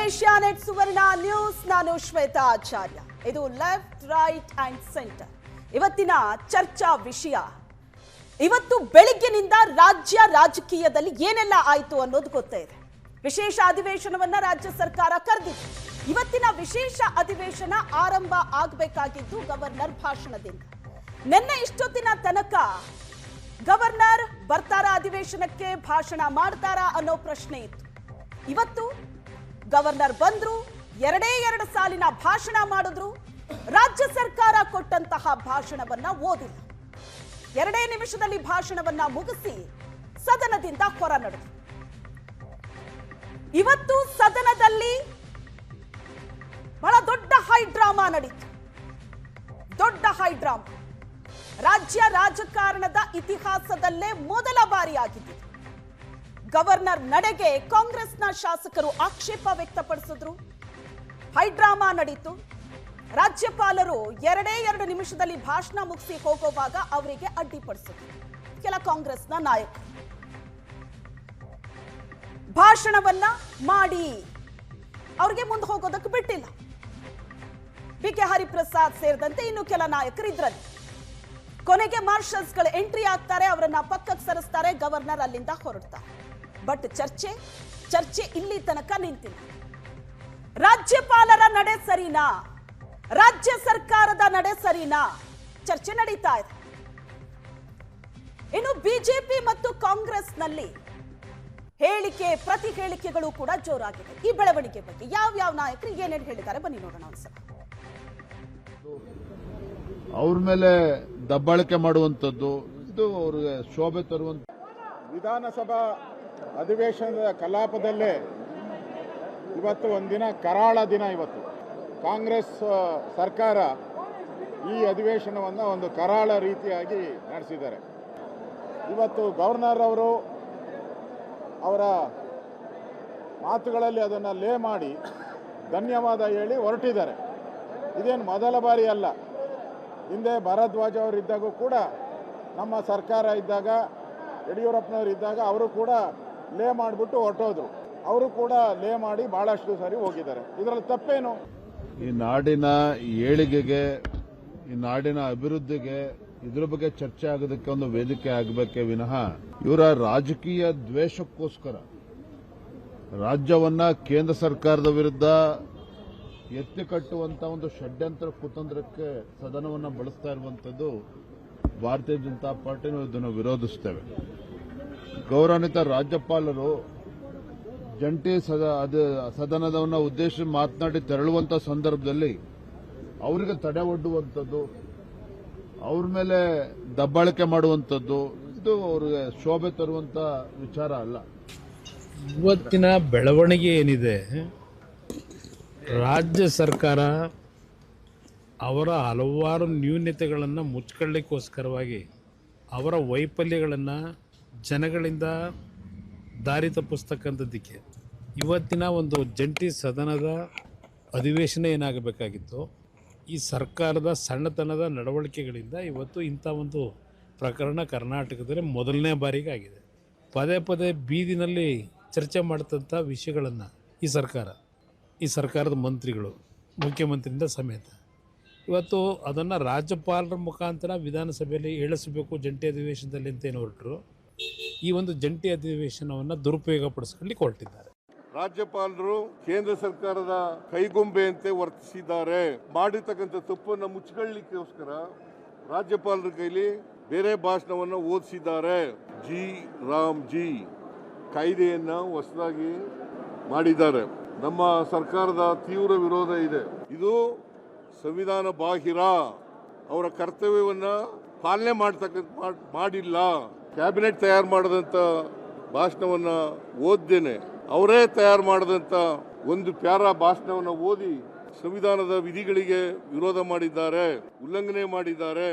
Asianet ಸುವರ್ಣ news. ನಾನು ಶ್ವೇತಾ ಆಚಾರ್ಯ. ಇದು left right and centre. ಇವತ್ತಿನ ಚರ್ಚಾ ವಿಷಯ, ಇವತ್ತು ಬೆಳಿಗ್ಗೆನಿಂದ ರಾಜ್ಯ ರಾಜಕೀಯದಲ್ಲಿ ಏನೆಲ್ಲ ಆಯಿತು ಅನ್ನೋದು ಗೊತ್ತೇ ಇದೆ. ವಿಶೇಷ ಅಧಿವೇಶನವನ್ನ ರಾಜ್ಯ ಸರ್ಕಾರ ಕರೆದಿದೆ. ಇವತ್ತಿನ ವಿಶೇಷ ಅಧಿವೇಶನ ಆರಂಭ ಆಗಬೇಕಾಗಿದ್ದು ಗವರ್ನರ್ ಭಾಷಣದಿಂದ. ನಿನ್ನೆ ಇಷ್ಟೊತ್ತಿನ ತನಕ ಗವರ್ನರ್ ಬರ್ತಾರಾ ಅಧಿವೇಶನಕ್ಕೆ, ಭಾಷಣ ಮಾಡ್ತಾರಾ ಅನ್ನೋ ಪ್ರಶ್ನೆ ಇತ್ತು. ಇವತ್ತು ಗವರ್ನರ್ ಬಂದ್ರು, ಎರಡು ಸಾಲಿನ ಭಾಷಣ ಮಾಡಿದ್ರು. ರಾಜ್ಯ ಸರ್ಕಾರ ಕೊಟ್ಟಂತಹ ಭಾಷಣವನ್ನ ಓದಿಲ್ಲ. 2 ನಿಮಿಷದಲ್ಲಿ ಭಾಷಣವನ್ನ ಮುಗಿಸಿ ಸದನದಿಂದ ಹೊರ ನಡೆದರು. ಇವತ್ತು ಸದನದಲ್ಲಿ ಬಹಳ ದೊಡ್ಡ ಹೈ ಡ್ರಾಮಾ ನಡೀತು. ದೊಡ್ಡ ಹೈ ಡ್ರಾಮಾ. ರಾಜ್ಯ ರಾಜಕಾರಣದ ಇತಿಹಾಸದಲ್ಲೇ ಮೊದಲ ಬಾರಿಯಾಗಿದ್ದು. ಗವರ್ನರ್ ನಡೆಗೆ ಕಾಂಗ್ರೆಸ್ನ ಶಾಸಕರು ಆಕ್ಷೇಪ ವ್ಯಕ್ತಪಡಿಸಿದ್ರು. ಹೈ ಡ್ರಾಮಾ ನಡೀತು. ರಾಜ್ಯಪಾಲರು 2 ನಿಮಿಷದಲ್ಲಿ ಭಾಷಣ ಮುಗಿಸಿ ಹೋಗುವಾಗ ಅವರಿಗೆ ಅಡ್ಡಿಪಡಿಸಿದ್ರು ಕೆಲ ಕಾಂಗ್ರೆಸ್ನ ನಾಯಕರು. ಭಾಷಣವನ್ನ ಮಾಡಿ ಅವ್ರಿಗೆ ಮುಂದೆ ಹೋಗೋದಕ್ಕೆ ಬಿಟ್ಟಿಲ್ಲ. ಬಿ.ಕೆ. ಹರಿಪ್ರಸಾದ್ ಸೇರಿದಂತೆ ಇನ್ನು ಕೆಲ ನಾಯಕರು ಇದ್ರಲ್ಲಿ. ಕೊನೆಗೆ ಮಾರ್ಷಲ್ಸ್ಗಳು ಎಂಟ್ರಿ ಆಗ್ತಾರೆ, ಅವರನ್ನ ಪಕ್ಕಕ್ಕೆ ಸರಿಸ್ತಾರೆ, ಗವರ್ನರ್ ಅಲ್ಲಿಂದ ಹೊರಡ್ತಾರೆ. ಬಟ್ ಚರ್ಚೆ ಇಲ್ಲಿ ತನಕ ನಿಂತಿಲ್ಲ. ರಾಜ್ಯಪಾಲರ ನಡೆ ಸರಿನಾ, ರಾಜ್ಯ ಸರ್ಕಾರದ ನಡೆ ಸರಿನಾ, ಚರ್ಚೆ ನಡೀತಾ ಇದೆ. ಇನ್ನು ಬಿಜೆಪಿ ಮತ್ತು ಕಾಂಗ್ರೆಸ್ನಲ್ಲಿ ಹೇಳಿಕೆ ಪ್ರತಿ ಹೇಳಿಕೆಗಳು ಕೂಡ ಜೋರಾಗಿದೆ. ಈ ಬೆಳವಣಿಗೆ ಬಗ್ಗೆ ಯಾವ ನಾಯಕರು ಏನೇನು ಹೇಳಿದ್ದಾರೆ ಬನ್ನಿ ನೋಡೋಣ ಒಂದ್ಸಲ. ಅವ್ರ ಮೇಲೆ ದಬ್ಬಾಳಿಕೆ ಮಾಡುವಂಥದ್ದು, ಇದು ಅವ್ರಿಗೆ ಶೋಭೆ ತರುವಂತ. ವಿಧಾನಸಭಾ ಅಧಿವೇಶನದ ಕಲಾಪದಲ್ಲೇ ಇವತ್ತು ಒಂದಿನ ಕರಾಳ ದಿನ. ಇವತ್ತು ಕಾಂಗ್ರೆಸ್ ಸರ್ಕಾರ ಈ ಅಧಿವೇಶನವನ್ನು ಒಂದು ಕರಾಳ ರೀತಿಯಾಗಿ ನಡೆಸಿದ್ದಾರೆ. ಇವತ್ತು ಗವರ್ನರ್ ಅವರು ಅವರ ಮಾತುಗಳಲ್ಲಿ ಅದನ್ನು ಲೇ ಮಾಡಿ ಧನ್ಯವಾದ ಹೇಳಿ ಹೊರಟಿದ್ದಾರೆ. ಇದೇನು ಮೊದಲ ಬಾರಿ ಅಲ್ಲ. ಹಿಂದೆ ಭಾರದ್ವಾಜ್ ಅವರಿದ್ದಾಗೂ ಕೂಡ, ನಮ್ಮ ಸರ್ಕಾರ ಇದ್ದಾಗ, ಯಡಿಯೂರಪ್ಪನವರು ಇದ್ದಾಗ ಅವರು ಕೂಡ ಲೇ ಮಾಡಿಬಿಟ್ಟು ಹೊರಟೋದ್ರು. ಅವರು ಕೂಡ ಲೇ ಮಾಡಿ ಬಹಳಷ್ಟು ಸರಿ ಹೋಗಿದ್ದಾರೆ. ಇದರಲ್ಲಿ ತಪ್ಪೇನು? ಈ ನಾಡಿನ ಏಳಿಗೆಗೆ, ಈ ನಾಡಿನ ಅಭಿವೃದ್ಧಿಗೆ ಇದ್ರ ಬಗ್ಗೆ ಚರ್ಚೆ ಆಗೋದಕ್ಕೆ ಒಂದು ವೇದಿಕೆ ಆಗಬೇಕೇ ವಿನಃ ಇವರ ರಾಜಕೀಯ ದ್ವೇಷಕ್ಕೋಸ್ಕರ ರಾಜ್ಯವನ್ನ ಕೇಂದ್ರ ಸರ್ಕಾರದ ವಿರುದ್ಧ ಎತ್ತಿ ಕಟ್ಟುವಂತ ಒಂದು ಷಡ್ಯಂತ್ರ ಕುತಂತ್ರಕ್ಕೆ ಸದನವನ್ನು ಬಳಸ್ತಾ ಇರುವಂತದ್ದು ಭಾರತೀಯ ಜನತಾ ಪಾರ್ಟಿನೂ ಇದನ್ನು ವಿರೋಧಿಸುತ್ತೇವೆ. ಗೌರವಾನ್ವಿತ ರಾಜ್ಯಪಾಲರು ಜಂಟಿ ಸದನದವನ್ನ ಉದ್ದೇಶಿಸಿ ಮಾತನಾಡಿ ತೆರಳುವಂತ ಸಂದರ್ಭದಲ್ಲಿ ಅವರಿಗೆ ತಡೆ ಒಡ್ಡುವಂಥದ್ದು, ಅವ್ರ ಮೇಲೆ ದಬ್ಬಾಳಿಕೆ ಮಾಡುವಂಥದ್ದು, ಇದು ಅವ್ರಿಗೆ ಶೋಭೆ ತರುವಂತ ವಿಚಾರ ಅಲ್ಲ. ಇವತ್ತಿನ ಬೆಳವಣಿಗೆ ಏನಿದೆ, ರಾಜ್ಯ ಸರ್ಕಾರ ಅವರ ಹಲವಾರು ನ್ಯೂನತೆಗಳನ್ನು ಮುಚ್ಕೊಳ್ಳಿಕ್ಕೋಸ್ಕರವಾಗಿ ಅವರ ವೈಫಲ್ಯಗಳನ್ನು ಜನಗಳಿಂದ ದಾರಿ ತಪ್ಪಿಸ್ತಕ್ಕಂಥದ್ದಕ್ಕೆ ಇವತ್ತಿನ ಒಂದು ಜಂಟಿ ಸದನದ ಅಧಿವೇಶನ ಏನಾಗಬೇಕಾಗಿತ್ತು, ಈ ಸರ್ಕಾರದ ಸಣ್ಣತನದ ನಡವಳಿಕೆಗಳಿಂದ ಇವತ್ತು ಇಂಥ ಒಂದು ಪ್ರಕರಣ ಕರ್ನಾಟಕದಲ್ಲಿ ಮೊದಲನೇ ಬಾರಿಗೆ ಆಗಿದೆ. ಪದೇ ಬೀದಿನಲ್ಲಿ ಚರ್ಚೆ ಮಾಡ್ತಂಥ ವಿಷಯಗಳನ್ನು ಈ ಸರ್ಕಾರದ ಮಂತ್ರಿಗಳು, ಮುಖ್ಯಮಂತ್ರಿಯಿಂದ ಸಮೇತ ಇವತ್ತು ಅದನ್ನು ರಾಜ್ಯಪಾಲರ ಮುಖಾಂತರ ವಿಧಾನಸಭೆಯಲ್ಲಿ ಹೇಳಿಸಬೇಕು ಜಂಟಿ ಅಧಿವೇಶನದಲ್ಲಿ ಅಂತೇನು ಹೊರಟರು. ಈ ಒಂದು ಜಂಟಿ ಅಧಿವೇಶನವನ್ನು ದುರುಪಯೋಗಪಡಿಸ್ಕೊಳ್ಳಿಕ್ಕೆ ಹೊರಟಿದ್ದಾರೆ. ರಾಜ್ಯಪಾಲರು ಕೇಂದ್ರ ಸರ್ಕಾರದ ಕೈಗೊಂಬೆಯಂತೆ ವರ್ತಿಸಿದ್ದಾರೆ. ಮಾಡಿರ್ತಕ್ಕಂಥ ತಪ್ಪನ್ನು ಮುಚ್ಚಿಕೊಳ್ಳಲಿಕ್ಕೋಸ್ಕರ ರಾಜ್ಯಪಾಲರ ಕೈಲಿ ಬೇರೆ ಭಾಷಣವನ್ನು ಓದಿಸಿದ್ದಾರೆ. ಜಿ ರಾಮ್ ಜಿ ಕಾಯ್ದೆಯನ್ನ ಹೊಸದಾಗಿ ಮಾಡಿದ್ದಾರೆ. ನಮ್ಮ ಸರ್ಕಾರದ ತೀವ್ರ ವಿರೋಧ ಇದೆ. ಇದು ಸಂವಿಧಾನ ಬಾಹಿರ. ಅವರ ಕರ್ತವ್ಯವನ್ನ ಪಾಲನೆ ಮಾಡಿಲ್ಲ. ಕ್ಯಾಬಿನೆಟ್ ತಯಾರು ಮಾಡಿದಂಥ ಭಾಷಣವನ್ನ ಓದ್ದೇನೆ, ಅವರೇ ತಯಾರು ಮಾಡಿದಂಥ ಒಂದು ಪ್ಯಾರಾ ಭಾಷಣವನ್ನು ಓದಿ ಸಂವಿಧಾನದ ವಿಧಿಗಳಿಗೆ ವಿರೋಧ ಮಾಡಿದ್ದಾರೆ, ಉಲ್ಲಂಘನೆ ಮಾಡಿದ್ದಾರೆ.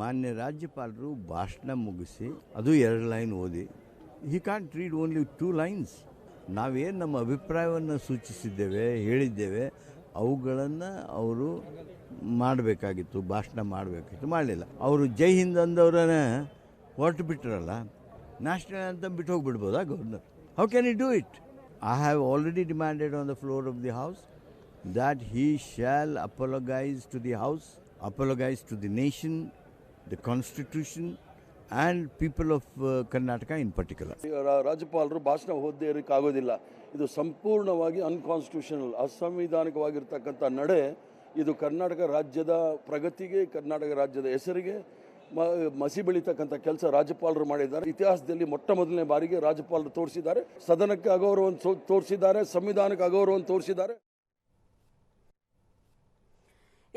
ಮಾನ್ಯ ರಾಜ್ಯಪಾಲರು ಭಾಷಣ ಮುಗಿಸಿ ಅದು 2 ಲೈನ್ ಓದಿ, he can't read only 2 lines. ನಾವೇನು ನಮ್ಮ ಅಭಿಪ್ರಾಯವನ್ನು ಸೂಚಿಸಿದ್ದೇವೆ, ಹೇಳಿದ್ದೇವೆ, ಅವುಗಳನ್ನು ಅವರು ಮಾಡಬೇಕಾಗಿತ್ತು, ಭಾಷಣ ಮಾಡಬೇಕಾಗಿತ್ತು, ಮಾಡಲಿಲ್ಲ. ಅವರು ಜೈ ಹಿಂದ್ ಅಂದವರನ್ನ ಹೊರಟು ಬಿಟ್ಟರಲ್ಲ, ನ್ಯಾಷನಲ್ ಅಂತ ಬಿಟ್ಟು ಹೋಗಿಬಿಡ್ಬೋದಾ governor? How can you do it? I have already demanded on the floor of the House that he shall apologize to the House, apologize to the nation, the Constitution, and people of Karnataka in particular. ರಾಜ್ಯಪಾಲರು ಭಾಷಣ ಓದದೇ ಇರೋಕ್ಕಾಗೋದಿಲ್ಲ. ಇದು ಸಂಪೂರ್ಣವಾಗಿ unconstitutional, ಅಸಂವಿಧಾನಿಕವಾಗಿರ್ತಕ್ಕಂಥ ನಡೆ. ಇದು ಕರ್ನಾಟಕ ರಾಜ್ಯದ ಪ್ರಗತಿಗೆ, ಕರ್ನಾಟಕ ರಾಜ್ಯದ ಹೆಸರಿಗೆ ಮಸಿ ಬೆಳೀತಕ್ಕಂಥ ಕೆಲಸ ರಾಜ್ಯಪಾಲರು ಮಾಡಿದ್ದಾರೆ. ಇತಿಹಾಸದಲ್ಲಿ ಮೊಟ್ಟ ಮೊದಲನೇ ಬಾರಿಗೆ ರಾಜ್ಯಪಾಲರು ತೋರಿಸಿದ್ದಾರೆ. ಸದನಕ್ಕೆ ಅಗೌರವವನ್ನು ತೋರಿಸಿದ್ದಾರೆ, ಸಂವಿಧಾನಕ್ಕೆ ಅಗೌರವವನ್ನು ತೋರಿಸಿದ್ದಾರೆ.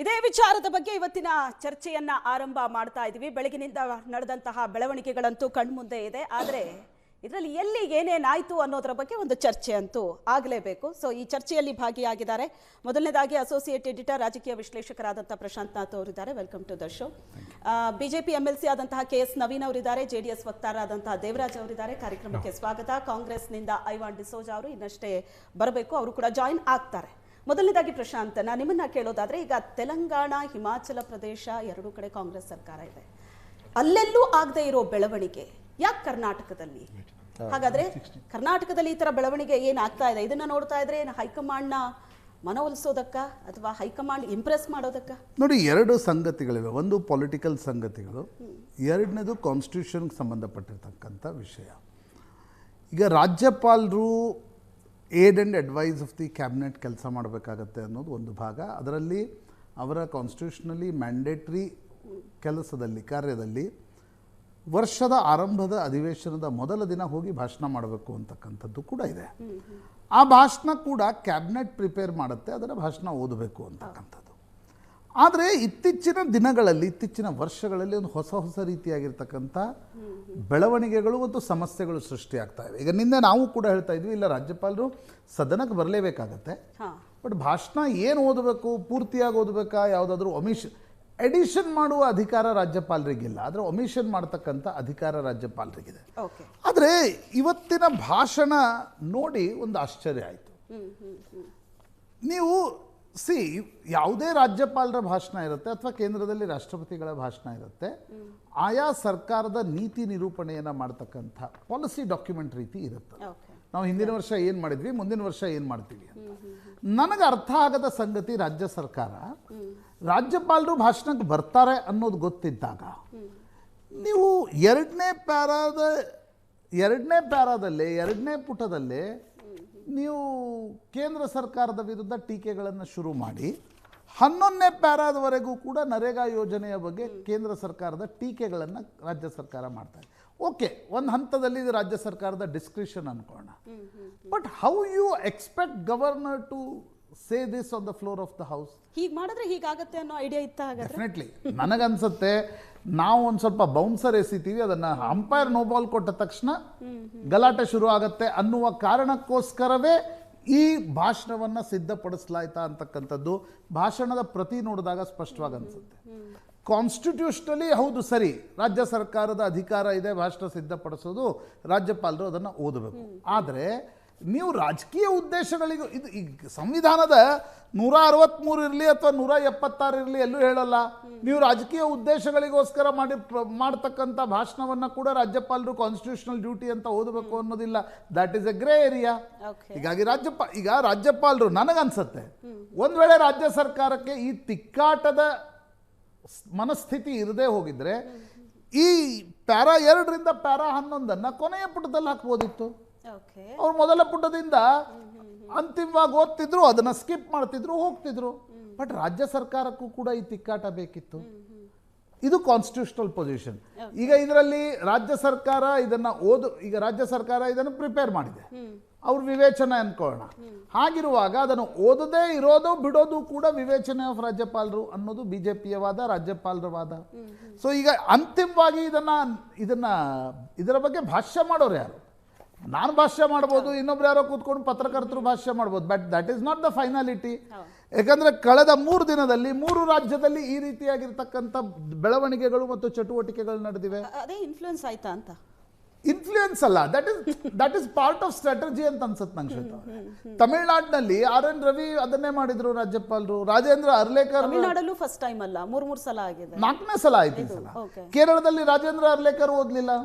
ಇದೇ ವಿಚಾರದ ಬಗ್ಗೆ ಇವತ್ತಿನ ಚರ್ಚೆಯನ್ನ ಆರಂಭ ಮಾಡ್ತಾ ಇದ್ದೀವಿ. ಬೆಳಗಿನಿಂದ ನಡೆದಂತಹ ಬೆಳವಣಿಗೆಗಳಂತೂ ಕಣ್ಮುಂದೆ ಇದೆ. ಆದರೆ ಇದರಲ್ಲಿ ಎಲ್ಲಿ ಏನೇನಾಯಿತು ಅನ್ನೋದರ ಬಗ್ಗೆ ಒಂದು ಚರ್ಚೆ ಅಂತೂ ಆಗಲೇಬೇಕು. ಸೊ ಈ ಚರ್ಚೆಯಲ್ಲಿ ಭಾಗಿಯಾಗಿದ್ದಾರೆ ಮೊದಲನೇದಾಗಿ ಅಸೋಸಿಯೇಟ್ ಎಡಿಟರ್, ರಾಜಕೀಯ ವಿಶ್ಲೇಷಕರಾದಂಥ ಪ್ರಶಾಂತ್ ನಾಥ್ ಅವರಿದ್ದಾರೆ. Welcome to the show. BJP MLC ಆದಂತಹ KS ನವೀನ್ ಅವರಿದ್ದಾರೆ. JDS ವಕ್ತಾರರಾದಂತಹ ದೇವರಾಜ್ ಅವರಿದ್ದಾರೆ. ಕಾರ್ಯಕ್ರಮಕ್ಕೆ ಸ್ವಾಗತ. ಕಾಂಗ್ರೆಸ್ನಿಂದ ಐವಾನ್ ಡಿಸೋಜಾ ಅವರು ಇನ್ನಷ್ಟೇ ಬರಬೇಕು, ಅವರು ಕೂಡ ಜಾಯಿನ್ ಆಗ್ತಾರೆ. ಮೊದಲನೇದಾಗಿ ಪ್ರಶಾಂತ್, ನಾನು ನಿಮ್ಮನ್ನ ಕೇಳೋದಾದ್ರೆ, ಈಗ ತೆಲಂಗಾಣ, ಹಿಮಾಚಲ ಪ್ರದೇಶ ಎರಡೂ ಕಡೆ ಕಾಂಗ್ರೆಸ್ ಸರ್ಕಾರ ಇದೆ. ಅಲ್ಲೆಲ್ಲೂ ಆಗದೆ ಇರೋ ಬೆಳವಣಿಗೆ ಯಾಕೆ ಕರ್ನಾಟಕದಲ್ಲಿ? ಹಾಗಾದ್ರೆ ಕರ್ನಾಟಕದಲ್ಲಿ ಈ ತರ ಬೆಳವಣಿಗೆ ಏನಾಗ್ತಾ ಇದೆ? ಇದನ್ನ ನೋಡ್ತಾ ಇದ್ರೆ ಹೈಕಮಾಂಡ್ನ ಮನವೊಲಿಸೋದಕ್ಕ ಅಥವಾ ಹೈಕಮಾಂಡ್ ಇಂಪ್ರೆಸ್ ಮಾಡೋದಕ್ಕ? ನೋಡಿ, ಎರಡು ಸಂಗತಿಗಳಿವೆ. ಒಂದು ಪೊಲಿಟಿಕಲ್ ಸಂಗತಿಗಳು, ಎರಡನೇದು ಕಾನ್ಸ್ಟಿಟ್ಯೂಷನ್ಗೆ ಸಂಬಂಧಪಟ್ಟಿರ್ತಕ್ಕಂಥ ವಿಷಯ. ಈಗ ರಾಜ್ಯಪಾಲರು aid and advice of the cabinet ಕೆಲಸ ಮಾಡಬೇಕಾಗತ್ತೆ ಅನ್ನೋದು ಒಂದು ಭಾಗ. ಅದರಲ್ಲಿ ಅವರ ಕಾನ್ಸ್ಟಿಟ್ಯೂಷನಲಿ ಮ್ಯಾಂಡೇಟ್ರಿ ಕೆಲಸದಲ್ಲಿ, ಕಾರ್ಯದಲ್ಲಿ ವರ್ಷದ ಆರಂಭದ ಅಧಿವೇಶನದ ಮೊದಲ ದಿನ ಹೋಗಿ ಭಾಷಣ ಮಾಡಬೇಕು ಅಂತಕ್ಕಂಥದ್ದು ಕೂಡ ಇದೆ. ಆ ಭಾಷಣ ಕೂಡ ಕ್ಯಾಬಿನೆಟ್ ಪ್ರಿಪೇರ್ ಮಾಡುತ್ತೆ, ಅದರ ಭಾಷಣ ಓದಬೇಕು ಅಂತಕ್ಕಂಥದ್ದು. ಆದರೆ ಇತ್ತೀಚಿನ ದಿನಗಳಲ್ಲಿ, ಇತ್ತೀಚಿನ ವರ್ಷಗಳಲ್ಲಿ ಒಂದು ಹೊಸ ಹೊಸ ರೀತಿಯಾಗಿರ್ತಕ್ಕಂಥ ಬೆಳವಣಿಗೆಗಳು ಮತ್ತು ಸಮಸ್ಯೆಗಳು ಸೃಷ್ಟಿಯಾಗ್ತಾ ಇವೆ. ಈಗ ನಿನ್ನೆ ನಾವು ಕೂಡ ಹೇಳ್ತಾ ಇದ್ವಿ, ಇಲ್ಲ ರಾಜ್ಯಪಾಲರು ಸದನಕ್ಕೆ ಬರಲೇಬೇಕಾಗತ್ತೆ, ಬಟ್ ಭಾಷಣ ಏನು ಓದಬೇಕು, ಪೂರ್ತಿಯಾಗಿ ಓದಬೇಕಾ, ಯಾವುದಾದ್ರೂ ಎಡಿಷನ್ ಮಾಡುವ ಅಧಿಕಾರ ರಾಜ್ಯಪಾಲರಿಗಿಲ್ಲ, ಆದರೆ ಒಮಿಷನ್ ಮಾಡ್ತಕ್ಕಂಥ ಅಧಿಕಾರ ರಾಜ್ಯಪಾಲರಿಗಿದೆ. ಆದರೆ ಇವತ್ತಿನ ಭಾಷಣ ನೋಡಿ ಒಂದು ಆಶ್ಚರ್ಯ ಆಯಿತು. ನೀವು ಯಾವುದೇ ರಾಜ್ಯಪಾಲರ ಭಾಷಣ ಇರುತ್ತೆ ಅಥವಾ ಕೇಂದ್ರದಲ್ಲಿ ರಾಷ್ಟ್ರಪತಿಗಳ ಭಾಷಣ ಇರುತ್ತೆ, ಆಯಾ ಸರ್ಕಾರದ ನೀತಿ ನಿರೂಪಣೆಯನ್ನು ಮಾಡ್ತಕ್ಕಂಥ ಪಾಲಿಸಿ ಡಾಕ್ಯುಮೆಂಟ್ ರೀತಿ ಇರುತ್ತೆ. ನಾವು ಹಿಂದಿನ ವರ್ಷ ಏನು ಮಾಡಿದ್ವಿ, ಮುಂದಿನ ವರ್ಷ ಏನು ಮಾಡ್ತೀವಿ. ನನಗೆ ಅರ್ಥ ಆಗದ ಸಂಗತಿ, ರಾಜ್ಯ ಸರ್ಕಾರ ರಾಜ್ಯಪಾಲರು ಭಾಷಣಕ್ಕೆ ಬರ್ತಾರೆ ಅನ್ನೋದು ಗೊತ್ತಿದ್ದಾಗ ನೀವು ಎರಡನೇ ಪ್ಯಾರಾದಲ್ಲೇ, ಎರಡನೇ ಪುಟದಲ್ಲೇ ನೀವು ಕೇಂದ್ರ ಸರ್ಕಾರದ ವಿರುದ್ಧ ಟೀಕೆಗಳನ್ನು ಶುರು ಮಾಡಿ 11ನೇ ಪ್ಯಾರಾದವರೆಗೂ ಕೂಡ ನರೇಗಾ ಯೋಜನೆಯ ಬಗ್ಗೆ ಕೇಂದ್ರ ಸರ್ಕಾರದ ಟೀಕೆಗಳನ್ನು ರಾಜ್ಯ ಸರ್ಕಾರ ಮಾಡ್ತಾರೆ. ಓಕೆ, ಒಂದು ಹಂತದಲ್ಲಿ ಇದು ರಾಜ್ಯ ಸರ್ಕಾರದ ಡಿಸ್ಕ್ರಿಷನ್ ಅನ್ಕೋಣ, but how you expect governor to say this on the floor of the house? ಹೀಗೆ ಮಾಡಿದ್ರೆ ಹೀಗಾಗತ್ತೆ ಅನ್ನೋ ಐಡಿಯಾ ಇತ್ತ? ಡೆಫಿನೆಟ್ಲಿ ನನಗನ್ಸುತ್ತೆ, ನಾವು ಒಂದು ಸ್ವಲ್ಪ ಬೌನ್ಸರ್ ಎಸಿತೀವಿ, ಅದನ್ನು ಅಂಪೈರ್ ನೋ ಬಾಲ್ ಕೊಟ್ಟ ತಕ್ಷಣ ಗಲಾಟೆ ಶುರು ಆಗತ್ತೆ ಅನ್ನುವ ಕಾರಣಕ್ಕೋಸ್ಕರವೇ ಈ ಭಾಷಣವನ್ನು ಸಿದ್ಧಪಡಿಸಲಾಯ್ತಾ ಅಂತಕ್ಕಂಥದ್ದು ಭಾಷಣದ ಪ್ರತಿ ನೋಡಿದಾಗ ಸ್ಪಷ್ಟವಾಗಿ ಅನಿಸುತ್ತೆ. ಕಾನ್ಸ್ಟಿಟ್ಯೂಷನಲಿ ಹೌದು, ಸರಿ, ರಾಜ್ಯ ಸರ್ಕಾರದ ಅಧಿಕಾರ ಇದೆ ಭಾಷಣ ಸಿದ್ಧಪಡಿಸೋದು, ರಾಜ್ಯಪಾಲರು ಅದನ್ನು ಓದಬೇಕು. ಆದರೆ ನೀವು ರಾಜಕೀಯ ಉದ್ದೇಶಗಳಿಗೂ, ಇದು ಈಗ ಸಂವಿಧಾನದ 163 ಇರಲಿ ಅಥವಾ 176 ಇರಲಿ, ಎಲ್ಲೂ ಹೇಳಲ್ಲ ನೀವು ರಾಜಕೀಯ ಉದ್ದೇಶಗಳಿಗೋಸ್ಕರ ಮಾಡ್ತಕ್ಕಂಥ ಭಾಷಣವನ್ನು ಕೂಡ ರಾಜ್ಯಪಾಲರು ಕಾನ್ಸ್ಟಿಟ್ಯೂಷನಲ್ ಡ್ಯೂಟಿ ಅಂತ ಓದಬೇಕು ಅನ್ನೋದಿಲ್ಲ. That is a grey area. ಹೀಗಾಗಿ ರಾಜ್ಯಪಾಲರು ನನಗನ್ಸುತ್ತೆ, ಒಂದು ವೇಳೆ ರಾಜ್ಯ ಸರ್ಕಾರಕ್ಕೆ ಈ ತಿಕ್ಕಾಟದ ಮನಸ್ಥಿತಿ ಇರದೇ ಹೋಗಿದ್ರೆ ಈ ಪ್ಯಾರಾ 2ರಿಂದ ಪ್ಯಾರಾ 11 ಕೊನೆಯ ಪುಟದಲ್ಲಿ ಹಾಕ್ಬೋದಿತ್ತು. ಅವ್ರು ಮೊದಲ ಪುಟದಿಂದ ಅಂತಿಮವಾಗಿ ಓದ್ತಿದ್ರು, ಅದನ್ನ ಸ್ಕಿಪ್ ಮಾಡ್ತಿದ್ರು, ಹೋಗ್ತಿದ್ರು. ಬಟ್ ರಾಜ್ಯ ಸರ್ಕಾರಕ್ಕೂ ಕೂಡ ಈ ತಿಕ್ಕಾಟ ಬೇಕಿತ್ತು. ಇದು ಕಾನ್ಸ್ಟಿಟ್ಯೂಷನಲ್ ಪೊಸಿಷನ್. ಈಗ ಇದರಲ್ಲಿ ರಾಜ್ಯ ಸರ್ಕಾರ ಇದನ್ನು ಪ್ರಿಪೇರ್ ಮಾಡಿದೆ, ಅವ್ರ ವಿವೇಚನೆ ಅನ್ಕೊಳ್ಳೋಣ. ಹಾಗಿರುವಾಗ ಅದನ್ನು ಓದದೇ ಇರೋದು ಬಿಡೋದು ಕೂಡ ವಿವೇಚನೆ ಆಫ್ ರಾಜ್ಯಪಾಲರು ಅನ್ನೋದು ಬಿಜೆಪಿಯ ವಾದ, ರಾಜ್ಯಪಾಲರ ವಾದ. ಸೊ ಈಗ ಅಂತಿಮವಾಗಿ ಇದರ ಬಗ್ಗೆ ಭಾಷ್ಯ ಮಾಡೋರು ಯಾರು? ನಾನು ಭಾಷ್ಯ ಮಾಡ್ಬೋದು, ಇನ್ನೊಬ್ರು ಯಾರೋ ಕೂತ್ಕೊಂಡು ಪತ್ರಕರ್ತರು ಭಾಷ್ಯ ಮಾಡ್ಬೋದು, but that is not the finality. ಯಾಕಂದ್ರೆ ಕಳೆದ 3 ದಿನದಲ್ಲಿ 3 ರಾಜ್ಯದಲ್ಲಿ ಈ ರೀತಿಯಾಗಿರ್ತಕ್ಕಂಥ ಬೆಳವಣಿಗೆಗಳು ಮತ್ತು ಚಟುವಟಿಕೆಗಳು ನಡೆದಿವೆ. ಅದೇ ಇನ್ಫ್ಲುಯೆನ್ಸ್ ಆಯ್ತಾ ಅಂತ? ಇನ್ಫ್ಲೂಯೆನ್ಸ್ ಅಲ್ಲ, that is part of strategy ಅಂತ ಅನ್ಸುತ್ತೆ ನಂಗೆ ಶ್ವೇತಾ. ತಮಿಳ್ನಾಡಿನಲ್ಲಿ RN ರವಿ ಅದನ್ನೇ ಮಾಡಿದ್ರು ರಾಜ್ಯಪಾಲರು. ರಾಜೇಂದ್ರ ಅರ್ಲೇಕರ್ ತಮಿಳ್ನಾಡಲ್ಲೂ ಫಸ್ಟ್ ಟೈಮ್ ಅಲ್ಲ, 3 ಸಲ ಆಗಿದೆ, 4ನೇ ಸಲ ಆಯ್ತು ಈ ಸಲ. ಕೇರಳದಲ್ಲಿ ರಾಜೇಂದ್ರ ಅರ್ಲೇಕರ್ ಓದ್ಲಿಲ್ಲ,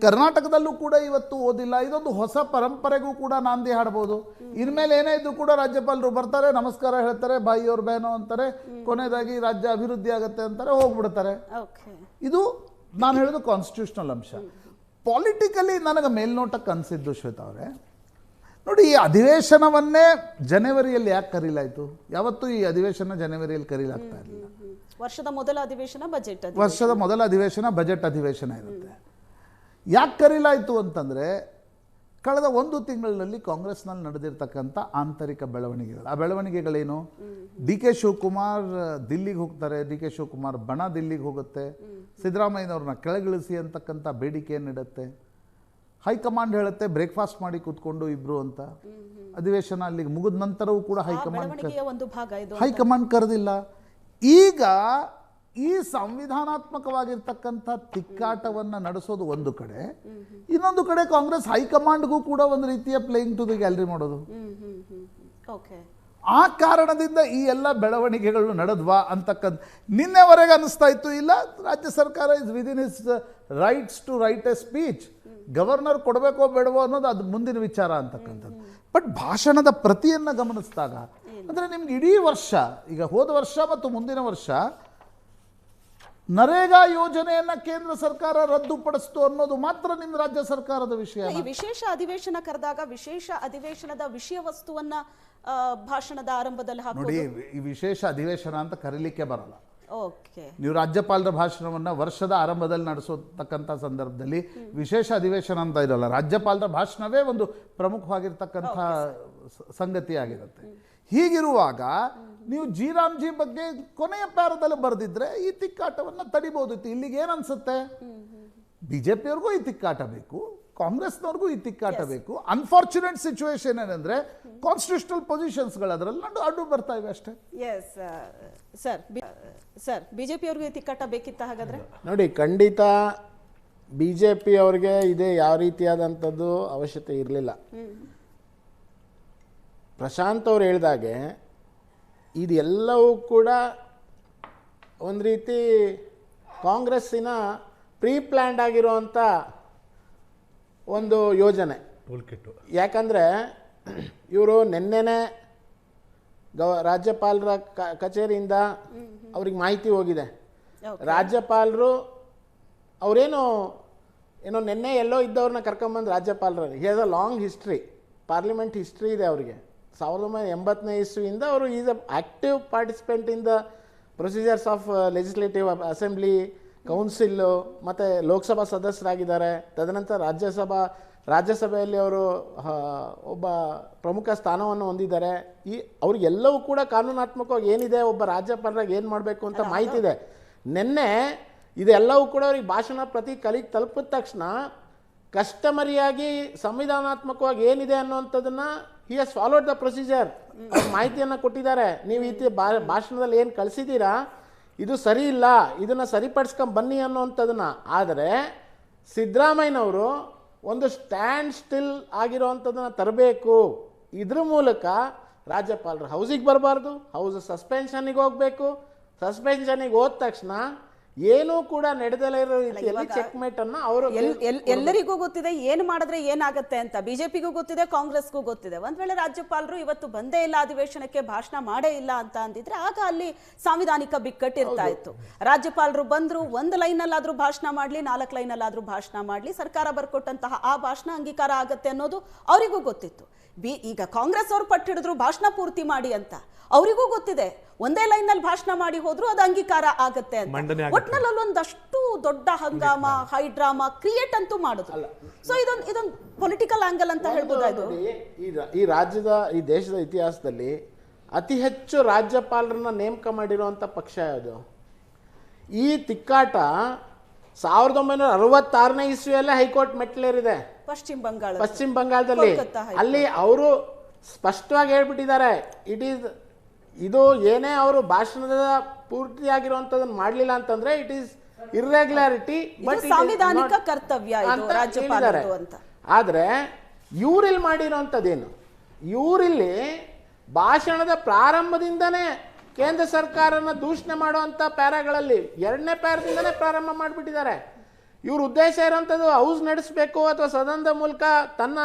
ಕರ್ನಾಟಕದಲ್ಲೂ ಕೂಡ ಇವತ್ತು ಓದಿಲ್ಲ. ಇದೊಂದು ಹೊಸ ಪರಂಪರೆಗೂ ಕೂಡ ನಾಂದಿ ಹಾಡಬಹುದು. ಇನ್ಮೇಲೆ ಏನೇ ಇದ್ರು ಕೂಡ ರಾಜ್ಯಪಾಲರು ಬರ್ತಾರೆ, ನಮಸ್ಕಾರ ಹೇಳ್ತಾರೆ, ಬಾಯಿಯವ್ರ ಬೇನೋ ಅಂತಾರೆ, ಕೊನೆಯದಾಗಿ ರಾಜ್ಯ ಅಭಿವೃದ್ಧಿ ಆಗತ್ತೆ ಅಂತಾರೆ, ಹೋಗ್ಬಿಡ್ತಾರೆ. ಇದು ನಾನು ಹೇಳೋದು ಕಾನ್ಸ್ಟಿಟ್ಯೂಷನಲ್ ಅಂಶ. ಪಾಲಿಟಿಕಲಿ ನನಗೆ ಮೇಲ್ನೋಟಕ್ಕೆ ಅನಿಸಿದ್ದು ಶ್ವೇತಾ ಅವರೇ, ನೋಡಿ ಈ ಅಧಿವೇಶನವನ್ನೇ ಜನವರಿಯಲ್ಲಿ ಯಾಕೆ ಕರೀಲಾಯಿತು? ಯಾವತ್ತೂ ಈ ಅಧಿವೇಶನ ಜನವರಿಯಲ್ಲಿ ಕರೀಲಾಗ್ತಾ ಇರಲಿಲ್ಲ. ವರ್ಷದ ಮೊದಲ ಅಧಿವೇಶನ ಬಜೆಟ್ ಅಧಿವೇಶನ ಇರುತ್ತೆ. ಯಾಕೆ ಕರೀಲಾಯಿತು ಅಂತಂದರೆ, ಕಳೆದ 1 ತಿಂಗಳಿನಲ್ಲಿ ಕಾಂಗ್ರೆಸ್ನಲ್ಲಿ ನಡೆದಿರ್ತಕ್ಕಂಥ ಆಂತರಿಕ ಬೆಳವಣಿಗೆಗಳು. ಆ ಬೆಳವಣಿಗೆಗಳೇನು? DK ಶಿವಕುಮಾರ್ ದಿಲ್ಲಿಗೆ ಹೋಗ್ತಾರೆ, DK ಶಿವಕುಮಾರ್ ಬಣ ದಿಲ್ಲಿಗೆ ಹೋಗುತ್ತೆ, ಸಿದ್ದರಾಮಯ್ಯನವ್ರನ್ನ ಕೆಳಗಿಳಿಸಿ ಅಂತಕ್ಕಂಥ ಬೇಡಿಕೆಯನ್ನು ಇಡುತ್ತೆ. ಹೈಕಮಾಂಡ್ ಹೇಳುತ್ತೆ ಬ್ರೇಕ್ಫಾಸ್ಟ್ ಮಾಡಿ ಕೂತ್ಕೊಂಡು ಇಬ್ರು ಅಂತ. ಅಧಿವೇಶನ ಅಲ್ಲಿಗೆ ಮುಗಿದ ನಂತರವೂ ಕೂಡ ಹೈಕಮಾಂಡ್ ಕರೆದಿಲ್ಲ. ಈಗ ಈ ಸಂವಿಧಾನಾತ್ಮಕವಾಗಿರ್ತಕ್ಕಂಥ ತಿಕ್ಕಾಟವನ್ನು ನಡೆಸೋದು ಒಂದು ಕಡೆ, ಇನ್ನೊಂದು ಕಡೆ ಕಾಂಗ್ರೆಸ್ ಹೈಕಮಾಂಡ್ಗೂ ಕೂಡ ಒಂದು ರೀತಿಯ ಪ್ಲೇಯಿಂಗ್ ಟು ದಿ ಗ್ಯಾಲರಿ ಮಾಡೋದು. ಆ ಕಾರಣದಿಂದ ಈ ಎಲ್ಲ ಬೆಳವಣಿಗೆಗಳು ನಡೆದ್ವಾ ಅಂತಕ್ಕಂಥ ನಿನ್ನೆವರೆಗೆ ಅನಿಸ್ತಾ ಇತ್ತು, ಇಲ್ಲ ರಾಜ್ಯ ಸರ್ಕಾರ is within its rights to write a speech, governor ಕೊಡಬೇಕೋ ಬೇಡವೋ ಅನ್ನೋದು ಅದು ಮುಂದಿನ ವಿಚಾರ ಅಂತಕ್ಕಂಥದ್ದು. ಬಟ್ ಭಾಷಣದ ಪ್ರತಿಯನ್ನು ಗಮನಿಸಿದಾಗ ಅಂದರೆ ನಿಮ್ಗೆ ಇಡೀ ವರ್ಷ, ಈಗ ಹೋದ ವರ್ಷ ಮತ್ತು ಮುಂದಿನ ವರ್ಷ ನರೇಗಾ ಯೋಜನೆಯನ್ನ ಕೇಂದ್ರ ಸರ್ಕಾರ ರದ್ದುಪಡಿಸ್ತು ಅನ್ನೋದು ಮಾತ್ರ ನಿಮ್ಮ ರಾಜ್ಯ ಸರ್ಕಾರದ ವಿಷಯ. ಈ ವಿಶೇಷ ಅಧಿವೇಶನ ಕರೆದಾಗ ವಿಶೇಷ ಅಧಿವೇಶನದ ವಿಷಯ ವಸ್ತುವನ್ನ ಭಾಷಣದ ಆರಂಭದಲ್ಲಿ ನೋಡಿ, ಈ ವಿಶೇಷ ಅಧಿವೇಶನ ಅಂತ ಕರೀಲಿಕ್ಕೆ ಬರಲ್ಲ. ಓಕೆ, ನೀವು ರಾಜ್ಯಪಾಲರ ಭಾಷಣವನ್ನ ವರ್ಷದ ಆರಂಭದಲ್ಲಿ ನಡೆಸೋತಕ್ಕಂಥ ಸಂದರ್ಭದಲ್ಲಿ ವಿಶೇಷ ಅಧಿವೇಶನ ಅಂತ ಇರಲ್ಲ. ರಾಜ್ಯಪಾಲರ ಭಾಷಣವೇ ಒಂದು ಪ್ರಮುಖವಾಗಿರ್ತಕ್ಕಂಥ ಸಂಗತಿಯಾಗಿರುತ್ತೆ. ಹೀಗಿರುವಾಗ ನೀವು ಜಿ ಬಗ್ಗೆ ಕೊನೆಯ ಪ್ಯಾರದಲ್ಲಿ ಬರೆದಿದ್ರೆ ಈ ತಿಕ್ಕಾಟವನ್ನು ತಡಿಬಹುದಿತ್ತು. ಇಲ್ಲಿಗೆ ಏನನ್ಸುತ್ತೆ, ಬಿಜೆಪಿಯವ್ರಿಗೂ ಈ ತಿಕ್ಕಾಟ ಬೇಕು, ಕಾಂಗ್ರೆಸ್ನವ್ರಿಗೂ ಈ ತಿಕ್ಕಾಟ ಬೇಕು. ಅನ್ಫಾರ್ಚುನೇಟ್ ಸಿಚುವೇಶನ್ ಏನಂದ್ರೆ ಕಾನ್ಸ್ಟಿಟ್ಯೂಷನಲ್ ಪೊಸಿಷನ್ಸ್ಗಳು ಅದರಲ್ಲಿ ಅಡ್ಡು ಬರ್ತಾ ಇವೆ ಅಷ್ಟೇ. ಸರ್ ಬಿಜೆಪಿಯವ್ರಿಗೂ ಈ ತಿಕ್ಕಾಟ ಬೇಕಿತ್ತ? ಹಾಗಾದ್ರೆ ನೋಡಿ, ಖಂಡಿತ ಬಿಜೆಪಿ ಅವ್ರಿಗೆ ಇದೇ ಯಾವ ರೀತಿಯಾದಂಥದ್ದು ಅವಶ್ಯಕತೆ ಇರಲಿಲ್ಲ. ಪ್ರಶಾಂತ್ ಅವ್ರು ಹೇಳಿದಾಗೆ ಇದೆಲ್ಲವೂ ಕೂಡ ಒಂದು ರೀತಿ ಕಾಂಗ್ರೆಸ್ಸಿನ ಪ್ರೀ ಪ್ಲ್ಯಾಂಡ್ ಆಗಿರುವಂಥ ಒಂದು ಯೋಜನೆ. ಯಾಕಂದರೆ ಇವರು ನಿನ್ನೆನೇ ರಾಜ್ಯಪಾಲರ ಕಚೇರಿಯಿಂದ ಅವ್ರಿಗೆ ಮಾಹಿತಿ ಹೋಗಿದೆ. ರಾಜ್ಯಪಾಲರು ಅವರೇನೋ ನಿನ್ನೆ ಎಲ್ಲೋ ಇದ್ದವ್ರನ್ನ ಕರ್ಕೊಂಬಂದು ರಾಜ್ಯಪಾಲರಲ್ಲಿ he has a long history, parliament history ಇದೆ ಅವರಿಗೆ. 1980ನೇ ಇಸ್ವಿಯಿಂದ ಅವರು is a active participant in the procedures of legislative assembly, council ಮತ್ತು ಲೋಕಸಭಾ ಸದಸ್ಯರಾಗಿದ್ದಾರೆ. ತದನಂತರ ರಾಜ್ಯಸಭೆಯಲ್ಲಿ ಅವರು ಒಬ್ಬ ಪ್ರಮುಖ ಸ್ಥಾನವನ್ನು ಹೊಂದಿದ್ದಾರೆ. ಅವ್ರಿಗೆಲ್ಲವೂ ಕೂಡ ಕಾನೂನಾತ್ಮಕವಾಗಿ ಏನಿದೆ, ಒಬ್ಬ ರಾಜ್ಯಪಾಲರಾಗಿ ಏನು ಮಾಡಬೇಕು ಅಂತ ಮಾಹಿತಿ ಇದೆ. ನಿನ್ನೆ ಇದೆಲ್ಲವೂ ಕೂಡ ಅವ್ರಿಗೆ ಭಾಷಣ ಪ್ರತಿ ತಲುಪಿದ ತಕ್ಷಣ ಕಸ್ಟಮರಿಯಾಗಿ ಸಂವಿಧಾನಾತ್ಮಕವಾಗಿ ಏನಿದೆ ಅನ್ನುವಂಥದ್ದನ್ನು he has followed the procedure, ಮಾಹಿತಿಯನ್ನು ಕೊಟ್ಟಿದ್ದಾರೆ. ನೀವು ಭಾಷಣದಲ್ಲಿ ಏನು ಕಳಿಸಿದ್ದೀರಾ ಇದು ಸರಿ ಇಲ್ಲ, ಇದನ್ನು ಸರಿಪಡಿಸ್ಕೊಂಡು ಬನ್ನಿ ಅನ್ನುವಂಥದ್ದನ್ನು. ಆದರೆ ಸಿದ್ದರಾಮಯ್ಯನವರು ಒಂದು ಸ್ಟ್ಯಾಂಡ್ ಸ್ಟಿಲ್ ಆಗಿರೋವಂಥದ್ದನ್ನು ತರಬೇಕು. ಇದ್ರ ಮೂಲಕ ರಾಜ್ಯಪಾಲರು ಹೌಸಿಗೆ ಬರಬಾರ್ದು, ಹೌಸ್ ಸಸ್ಪೆನ್ಷನ್ನಿಗೆ ಹೋಗಬೇಕು. ಸಸ್ಪೆನ್ಷನ್ನಿಗೆ ಹೋದ ತಕ್ಷಣ ಏನೂ ಕೂಡ ನಡೆದಲೇ ಇರೋ ರೀತಿಯಲ್ಲಿ ಚೆಕ್ಮೇಟ್ ಅನ್ನು ಅವರು ಎಲ್ಲರಿಗೂ ಗೊತ್ತಿದೆ ಏನು ಮಾಡಿದ್ರೆ ಏನಾಗುತ್ತೆ ಅಂತ. ಬಿಜೆಪಿಗೂ ಗೊತ್ತಿದೆ, ಕಾಂಗ್ರೆಸ್ಗೂ ಗೊತ್ತಿದೆ. ಒಂದ್ ವೇಳೆ ರಾಜ್ಯಪಾಲರು ಇವತ್ತು ಬಂದೇ ಇಲ್ಲ, ಅಧಿವೇಶನಕ್ಕೆ ಭಾಷಣ ಮಾಡೇ ಇಲ್ಲ ಅಂತ ಅಂದಿದ್ರೆ ಆಗ ಅಲ್ಲಿ ಸಾಂವಿಧಾನಿಕ ಬಿಕ್ಕಟ್ಟಿರ್ತಾ ಇತ್ತು. ರಾಜ್ಯಪಾಲರು ಬಂದ್ರು, 1 ಲೈನಲ್ಲಾದ್ರೂ ಭಾಷಣ ಮಾಡ್ಲಿ, 4 ಲೈನಲ್ಲಾದ್ರೂ ಭಾಷಣ ಮಾಡ್ಲಿ, ಸರ್ಕಾರ ಬರ್ಕೊಟ್ಟಂತಹ ಆ ಭಾಷಣ ಅಂಗೀಕಾರ ಆಗತ್ತೆ ಅನ್ನೋದು ಅವರಿಗೂ ಗೊತ್ತಿತ್ತು. ಈಗ ಕಾಂಗ್ರೆಸ್ ಅವರು ಪಟ್ಟು ಹಿಡಿದ್ರು ಭಾಷಣ ಪೂರ್ತಿ ಮಾಡಿ ಅಂತ, ಅವರಿಗೂ ಗೊತ್ತಿದೆ 1 ಲೈನಲ್ಲಿ ಭಾಷಣ ಮಾಡಿ ಹೋದ್ರು ಅದು ಅಂಗೀಕಾರ ಆಗತ್ತೆ ಅಂತ. ಒಟ್ನಲ್ಲಿ ಒಂದಷ್ಟು ದೊಡ್ಡ ಹಂಗಾಮ, ಹೈ ಡ್ರಾಮಾ ಕ್ರಿಯೇಟ್ ಅಂತೂ ಮಾಡಿದ್ರು. ಸೊ ಇದೊಂದು ಪೊಲಿಟಿಕಲ್ ಆಂಗಲ್ ಅಂತ ಹೇಳ್ಬೋದು. ಈ ರಾಜ್ಯದ, ಈ ದೇಶದ ಇತಿಹಾಸದಲ್ಲಿ ಅತಿ ಹೆಚ್ಚು ರಾಜ್ಯಪಾಲರನ್ನ ನೇಮಕ ಮಾಡಿರುವಂಥ ಪಕ್ಷ ಯಾವುದು? ಈ ತಿಕ್ಕಾಟ 1966ನೇ ಇಸ್ವಿಯಲ್ಲೇ ಹೈಕೋರ್ಟ್ ಮೆಟ್ಲೇರಿದೆ ಪಶ್ಚಿಮ ಬಂಗಾಳದಲ್ಲಿ. ಅಲ್ಲಿ ಅವರು ಸ್ಪಷ್ಟವಾಗಿ ಹೇಳ್ಬಿಟ್ಟಿದ್ದಾರೆ, ಇದು ಏನೇ ಅವರು ಭಾಷಣದ ಪೂರ್ತಿಯಾಗಿರುವಂಥದ್ದನ್ನು ಮಾಡಲಿಲ್ಲ ಅಂತಂದರೆ ಇಟ್ ಈಸ್ ಇರ್ರೆಗ್ಯುಲಾರಿಟಿ ಇದು ಸಾಂವಿಧಾನಿಕ ಕರ್ತವ್ಯ ಇದು ರಾಜ್ಯಪಾಲರದು ಅಂತ. ಆದರೆ ಇವರಿಲ್ಲಿ ಮಾಡಿರೋಂಥದ್ದೇನು, ಇವರಿಲ್ಲಿ ಭಾಷಣದ ಪ್ರಾರಂಭದಿಂದನೇ ಕೇಂದ್ರ ಸರ್ಕಾರನ ದೂಷಣೆ ಮಾಡುವಂಥ ಪ್ಯಾರಾಗಳಲ್ಲಿ 2ನೇ ಪ್ಯಾರದಿಂದನೇ ಪ್ರಾರಂಭ ಮಾಡಿಬಿಟ್ಟಿದ್ದಾರೆ. ಇವ್ರ ಉದ್ದೇಶ ಇರೋಂಥದ್ದು ಹೌಸ್ ನಡೆಸಬೇಕು ಅಥವಾ ಸದನದ ಮೂಲಕ ತನ್ನ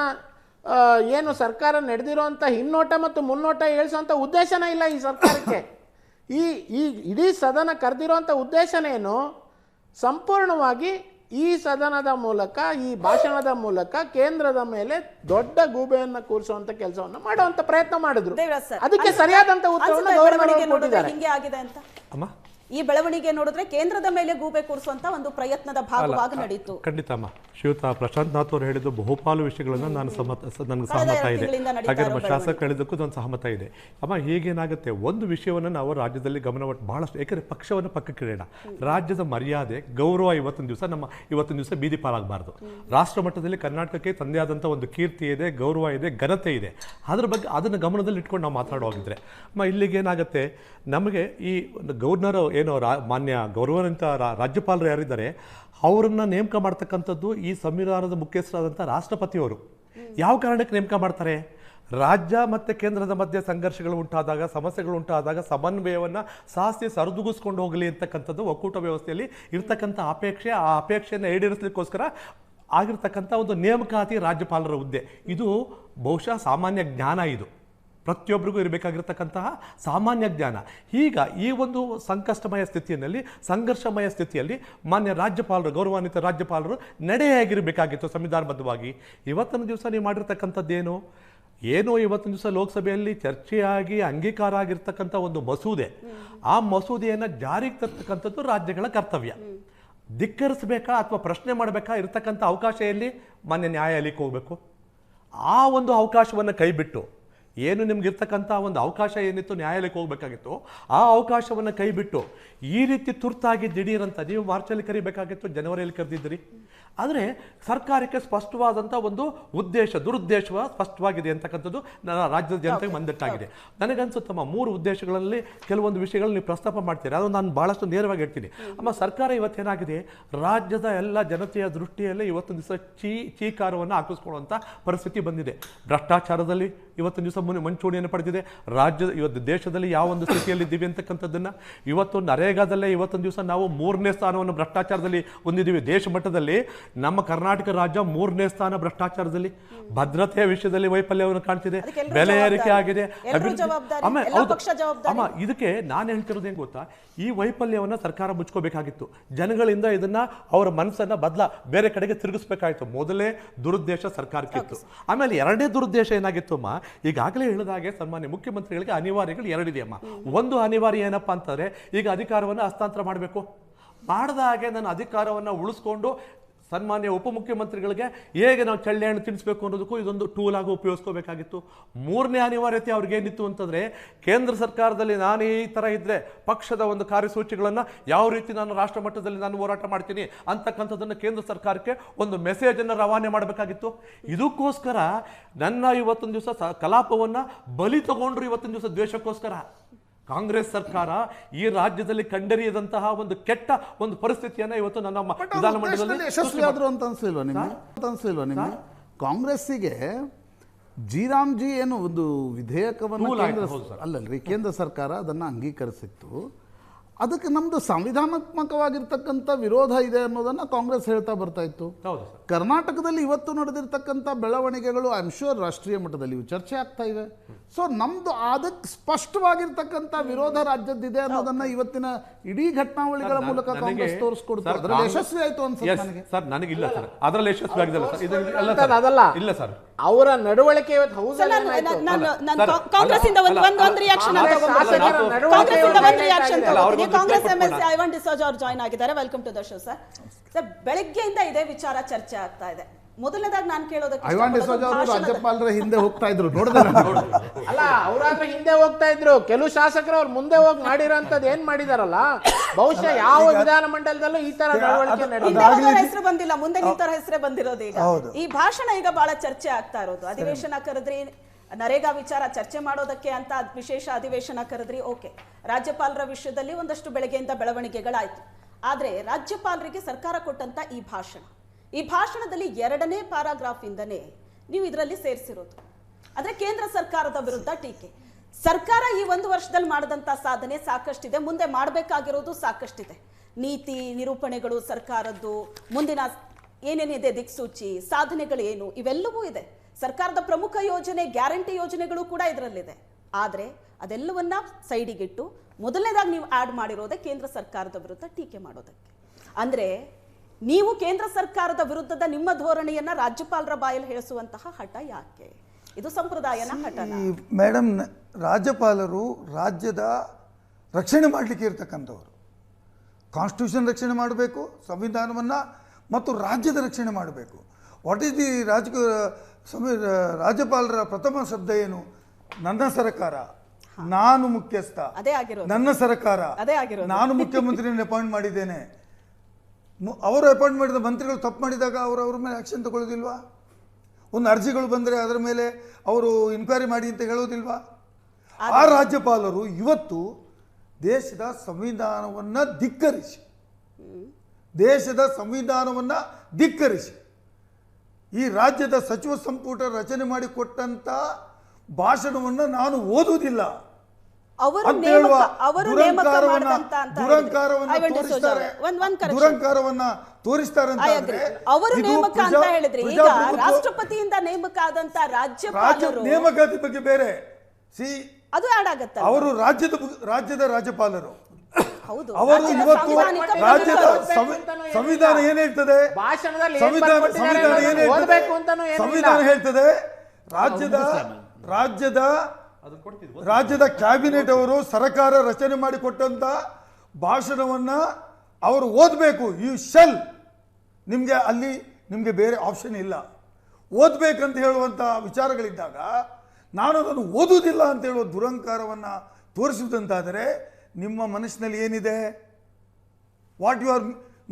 ಏನು ಸರ್ಕಾರ ನಡೆದಿರೋಂಥ ಹಿನ್ನೋಟ ಮತ್ತು ಮುನ್ನೋಟ ಹೇಳಿಸೋಂಥ ಉದ್ದೇಶನೇ ಇಲ್ಲ ಈ ಸರ್ಕಾರಕ್ಕೆ. ಈ ಇಡೀ ಸದನ ಕರೆದಿರೋಂಥ ಉದ್ದೇಶನೇನು, ಸಂಪೂರ್ಣವಾಗಿ ಈ ಸದನದ ಮೂಲಕ ಈ ಭಾಷಣದ ಮೂಲಕ ಕೇಂದ್ರದ ಮೇಲೆ ದೊಡ್ಡ ಗೂಬೆಯನ್ನು ಕೂರಿಸುವಂತ ಕೆಲಸವನ್ನು ಮಾಡುವಂತ ಪ್ರಯತ್ನ ಮಾಡಿದ್ರು. ಅದಕ್ಕೆ ಸರಿಯಾದಂತ ಉತ್ತರವನ್ನು ಗವರ್ನರ್ ಕೊಟ್ಟಿದ್ದಾರೆ. ಹಿಂಗೆ ಆಗಿದೆ ಅಂತ ಈ ಬೆಳವಣಿಗೆ ನೋಡಿದ್ರೆ ಕೇಂದ್ರದ ಮೇಲೆ ಗೂಬೆ ಕೂರಿಸುವಂತ ಒಂದು ಪ್ರಯತ್ನದ ಭಾಗವಾಗಿ ನಡೆಯಿತು. ಖಂಡಿತ ಅಮ್ಮ, ಶ್ರೀಯುತ ಪ್ರಶಾಂತ್ ನಾಥ್ ಅವರು ಹೇಳಿದ್ದು ಬಹುಪಾಲು ವಿಷಯಗಳನ್ನು ನನಗೆ ಸಹಮತ ಇದೆ. ಹಾಗೆ ನಮ್ಮ ಶಾಸಕ ಹೇಳಿದ್ದಕ್ಕೂ ನನ್ನ ಸಹಮತ ಇದೆ. ಅಮ್ಮ, ಹೀಗೇನಾಗುತ್ತೆ, ಒಂದು ವಿಷಯವನ್ನು ನಾವು ರಾಜ್ಯದಲ್ಲಿ ಗಮನವನ್ನು ಬಹಳಷ್ಟು, ಯಾಕಂದರೆ ಪಕ್ಷವನ್ನು ಪಕ್ಕಕ್ಕಿಡೋಣ, ರಾಜ್ಯದ ಮರ್ಯಾದೆ ಗೌರವ ಇವತ್ತಿನ ದಿವಸ ಬೀದಿ ಪಾಲಾಗಬಾರ್ದು. ರಾಷ್ಟ್ರ ಮಟ್ಟದಲ್ಲಿ ಕರ್ನಾಟಕಕ್ಕೆ ತಂದೆ ಆದಂಥ ಒಂದು ಕೀರ್ತಿ ಇದೆ, ಗೌರವ ಇದೆ, ಘನತೆ ಇದೆ. ಅದ್ರ ಬಗ್ಗೆ ಅದನ್ನು ಗಮನದಲ್ಲಿ ಇಟ್ಕೊಂಡು ನಾವು ಮಾತಾಡೋಗಿದ್ರೆ ಅಮ್ಮ, ಇಲ್ಲಿಗೇನಾಗುತ್ತೆ, ನಮಗೆ ಈ ಒಂದು ಗವರ್ನರ್ ಏನೋ ಮಾನ್ಯ ಗೌರವಾನ್ವಿತ ರಾಜ್ಯಪಾಲರು ಯಾರಿದ್ದಾರೆ ಅವರನ್ನು ನೇಮಕ ಮಾಡ್ತಕ್ಕಂಥದ್ದು ಈ ಸಂವಿಧಾನದ ಮುಖ್ಯಸ್ಥರಾದಂಥ ರಾಷ್ಟ್ರಪತಿಯವರು. ಯಾವ ಕಾರಣಕ್ಕೆ ನೇಮಕ ಮಾಡ್ತಾರೆ? ರಾಜ್ಯ ಮತ್ತು ಕೇಂದ್ರದ ಮಧ್ಯೆ ಸಂಘರ್ಷಗಳು ಉಂಟಾದಾಗ, ಸಮಸ್ಯೆಗಳು ಉಂಟಾದಾಗ ಸಮನ್ವಯವನ್ನು ಸಾಧಿಸಿ ಸರಿದೂಗಿಸ್ಕೊಂಡು ಹೋಗಲಿ ಅಂತಕ್ಕಂಥದ್ದು ಒಕ್ಕೂಟ ವ್ಯವಸ್ಥೆಯಲ್ಲಿ ಇರ್ತಕ್ಕಂಥ ಅಪೇಕ್ಷೆ. ಆ ಅಪೇಕ್ಷೆಯನ್ನು ಈಡೇರಿಸಲಿಕ್ಕೋಸ್ಕರ ಆಗಿರ್ತಕ್ಕಂಥ ಒಂದು ನೇಮಕಾತಿ ರಾಜ್ಯಪಾಲರ ಹುದ್ದೆ. ಇದು ಬಹುಶಃ ಸಾಮಾನ್ಯ ಜ್ಞಾನ, ಇದು ಪ್ರತಿಯೊಬ್ಬರಿಗೂ ಇರಬೇಕಾಗಿರ್ತಕ್ಕಂತಹ ಸಾಮಾನ್ಯ ಜ್ಞಾನ. ಈಗ ಈ ಒಂದು ಸಂಕಷ್ಟಮಯ ಸ್ಥಿತಿಯಲ್ಲಿ, ಸಂಘರ್ಷಮಯ ಸ್ಥಿತಿಯಲ್ಲಿ ಮಾನ್ಯ ರಾಜ್ಯಪಾಲರು, ಗೌರವಾನ್ವಿತ ರಾಜ್ಯಪಾಲರು ನಡೆಯಾಗಿರಬೇಕಾಗಿತ್ತು ಸಂವಿಧಾನಬದ್ಧವಾಗಿ. ಇವತ್ತಿನ ದಿವಸ ನೀವು ಮಾಡಿರ್ತಕ್ಕಂಥದ್ದೇನು, ಇವತ್ತಿನ ದಿವಸ ಲೋಕಸಭೆಯಲ್ಲಿ ಚರ್ಚೆಯಾಗಿ ಅಂಗೀಕಾರ ಆಗಿರ್ತಕ್ಕಂಥ ಒಂದು ಮಸೂದೆ, ಆ ಮಸೂದೆಯನ್ನು ಜಾರಿಗೆ ತರ್ತಕ್ಕಂಥದ್ದು ರಾಜ್ಯಗಳ ಕರ್ತವ್ಯ. ಧಿಕ್ಕರಿಸಬೇಕಾ ಅಥವಾ ಪ್ರಶ್ನೆ ಮಾಡಬೇಕಾ ಇರತಕ್ಕಂಥ ಅವಕಾಶ ಎಲ್ಲಿ? ಮಾನ್ಯ ನ್ಯಾಯಾಲಯಕ್ಕೆ ಹೋಗಬೇಕು. ಆ ಒಂದು ಅವಕಾಶವನ್ನು ಕೈಬಿಟ್ಟು, ಏನು ನಿಮ್ಗಿರ್ತಕ್ಕಂಥ ಒಂದು ಅವಕಾಶ ಏನಿತ್ತು ನ್ಯಾಯಾಲಯಕ್ಕೆ ಹೋಗಬೇಕಾಗಿತ್ತು, ಆ ಅವಕಾಶವನ್ನು ಕೈಬಿಟ್ಟು ಈ ರೀತಿ ತುರ್ತಾಗಿ ದಿಢೀರಂತ ನೀವು ಮಾರ್ಚಲ್ಲಿ ಕರಿಬೇಕಾಗಿತ್ತು, ಜನವರಿಯಲ್ಲಿ ಕರೆದಿದ್ದೀರಿ. ಆದರೆ ಸರ್ಕಾರಕ್ಕೆ ಸ್ಪಷ್ಟವಾದಂಥ ಒಂದು ದುರುದ್ದೇಶ ಸ್ಪಷ್ಟವಾಗಿದೆ ಅಂತಕ್ಕಂಥದ್ದು ನನ್ನ ರಾಜ್ಯದ ಜನತೆಗೆ ಮಂದಟ್ಟಾಗಿದೆ. ನನಗನ್ಸುತ್ತಮ್ಮ 3 ಉದ್ದೇಶಗಳಲ್ಲಿ ಕೆಲವೊಂದು ವಿಷಯಗಳು ನೀವು ಪ್ರಸ್ತಾಪ ಮಾಡ್ತೀರಿ, ಅದು ನಾನು ಭಾಳಷ್ಟು ನೇರವಾಗಿ ಹೇಳ್ತೀನಿ. ಅಮ್ಮ, ಸರ್ಕಾರ ಇವತ್ತೇನಾಗಿದೆ, ರಾಜ್ಯದ ಎಲ್ಲ ಜನತೆಯ ದೃಷ್ಟಿಯಲ್ಲೇ ಇವತ್ತೊಂದು ದಿವಸ ಚೀಕಾರವನ್ನು ಹಾಕಿಸ್ಕೊಳ್ಳುವಂಥ ಪರಿಸ್ಥಿತಿ ಬಂದಿದೆ. ಭ್ರಷ್ಟಾಚಾರದಲ್ಲಿ ಇವತ್ತಿನ ದಿವಸ ಮುಂಚೂಣಿಯನ್ನು ಪಡೆದಿದೆ. ಇವತ್ತು ದೇಶದಲ್ಲಿ ಯಾವ ಒಂದು ಸ್ಥಿತಿಯಲ್ಲಿದ್ದೀವಿ ಅಂತಕ್ಕಂಥದ್ದನ್ನು, ಇವತ್ತು ನರೇಗಾದಲ್ಲೇ ಇವತ್ತೊಂದು ದಿವಸ ನಾವು 3ನೇ ಸ್ಥಾನವನ್ನು ಭ್ರಷ್ಟಾಚಾರದಲ್ಲಿ ಹೊಂದಿದ್ದೀವಿ. ದೇಶ ಮಟ್ಟದಲ್ಲಿ ನಮ್ಮ ಕರ್ನಾಟಕ ರಾಜ್ಯ 3ನೇ ಸ್ಥಾನ ಭ್ರಷ್ಟಾಚಾರದಲ್ಲಿ. ಭದ್ರತೆಯ ವಿಷಯದಲ್ಲಿ ವೈಫಲ್ಯವನ್ನು ಕಾಣ್ತಿದೆ, ಬೆಲೆ ಏರಿಕೆ ಆಗಿದೆ. ಅಮ್ಮ, ಇದಕ್ಕೆ ನಾನು ಹೇಳ್ತಿರೋದು ಏನು ಗೊತ್ತಾ, ಈ ವೈಫಲ್ಯವನ್ನು ಸರ್ಕಾರ ಮುಚ್ಕೋಬೇಕಾಗಿತ್ತು. ಜನಗಳಿಂದ ಇದನ್ನ ಅವರ ಮನಸ್ಸನ್ನ ಬೇರೆ ಕಡೆಗೆ ತಿರುಗಿಸ್ಬೇಕಾಗಿತ್ತು. ಮೊದಲೇ ದುರುದ್ದೇಶ ಸರ್ಕಾರಕ್ಕಿತ್ತು. ಆಮೇಲೆ 2ನೇ ದುರುದ್ದೇಶ ಏನಾಗಿತ್ತು ಅಮ್ಮ, ಈಗಾಗಲೇ ಹೇಳಿದಾಗೆ ಸನ್ಮಾನ್ಯ ಮುಖ್ಯಮಂತ್ರಿಗಳಿಗೆ ಅನಿವಾರ್ಯಗಳು 2 ಇದೆಯಮ್ಮ. ಒಂದು ಅನಿವಾರ್ಯ ಏನಪ್ಪಾ ಅಂತಂದ್ರೆ, ಈಗ ಅಧಿಕಾರವನ್ನು ಹಸ್ತಾಂತರ ಮಾಡಬೇಕು. ಮಾಡಿದ ಹಾಗೆ ನನ್ನ ಅಧಿಕಾರವನ್ನು ಉಳಿಸ್ಕೊಂಡು ಸನ್ಮಾನ್ಯ ಉಪಮುಖ್ಯಮಂತ್ರಿಗಳಿಗೆ ಹೇಗೆ ನಾವು ಚಳ್ಳೆಹಣ್ಣು ತಿನ್ನಿಸ್ಬೇಕು ಅನ್ನೋದಕ್ಕೂ ಇದೊಂದು ಟೂಲ್ ಆಗಿ ಉಪಯೋಗಿಸ್ಕೋಬೇಕಾಗಿತ್ತು. 3ನೇ ಅನಿವಾರ್ಯತೆ ಅವ್ರಿಗೇನಿತ್ತು ಅಂತಂದರೆ, ಕೇಂದ್ರ ಸರ್ಕಾರದಲ್ಲಿ ನಾನು ಈ ಥರ ಇದ್ದರೆ ಪಕ್ಷದ ಒಂದು ಕಾರ್ಯಸೂಚಿಗಳನ್ನು ಯಾವ ರೀತಿ ನಾನು ರಾಷ್ಟ್ರ ಮಟ್ಟದಲ್ಲಿ ನಾನು ಹೋರಾಟ ಮಾಡ್ತೀನಿ ಅಂತಕ್ಕಂಥದ್ದನ್ನು ಕೇಂದ್ರ ಸರ್ಕಾರಕ್ಕೆ ಒಂದು ಮೆಸೇಜನ್ನು ರವಾನೆ ಮಾಡಬೇಕಾಗಿತ್ತು. ಇದಕ್ಕೋಸ್ಕರ ನನ್ನ ಇವತ್ತೊಂದು ದಿವಸ ಕಲಾಪವನ್ನು ಬಲಿ ತಗೊಂಡ್ರು. ಇವತ್ತೊಂದು ದಿವಸ ದ್ವೇಷಕ್ಕೋಸ್ಕರ ಕಾಂಗ್ರೆಸ್ ಸರ್ಕಾರ ಈ ರಾಜ್ಯದಲ್ಲಿ ಕಂಡರಿಯದಂತಹ ಒಂದು ಕೆಟ್ಟ ಒಂದು ಪರಿಸ್ಥಿತಿಯನ್ನು ಇವತ್ತು ನನ್ನ ವಿಧಾನಮಂಡಲದಲ್ಲಿ ಯಶಸ್ವಿ ಆದ್ರು ಅಂತ ಅನ್ಸಲಿಲ್ವಾ ನಿಮಗೆ? ಕಾಂಗ್ರೆಸ್ಸಿಗೆ ಜಿ ಏನು ಒಂದು ವಿಧೇಯಕವನ್ನು ಅಲ್ಲಲ್ರಿ ಕೇಂದ್ರ ಸರ್ಕಾರ ಅದನ್ನು ಅಂಗೀಕರಿಸಿತ್ತು. ಅದಕ್ಕೆ ನಮ್ದು ಸಂವಿಧಾನಾತ್ಮಕವಾಗಿರ್ತಕ್ಕಂಥ ವಿರೋಧ ಇದೆ ಅನ್ನೋದನ್ನ ಕಾಂಗ್ರೆಸ್ ಹೇಳ್ತಾ ಬರ್ತಾ ಇತ್ತು. ಕರ್ನಾಟಕದಲ್ಲಿ ಇವತ್ತು ನಡೆದಿರ್ತಕ್ಕಂಥ ಬೆಳವಣಿಗೆಗಳು ಐ ಆಮ್ ಶ್ಯೂರ್ ರಾಷ್ಟ್ರೀಯ ಮಟ್ಟದಲ್ಲಿ ಚರ್ಚೆ ಆಗ್ತಾ ಇವೆ. ಸೊ ನಮ್ದು ಅದಕ್ಕೆ ಸ್ಪಷ್ಟವಾಗಿರ್ತಕ್ಕಂಥ ವಿರೋಧ ರಾಜ್ಯದ್ದಿದೆ ಅನ್ನೋದನ್ನ ಇವತ್ತಿನ ಇಡೀ ಘಟನಾವಳಿಗಳ ಮೂಲಕ ಕಾಂಗ್ರೆಸ್ ತೋರಿಸ್ಕೊಡ್ತಾರೆ. ಅದರಲ್ಲಿ ಯಶಸ್ವಿ ಆಯ್ತು ಅನ್ಸುತ್ತೆ ನನಗೆ. ಸರ್, ನನಗಿಲ್ಲ ಸರ್, ಅದರಲ್ಲಿ ಯಶಸ್ವಿ ಆಗಿಲ್ಲ ಸರ್. ಅವರ ನಡವಳಿಕೆ ಕಾಂಗ್ರೆಸ್ ಇಂದ ಒಂದು ರಿಯಾಕ್ಷನ್ ಕಾಂಗ್ರೆಸ್ ಎಂಎಲ್ಸಿ ಐವಾನ್ ಡಿಸೋಜಾ ಅವರು ಜಾಯ್ನ್ ಆಗಿದ್ದಾರೆ. Welcome to the show sir. Sir, ಬೆಳಗ್ಗೆಯಿಂದ ಇದೇ ವಿಚಾರ ಚರ್ಚೆ ಆಗ್ತಾ ಇದೆ. ಮೊದಲನೇದಾಗಿ ನಾನು ಕೇಳೋದಕ್ಕೆ ಐವಾನ್ ಡಿಸೋಜಾ ಅವರು ರಾಜ್ಯಪಾಲರ ಹಿಂದೆ ಹೋಗ್ತಾ ಇದ್ರು, ಅಲ್ಲ ಅವರಾದ್ರೆ ಹಿಂದೆ ಹೋಗ್ತಾ ಇದ್ರು. ಕೆಲವು ಶಾಸಕರು ಅವ್ರು ಮುಂದೆ ಹೋಗಿ ಮಾಡಿರೋಂಥದ್ದು ಏನ್ ಮಾಡಿದಾರಲ್ಲ, ಬಹುಶಃ ಯಾವ ವಿಧಾನಮಂಡಲದಲ್ಲೂ ಈ ತರ ಹೆಸರು ಬಂದಿಲ್ಲ, ಮುಂದೆ ನಿಂತರ ಹೆಸರೇ ಬಂದಿರೋದು. ಈಗ ಈ ಭಾಷಣ ಈಗ ಬಹಳ ಚರ್ಚೆ ಆಗ್ತಾ ಇರೋದು. ಅಧಿವೇಶನ ಕರೆದ್ರಿ, ನರೇಗಾ ವಿಚಾರ ಚರ್ಚೆ ಮಾಡೋದಕ್ಕೆ ಅಂತ ವಿಶೇಷ ಅಧಿವೇಶನ ಕರೆದ್ರಿ, ಓಕೆ. ರಾಜ್ಯಪಾಲರ ವಿಷಯದಲ್ಲಿ ಒಂದಷ್ಟು ಬೆಳಗ್ಗೆಯಿಂದ ಬೆಳವಣಿಗೆಗಳಾಯ್ತು. ಆದ್ರೆ ರಾಜ್ಯಪಾಲರಿಗೆ ಸರ್ಕಾರ ಕೊಟ್ಟಂತ ಈ ಭಾಷಣದಲ್ಲಿ 2ನೇ ಪ್ಯಾರಾಗ್ರಾಫ್ ಇಂದನೇ ನೀವು ಇದರಲ್ಲಿ ಸೇರಿಸಿರೋದು. ಅಂದ್ರೆ ಕೇಂದ್ರ ಸರ್ಕಾರದ ವಿರುದ್ಧ ಟೀಕೆ. ಸರ್ಕಾರ ಈ 1 ವರ್ಷದಲ್ಲಿ ಮಾಡಿದಂತ ಸಾಧನೆ ಸಾಕಷ್ಟಿದೆ, ಮುಂದೆ ಮಾಡಬೇಕಾಗಿರೋದು ಸಾಕಷ್ಟಿದೆ. ನೀತಿ ನಿರೂಪಣೆಗಳು ಸರ್ಕಾರದ್ದು, ಮುಂದಿನ ಏನೇನಿದೆ ದಿಕ್ಸೂಚಿ, ಸಾಧನೆಗಳು ಏನು, ಇವೆಲ್ಲವೂ ಇದೆ. ಸರ್ಕಾರದ ಪ್ರಮುಖ ಯೋಜನೆ, ಗ್ಯಾರಂಟಿ ಯೋಜನೆಗಳು ಕೂಡ ಇದರಲ್ಲಿದೆ. ಆದರೆ ಅದೆಲ್ಲವನ್ನ ಸೈಡಿಗಿಟ್ಟು ಮೊದಲನೇದಾಗಿ ನೀವು ಆಡ್ ಮಾಡಿರೋದೇ ಕೇಂದ್ರ ಸರ್ಕಾರದ ವಿರುದ್ಧ ಟೀಕೆ ಮಾಡೋದಕ್ಕೆ. ಅಂದ್ರೆ ನೀವು ಕೇಂದ್ರ ಸರ್ಕಾರದ ವಿರುದ್ಧದ ನಿಮ್ಮ ಧೋರಣೆಯನ್ನ ರಾಜ್ಯಪಾಲರ ಬಾಯಲ್ಲಿ ಹೇಳಿಸುವಂತಹ ಹಠ ಯಾಕೆ? ಇದು ಸಂಪ್ರದಾಯನ ಹಠನ? ಮೇಡಮ್, ರಾಜ್ಯಪಾಲರು ರಾಜ್ಯದ ರಕ್ಷಣೆ ಮಾಡಲಿಕ್ಕೆ ಇರ್ತಕ್ಕಂಥವ್ರು. ಕಾನ್ಸ್ಟಿಟ್ಯೂಷನ್ ರಕ್ಷಣೆ ಮಾಡಬೇಕು, ಸಂವಿಧಾನವನ್ನು ಮತ್ತು ರಾಜ್ಯದ ರಕ್ಷಣೆ ಮಾಡಬೇಕು. ವಾಟ್ ಈಸ್ ದಿ ರಾಜ್ಯಪಾಲರ ಪ್ರಥಮ ಶಬ್ದ ಏನು? ನನ್ನ ಸರ್ಕಾರ, ನಾನು ಮುಖ್ಯಸ್ಥ, ನನ್ನ ಸರ್ಕಾರ, ನಾನು ಮುಖ್ಯಮಂತ್ರಿಯನ್ನು ಅಪಾಯಿಂಟ್ ಮಾಡಿದ್ದೇನೆ. ಅವರು ಅಪಾಯಿಂಟ್ ಮಾಡಿದ ಮಂತ್ರಿಗಳು ತಪ್ಪು ಮಾಡಿದಾಗ ಅವ್ರ ಮೇಲೆ ಆಕ್ಷನ್ ತಗೊಳ್ಳೋದಿಲ್ವಾ? ಒಂದು ಅರ್ಜಿಗಳು ಬಂದರೆ ಅದರ ಮೇಲೆ ಅವರು ಇನ್ಕ್ವೈರಿ ಮಾಡಿ ಅಂತ ಹೇಳೋದಿಲ್ವಾ? ಆ ರಾಜ್ಯಪಾಲರು ಇವತ್ತು ದೇಶದ ಸಂವಿಧಾನವನ್ನು ಧಿಕ್ಕರಿಸಿ ಈ ರಾಜ್ಯದ ಸಚಿವ ಸಂಪುಟ ರಚನೆ ಮಾಡಿಕೊಟ್ಟಂತ ಭಾಷಣವನ್ನು ನಾನು ಓದುವುದಿಲ್ಲ ದುರಂಕಾರವನ್ನ ತೋರಿಸ್ತಾರೆ. ಅವರು ನೇಮಕ ಅಂತ ಹೇಳಿದ್ರೆ ಈಗ ರಾಷ್ಟ್ರಪತಿಯಿಂದ ನೇಮಕ ಆದಂತ ರಾಜ್ಯಪಾಲರು, ನೇಮಕಾತಿ ಬಗ್ಗೆ ಬೇರೆ ಅದು ಆಡ್ ಆಗುತ್ತೆ. ಅವರು ರಾಜ್ಯದ ರಾಜ್ಯಪಾಲರು. ಅವರು ಇವತ್ತು ರಾಜ್ಯದ ಸಂವಿಧಾನ ಏನ್ ಹೇಳ್ತದೆ? ಸಂವಿಧಾನ ಹೇಳ್ತದೆ ರಾಜ್ಯದ ಕ್ಯಾಬಿನೆಟ್ ಅವರು ಸರ್ಕಾರ ರಚನೆ ಮಾಡಿಕೊಟ್ಟಂತ ಭಾಷಣವನ್ನ ಅವರು ಓದಬೇಕು. ಯು ಶೆಲ್, ನಿಮ್ಗೆ ಬೇರೆ ಆಪ್ಷನ್ ಇಲ್ಲ. ಓದ್ಬೇಕಂತ ಹೇಳುವಂತ ವಿಚಾರಗಳಿದ್ದಾಗ ನಾನು ಅದನ್ನು ಓದುವುದಿಲ್ಲ ಅಂತ ಹೇಳುವ ದುರಂಕಾರವನ್ನ ತೋರಿಸುವುದಂತಾದರೆ ನಿಮ್ಮ ಮನಸ್ಸಿನಲ್ಲಿ ಏನಿದೆ?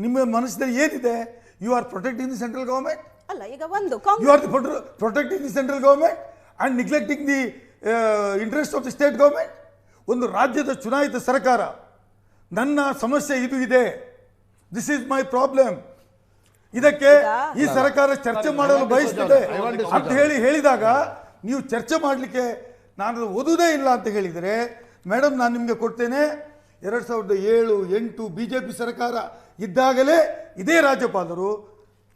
ನಿಮ್ಮ ಮನಸ್ಸಿನಲ್ಲಿ ಏನಿದೆ? You are protecting the central government. You are protecting the central government and neglecting the interest of the state government. ಒಂದು ರಾಜ್ಯದ ಚುನಾಯಿತ ಸರ್ಕಾರ, ನನ್ನ ಸಮಸ್ಯೆ ಇದು ಇದೆ, ದಿಸ್ ಈಸ್ ಮೈ ಪ್ರಾಬ್ಲಮ್, ಇದಕ್ಕೆ ಈ ಸರ್ಕಾರ ಚರ್ಚೆ ಮಾಡಲು ಬಯಸುತ್ತದೆ ಅಂತ ಹೇಳಿದಾಗ ನೀವು ಚರ್ಚೆ ಮಾಡಲಿಕ್ಕೆ ನಾನು ಓದುವುದೇ ಇಲ್ಲ ಅಂತ ಹೇಳಿದರೆ, ಮೇಡಮ್ ನಾನು ನಿಮಗೆ ಕೊಡ್ತೇನೆ, 2007-8 BJP ಸರ್ಕಾರ ಇದ್ದಾಗಲೇ ಇದೇ ರಾಜ್ಯಪಾಲರು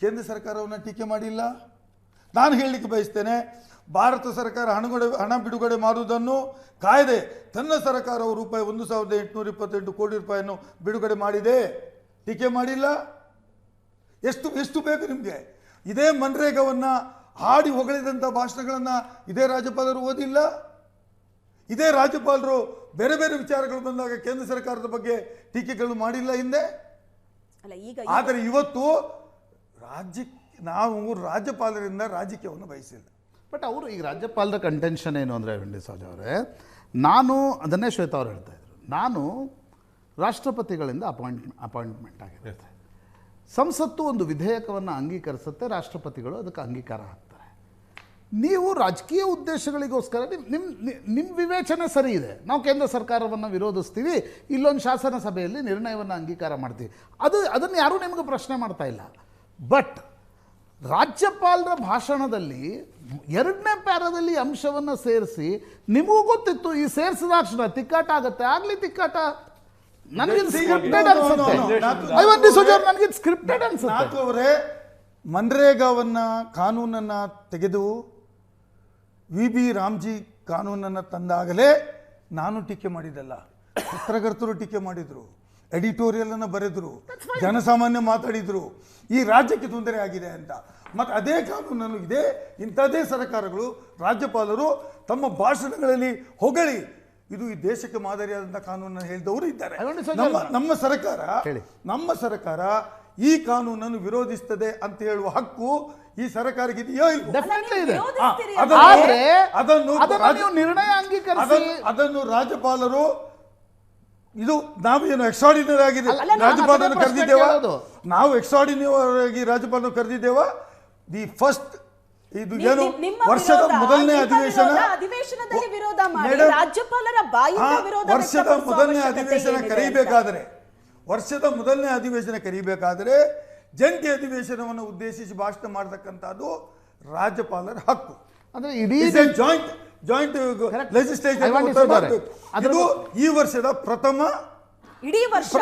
ಕೇಂದ್ರ ಸರ್ಕಾರವನ್ನು ಟೀಕೆ ಮಾಡಿಲ್ಲ. ನಾನು ಹೇಳಲಿಕ್ಕೆ ಬಯಸ್ತೇನೆ, ಭಾರತ ಸರ್ಕಾರ ಹಣ ಬಿಡುಗಡೆ ಮಾಡುವುದನ್ನು ಕಾಯ್ದೆ ತನ್ನ ಸರ್ಕಾರವು ರೂಪಾಯಿ 1,828 ಕೋಟಿ ರೂಪಾಯಿಯನ್ನು ಬಿಡುಗಡೆ ಮಾಡಿದೆ, ಟೀಕೆ ಮಾಡಿಲ್ಲ. ಎಷ್ಟು ಬೇಕು ನಿಮಗೆ? ಇದೇ ಮನ್ರೇಗಾವನ್ನು ಹಾಡಿ ಹೊಗಳಿದಂಥ ಭಾಷಣಗಳನ್ನು ಇದೇ ರಾಜ್ಯಪಾಲರು ಓದಿಲ್ಲ. ಇದೇ ರಾಜ್ಯಪಾಲರು ಬೇರೆ ಬೇರೆ ವಿಚಾರಗಳು ಬಂದಾಗ ಕೇಂದ್ರ ಸರ್ಕಾರದ ಬಗ್ಗೆ ಟೀಕೆಗಳು ಮಾಡಿಲ್ಲ ಹಿಂದೆ. ಆದರೆ ಇವತ್ತು ನಾವು ರಾಜ್ಯಪಾಲರಿಂದ ರಾಜಕೀಯವನ್ನು ಬಯಸಿಲ್ಲ. ಬಟ್ ಅವರು ಈಗ ರಾಜ್ಯಪಾಲರ ಕಂಟೆನ್ಷನ್ ಏನು ಅಂದರೆ ವೆಂಕಟೇಶ್ವರ ಅವರೇ, ನಾನು ಅದನ್ನೇ ಶ್ವೇತಾ ಅವರು ಹೇಳ್ತಾ ಇದ್ರು, ನಾನು ರಾಷ್ಟ್ರಪತಿಗಳಿಂದ ಅಪಾಯಿಂಟ್ಮೆಂಟ್ ಆಗಿರುತ್ತೆ. ಸಂಸತ್ತು ಒಂದು ವಿಧೇಯಕವನ್ನು ಅಂಗೀಕರಿಸುತ್ತೆ, ರಾಷ್ಟ್ರಪತಿಗಳು ಅದಕ್ಕೆ ಅಂಗೀಕಾರ ಹಾಕ್ತಾರೆ. ನೀವು ರಾಜಕೀಯ ಉದ್ದೇಶಗಳಿಗೋಸ್ಕರ ನಿಮ್ಮ ವಿವೇಚನೆ ಸರಿ ಇದೆ, ನಾವು ಕೇಂದ್ರ ಸರ್ಕಾರವನ್ನು ವಿರೋಧಿಸ್ತೀವಿ, ಇಲ್ಲೊಂದು ಶಾಸನ ಸಭೆಯಲ್ಲಿ ನಿರ್ಣಯವನ್ನು ಅಂಗೀಕಾರ ಮಾಡ್ತೀವಿ, ಅದನ್ನು ಯಾರೂ ನಿಮಗೆ ಪ್ರಶ್ನೆ ಮಾಡ್ತಾ ಇಲ್ಲ. ಬಟ್ ರಾಜ್ಯಪಾಲರ ಭಾಷಣದಲ್ಲಿ 2ನೇ ಪ್ಯಾರಾದಲ್ಲಿ ಅಂಶವನ್ನು ಸೇರಿಸಿ, ನಿಮಗೂ ಗೊತ್ತಿತ್ತು ಈ ಸೇರಿಸಿದಾಕ್ಷಣ ತಿಕ್ಕಾಟ ಆಗುತ್ತೆ, ಆಗಲಿ ತಿಕ್ಕಾಟ, ಅವರೇ ಮನ್ರೇಗಾವನ್ನ ಕಾನೂನನ್ನು ತೆಗೆದು VB ರಾಮ್ಜಿ ಕಾನೂನನ್ನು ತಂದಾಗಲೇ ನಾನು ಟೀಕೆ ಮಾಡಿದ್ದಲ್ಲ, ಪತ್ರಕರ್ತರು ಟೀಕೆ ಮಾಡಿದ್ರು, ಎಡಿಟೋರಿಯಲ್ ಅನ್ನು ಬರೆದ್ರು, ಜನಸಾಮಾನ್ಯ ಮಾತಾಡಿದ್ರು, ಈ ರಾಜ್ಯಕ್ಕೆ ತೊಂದರೆ ಆಗಿದೆ ಅಂತ. ಮತ್ತು ಅದೇ ಕಾನೂನನ್ನು ಇಂಥದೇ ಸರ್ಕಾರಗಳು, ರಾಜ್ಯಪಾಲರು ತಮ್ಮ ಭಾಷಣಗಳಲ್ಲಿ ಹೊಗಳಿ ಇದು ಈ ದೇಶಕ್ಕೆ ಮಾದರಿಯಾದಂಥ ಕಾನೂನನ್ನು ಹೇಳಿದವರು ಇದ್ದಾರೆ. ನಮ್ಮ ಸರ್ಕಾರ ಈ ಕಾನೂನನ್ನು ವಿರೋಧಿಸುತ್ತದೆ ಅಂತ ಹೇಳುವ ಹಕ್ಕು ಈ ಸರ್ಕಾರಕ್ಕೆ ಇದೆಯೋ ಅದನ್ನು ರಾಜ್ಯಪಾಲರು, ಇದು ನಾವೇನು ಎಕ್ಸ್ಟ್ರಾರ್ಡಿನರಿ ಆಗಿದೆ ರಾಜ್ಯಪಾಲರನ್ನು ಕರೆದಿದ್ದೇವಾ? ನಾವು ಎಕ್ಸ್ಟ್ರಾರ್ಡಿನರಿ ಆಗಿ ರಾಜ್ಯಪಾಲರನ್ನು ಕರೆದಿದ್ದೇವಾ? ದಿ ಫಸ್ಟ್ ಇದು ಏನು ವರ್ಷದ ಮೊದಲನೇ ವರ್ಷದ ಮೊದಲನೇ ಅಧಿವೇಶನ ಕರೆಯಬೇಕಾದರೆ ವರ್ಷದ ಮೊದಲನೇ ಅಧಿವೇಶನ ಕರೀಬೇಕಾದರೆ ಜಂಟಿ ಅಧಿವೇಶನವನ್ನು ಉದ್ದೇಶಿಸಿ ಭಾಷಣ ಮಾಡತಕ್ಕಂಥದ್ದು ರಾಜ್ಯಪಾಲರ ಹಕ್ಕು. ಅಂದ್ರೆ ಇಡೀ ಜಾಯಿಂಟ್ ಲೆಜಿಸ್ಲೇಷನ್ ಇದು ಈ ವರ್ಷದ ಪ್ರಥಮ ಇಡೀ ವರ್ಷ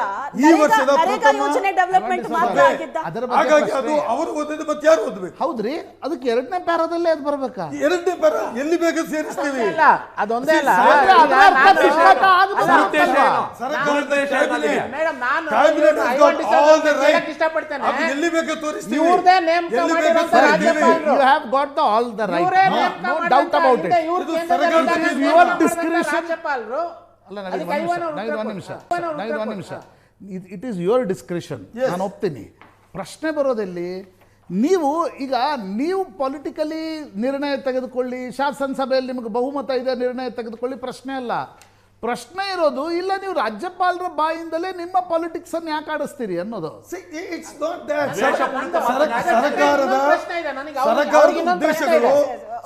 ಈ ವರ್ಷದ ನರೇಗಾ ಯೋಜನೆ ಡೆವಲಪ್ಮೆಂಟ್ ಮಾತ್ರ ಆಗಿದ್ದ. ಹಾಗಾಗಿ ಅದು ಅವರು ಓದಿದ್ರೆ ಮತ್ತೆ ಯಾರು ಓದಬೇಕು? ಹೌದ್ರಿ, ಅದಕ್ಕೆ ಎರಡನೇ ಪ್ಯಾರಾದಲ್ಲೇ ಅದು ಬರ್ಬೇಕಾ? ಎರಡನೇ ಪ್ಯಾರ ಎಲ್ಲಿ ಬೇಕಾದ್ರೂ ಸೇರಿಸ್ತೀವಿ. ಅದೊಂದೇ ಅಲ್ಲ, ಎಲ್ಲಿ ಬೇಕಾದ್ರೂ ತೋರಿಸ್ತೀವಿ. ಇವ್ರದೇ ನೇಮಕ ಮಾಡಿರೋಂಥ ರಾಜ್ಯಪಾಲರು. You have got the all the right. ಇವರೇ ನೇಮಕ No doubt about it. your discretion. ರಾಜ್ಯಪಾಲರು ಅಲ್ಲ, ಒಂದು ನಿಮಿಷ. ಇಟ್ ಈಸ್ ಯುವರ್ ಡಿಸ್ಕ್ರಿಷನ್, ನಾನು ಒಪ್ತೀನಿ. ಪ್ರಶ್ನೆ ಬರೋದಲ್ಲಿ ನೀವು ಪೊಲಿಟಿಕಲಿ ನಿರ್ಣಯ ತೆಗೆದುಕೊಳ್ಳಿ, ಶಾಸನಸಭೆಯಲ್ಲಿ ನಿಮಗೆ ಬಹುಮತ ಇದೆ, ನಿರ್ಣಯ ತೆಗೆದುಕೊಳ್ಳಿ, ಪ್ರಶ್ನೆ ಅಲ್ಲ. ಪ್ರಶ್ನೆ ಇರೋದು ಇಲ್ಲ ನೀವು ರಾಜ್ಯಪಾಲರ ಬಾಯಿಂದಲೇ ನಿಮ್ಮ ಪಾಲಿಟಿಕ್ಸ್ ಅನ್ನು ಯಾಕೆ ಆಡಿಸ್ತೀರಿ ಅನ್ನೋದು.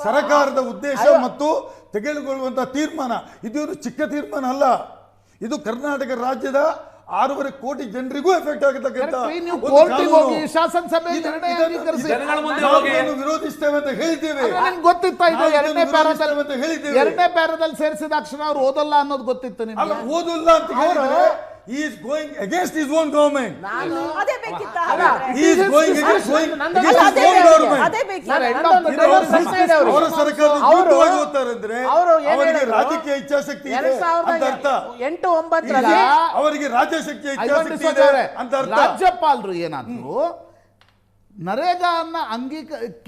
ಸರ್ಕಾರದ ಉದ್ದೇಶ ಮತ್ತು ತೆಗೆದುಕೊಳ್ಳುವಂತಹ ತೀರ್ಮಾನ ಇದು ಚಿಕ್ಕ ತೀರ್ಮಾನ ಅಲ್ಲ. ಇದು ಕರ್ನಾಟಕ ರಾಜ್ಯದ 6.5 ಕೋಟಿ ಜನರಿಗೂ ಎಫೆಕ್ಟ್ ಆಗತಕ್ಕಂಥ ವಿರೋಧಿಸ್ತೇವೆ ಅಂತ ಹೇಳಿದ್ದೇವೆ. ಗೊತ್ತಿತ್ತಾ ಇದು ಎರಡನೇ ಪ್ಯಾರಾದಲ್ಲಿ ಸೇರಿಸಿದ ಅಕ್ಷರ ಅವ್ರು ಓದಲ್ಲ ಅನ್ನೋದು ಗೊತ್ತಿತ್ತು ನಿಮ್ಗೆ? ಓದಲ್ಲ ಅಂತ ಹೇಳಿದ್ರೆ he is going against his own government. ಅದೇ ಬೇಕಿತ್ತ? he is going against his own government. ಅದೇ ಬೇಕಿತ್ತ? ಅವರ ಸರ್ಕಾರ ವಿರುದ್ಧವಾಗಿ ಹೋಗ್ತಾರೆ ಅಂದ್ರೆ ಅವರಿಗೆ ರಾಜಕೀಯ ಇಚ್ಛಾಶಕ್ತಿ ಇದೆ ಅಂತ ಅರ್ಥ. 8-9 ಅವರಿಗೆ ರಾಜ್ಯಶಕ್ತಿಯ ಇಚ್ಛಾಶಕ್ತಿ ಇದೆ ಅಂತ ಅರ್ಥ. ರಾಜ್ಯಪಾಲರು ಏನಾದ್ರು ನರೇಗಾನ್ನ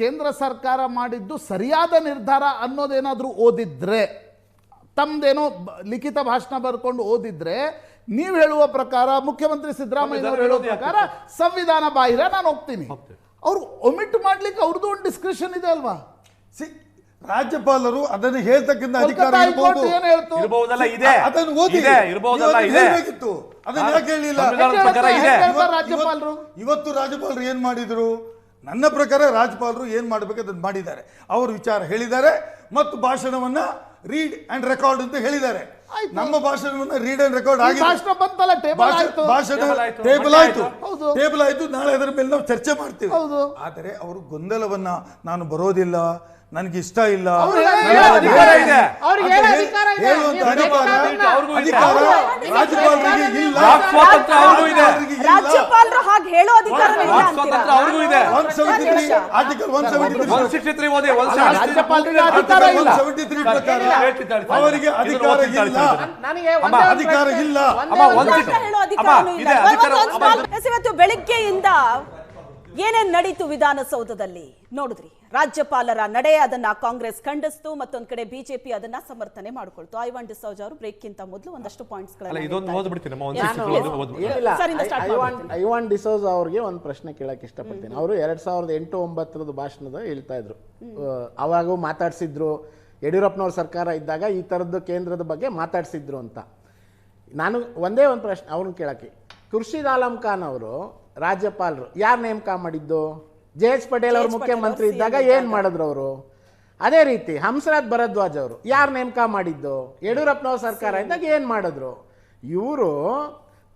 ಕೇಂದ್ರ ಸರ್ಕಾರ ಮಾಡಿದ್ದು ಸರಿಯಾದ ನಿರ್ಧಾರ ಅನ್ನೋದೇನಾದ್ರೂ ಓದಿದ್ರೆ, ತಮ್ದೇನೋ ಲಿಖಿತ ಭಾಷಣ ಬರ್ಕೊಂಡು ಓದಿದ್ರೆ, ನೀವು ಹೇಳುವ ಪ್ರಕಾರ, ಮುಖ್ಯಮಂತ್ರಿ ಸಿದ್ದರಾಮಯ್ಯ ಅವರು ಹೇಳುವ ಪ್ರಕಾರ ಸಂವಿಧಾನ ಬಾಹಿರ ನಾನು ಹೋಗ್ತೀನಿ. ಅವ್ರು ಒಮಿಟ್ ಮಾಡ್ಲಿಕ್ಕೆ ಅವ್ರದ್ದು ಒಂದು ಡಿಸ್ಕ್ರಿಷನ್ ಇದೆ ಅಲ್ವಾ? ರಾಜ್ಯಪಾಲರು ಅದನ್ನು ಹೇಳ್ತಕ್ಕಂಥ ಅಧಿಕಾರ ಅದನ್ನು ಓದಿ ಹೇಳಬೇಕಿತ್ತು. ಅದನ್ನು ಯಾಕೆ ಹೇಳಿಲ್ಲ? ರಾಜ್ಯಪಾಲರು ಇವತ್ತು ರಾಜ್ಯಪಾಲರು ಏನ್ ಮಾಡಿದ್ರು? ನನ್ನ ಪ್ರಕಾರ ರಾಜ್ಯಪಾಲರು ಏನ್ ಮಾಡಬೇಕು ಅದನ್ನು ಮಾಡಿದ್ದಾರೆ. ಅವರು ವಿಚಾರ ಹೇಳಿದ್ದಾರೆ ಮತ್ತು ಭಾಷಣವನ್ನ ರೀಡ್ ಅಂಡ್ ರೆಕಾರ್ಡ್ ಅಂತ ಹೇಳಿದ್ದಾರೆ. ನಮ್ಮ ಭಾಷಣವನ್ನ ರೀಡ್ ಅಂಡ್ ರೆಕಾರ್ಡ್ ಆಗಿದೆ. ಭಾಷಣ ಟೇಬಲ್ ಆಯ್ತು. ನಾಳೆ ಅದರ ಮೇಲೆ ನಾವು ಚರ್ಚೆ ಮಾಡ್ತೀವಿ. ಆದರೆ ಅವರು ಗೊಂದಲವನ್ನ ನಾನು ಬರೋದಿಲ್ಲ, ನನಗೆ ಇಷ್ಟ ಇಲ್ಲ ರಾಜ್ಯಪಾಲರು ಹಾಗೆ ಹೇಳೋ ಅಧಿಕಾರ ಆರ್ಟಿಕಲ್ 173 ಅವರಿಗೆ ಅಧಿಕಾರ ಇಲ್ಲ. ಇವತ್ತು ಬೆಳಿಗ್ಗೆಯಿಂದ ಏನೇನ್ ನಡೀತು ವಿಧಾನಸೌಧದಲ್ಲಿ ನೋಡಿದ್ರಿ. ರಾಜ್ಯಪಾಲರ ನಡೆ, ಅದನ್ನ ಕಾಂಗ್ರೆಸ್ ಖಂಡಿಸ್ತು, ಮತ್ತೊಂದ್ ಕಡೆ ಬಿಜೆಪಿ ಅದನ್ನ ಸಮರ್ಥನೆ ಮಾಡಿಕೊಳ್ತು. ಐವಾನ್ ಡಿಸೋಜಾ ಅವರು ಬ್ರೇಕ್ ಗಿಂತ ಮೊದಲು ಒಂದಷ್ಟು ಪಾಯಿಂಟ್ಸ್ ಐವಾನ್ ಡಿಸೋಜಾ ಅವ್ರಿಗೆ ಒಂದು ಪ್ರಶ್ನೆ ಕೇಳಕ್ ಇಷ್ಟಪಡ್ತೀನಿ. ಅವರು 2008-9 ಭಾಷಣದ ಹೇಳ್ತಾ ಇದ್ರು, ಅವಾಗೂ ಮಾತಾಡ್ಸಿದ್ರು, ಯಡಿಯೂರಪ್ಪನವ್ರ ಸರ್ಕಾರ ಇದ್ದಾಗ ಈ ತರದ್ದು ಕೇಂದ್ರದ ಬಗ್ಗೆ ಮಾತಾಡ್ಸಿದ್ರು ಅಂತ. ನಾನು ಒಂದೇ ಒಂದು ಪ್ರಶ್ನೆ ಅವ್ರನ್ನ ಕೇಳಕ್ಕೆ, ಖುರ್ಷಿದ್ ಆಲಂ ಖಾನ್ ಅವರು ರಾಜ್ಯಪಾಲರು ಯಾರು ನೇಮಕ ಮಾಡಿದ್ದು? JH ಪಟೇಲ್ ಅವರು ಮುಖ್ಯಮಂತ್ರಿ ಇದ್ದಾಗ ಏನ್ ಮಾಡಿದ್ರು ಅವರು? ಅದೇ ರೀತಿ ಹಂಸರಾಜ್ ಭರದ್ವಾಜ್ ಅವರು ಯಾರು ನೇಮಕ ಮಾಡಿದ್ದು? ಯಡಿಯೂರಪ್ಪನವ್ರ ಸರ್ಕಾರ ಇದ್ದಾಗ ಏನ್ ಮಾಡಿದ್ರು? ಇವರು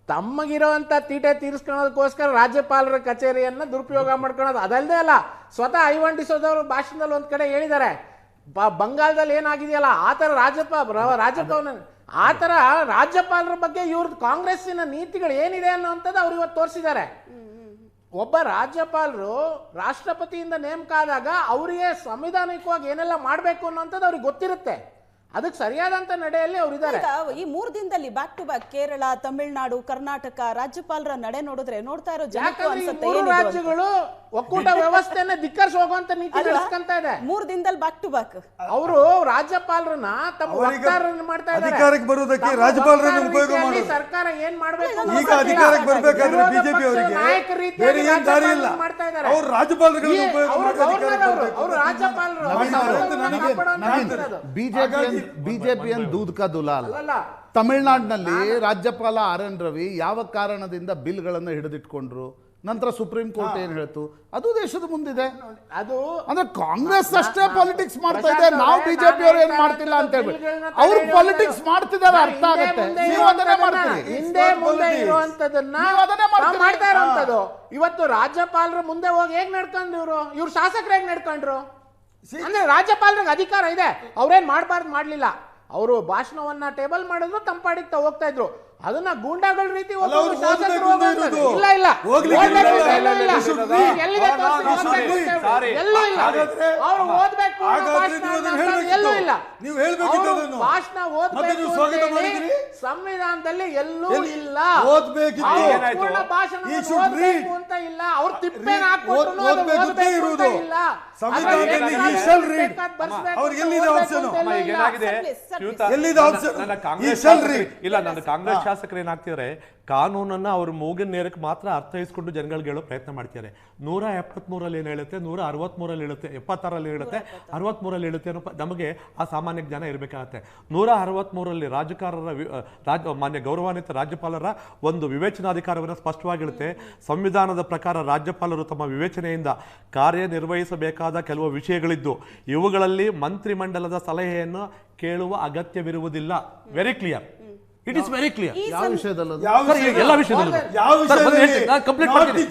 ತಮ್ಮಗಿರೋಂಥ ತೀಟೆ ತೀರಿಸ್ಕೊಳ್ಳೋದಕ್ಕೋಸ್ಕರ ರಾಜ್ಯಪಾಲರ ಕಚೇರಿಯನ್ನ ದುರುಪಯೋಗ ಮಾಡ್ಕೊಳ್ಳೋದು. ಅದಲ್ಲದೆ ಅಲ್ಲ, ಸ್ವತಃ ಐವಾನ್ ಡಿಸೋಜಾ ಅವರು ಭಾಷಣದಲ್ಲಿ ಒಂದ್ ಕಡೆ ಹೇಳಿದ್ದಾರೆ, ಬಂಗಾಳದಲ್ಲಿ ಏನಾಗಿದೆಯಲ್ಲ ಆ ಥರ ರಾಜ್ಯಪಾಲ ಆ ಥರ ರಾಜ್ಯಪಾಲರ ಬಗ್ಗೆ ಇವ್ರದ್ದು ಕಾಂಗ್ರೆಸ್ಸಿನ ನೀತಿಗಳು ಏನಿದೆ ಅನ್ನೋಂಥದ್ದು ಅವ್ರು ಇವತ್ತು ತೋರಿಸಿದ್ದಾರೆ. ಒಬ್ಬ ರಾಜ್ಯಪಾಲರು ರಾಷ್ಟ್ರಪತಿಯಿಂದ ನೇಮಕ ಆದಾಗ ಅವರಿಗೆ ಸಂವಿಧಾನಿಕವಾಗಿ ಏನೆಲ್ಲ ಮಾಡಬೇಕು ಅನ್ನೋಂಥದ್ದು ಅವ್ರಿಗೆ ಗೊತ್ತಿರುತ್ತೆ. ಅದಕ್ಕೆ ಸರಿಯಾದಂತ ನಡೆಯಲ್ಲಿ ಅವರಿದ್ದಾರೆ. ಈ 3 ದಿನದಲ್ಲಿ back to back Kerala, Tamil Nadu, Karnataka ರಾಜ್ಯಪಾಲರ ನಡೆ ನೋಡಿದ್ರೆ ನೋಡ್ತಾ ಇರೋ ರಾಜ್ಯಗಳು ಒಕ್ಕೂಟ ವ್ಯವಸ್ಥೆಯನ್ನ ಧಿಕ್ಕರಿಸಿ ಹೋಗುವಂತ ನೀತಿ ನಡೆಸ್ಕೊಂತ ಇದೆ. 3 ದಿನದಲ್ಲಿ ಬ್ಯಾಕ್ ಟು ಬ್ಯಾಕ್ ಅವರು ರಾಜ್ಯಪಾಲರನ್ನ ತಮ್ಮ ವಕ್ತಾರರನ್ನ ಮಾಡ್ತಾ ಇದ್ದಾರೆ. ಅಧಿಕಾರಕ್ಕೆ ಬರೋದಕ್ಕೆ ರಾಜ್ಯಪಾಲರನ್ನ ಉಪಯೋಗ ಮಾಡೋದು. ಸರ್ಕಾರ ಏನ್ ಮಾಡಬೇಕು ಈಗ ಅಧಿಕಾರಕ್ಕೆ ಬರಬೇಕಾದ್ರೆ ಬಿಜೆಪಿ ಅವರಿಗೆ ಬೇರೆ ಏನು ದಾರಿ ಇಲ್ಲ. ಅವರು ರಾಜ್ಯಪಾಲರುಗಳನ್ನು ಉಪಯೋಗ ಮಾಡೋದು. ಅವರು ರಾಜ್ಯಪಾಲರು ಬಿಜೆಪಿಯನ್ ದೂದ್ ಕಾ ದುಲಾಲ್. ತಮಿಳುನಾಡಿನಲ್ಲಿ ರಾಜ್ಯಪಾಲ RN ರವಿ ಯಾವ ಕಾರಣದಿಂದ ಬಿಲ್ಗಳನ್ನು ಹಿಡಿದಿಟ್ಕೊಂಡ್ರು? ನಂತರ ಸುಪ್ರೀಂ ಕೋರ್ಟ್ ಏನು ಹೇಳ್ತು, ಅದು ದೇಶದ ಮುಂದಿದೆ. ಅದು ಅಂದ್ರೆ ಕಾಂಗ್ರೆಸ್ ಅಷ್ಟೇ ಪಾಲಿಟಿಕ್ಸ್ ಮಾಡ್ತಾ ಇದೆ, ನಾವು ಬಿಜೆಪಿ ಅವರು ಏನ್ ಮಾಡ್ತಿಲ್ಲ ಅಂತ ಹೇಳ್ಬಿಟ್ಟು ಅವ್ರು ಪಾಲಿಟಿಕ್ಸ್ ಮಾಡ್ತಿದ್ದಾರೆ, ಅರ್ಥ ಆಗುತ್ತೆ. ನೀವು ಅದನ್ನೇ ಮಾಡ್ತೀರಿ, ಹಿಂದೆ ಮುಂದೆ ಇರುವಂತದನ್ನ ಮಾಡ್ತಾ ಇರೋಂಥದ್ದು. ಇವತ್ತು ರಾಜ್ಯಪಾಲರು ಮುಂದೆ ಹೋಗಿ ಹೇಗ್ ನಡ್ಕೊಂಡ್ರು, ಇವ್ರು ಶಾಸಕರು ಹೇಗ್ ನಡ್ಕೊಂಡ್ರು ಅಂದ್ರೆ ರಾಜ್ಯಪಾಲರಿಗೆ ಅಧಿಕಾರ ಇದೆ, ಅವ್ರೇನ್ ಮಾಡ್ಬಾರ್ದು ಮಾಡ್ಲಿಲ್ಲ. ಅವರು ಭಾಷಣವನ್ನ ಟೇಬಲ್ ಮಾಡಿದ್ರು, ತಂಪಾಡಿಗೆ ಹೋಗ್ತಾ ಇದ್ರು. ಅದನ್ನ ಗೂಂಡಾಗಳ ರೀತಿ ಇಲ್ಲ ಇಲ್ಲ ಎಲ್ಲೂ ಇಲ್ಲ. ಅವ್ರು ಓದ್ಬೇಕು ಎಲ್ಲೂ ಇಲ್ಲ. ಭಾಷಣ ಓದ್ಬೇಕು ಸಂವಿಧಾನದಲ್ಲಿ ಎಲ್ಲೂ ಇಲ್ಲ. ಪೂರ್ಣ ಭಾಷಣ ಓದ್ಬೇಕು ಅಂತ ಇಲ್ಲ. ಅವ್ರು ತಿಪ್ಪೇನ ಹಾಕ್ಬಿಟ್ಟು ಓದ್ಬೇಕು ಇಲ್ಲ. ಇಲ್ಲ, ನನ್ನ ಕಾಂಗ್ರೆಸ್ ಶಾಸಕರು ಏನಾಗ್ತಿದ್ದಾರೆ, ಕಾನೂನನ್ನ ಅವ್ರ ಮೂಗಿನ ನೇರಕ್ಕೆ ಮಾತ್ರ ಅರ್ಥೈಸ್ಕೊಂಡು ಜನಗಳಿಗೆ ಹೇಳೋ ಪ್ರಯತ್ನ ಮಾಡ್ತಿದ್ದಾರೆ. 173 ಏನ್ ಹೇಳುತ್ತೆ, 163 ಹೇಳುತ್ತೆ, 76 ಹೇಳುತ್ತೆ, 63 ಹೇಳುತ್ತೆ ಅನ್ನೋ ನಮಗೆ ಆ ಸಾಮಾನ್ಯ ಜ್ಞಾನ ಇರಬೇಕಾಗತ್ತೆ. 163 ರಾಜಕಾರರ ಮಾನ್ಯ ಗೌರವಾನ್ವಿತ ರಾಜ್ಯಪಾಲರ ಒಂದು ವಿವೇಚನಾಧಿಕಾರವನ್ನು ಸ್ಪಷ್ಟವಾಗಿ ಹೇಳುತ್ತೆ. ಸಂವಿಧಾನದ ಪ್ರಕಾರ ರಾಜ್ಯಪಾಲರು ತಮ್ಮ ವಿವೇಚನೆಯಿಂದ ಕಾರ್ಯನಿರ್ವಹಿಸಬೇಕಾದ ಕೆಲವು ವಿಷಯಗಳಿದ್ದು ಇವುಗಳಲ್ಲಿ ಮಂತ್ರಿಮಂಡಲದ ಸಲಹೆಯನ್ನು ಕೇಳುವ ಅಗತ್ಯವಿರುವುದಿಲ್ಲ. Very clear, it is very clear. ಯಾವ ವಿಷಯದಲ್ಲೂ ಎಲ್ಲ ವಿಷಯದಲ್ಲೂ ಕಂಪ್ಲೀಟ್ ಮಾಡ್ತೀನಿ.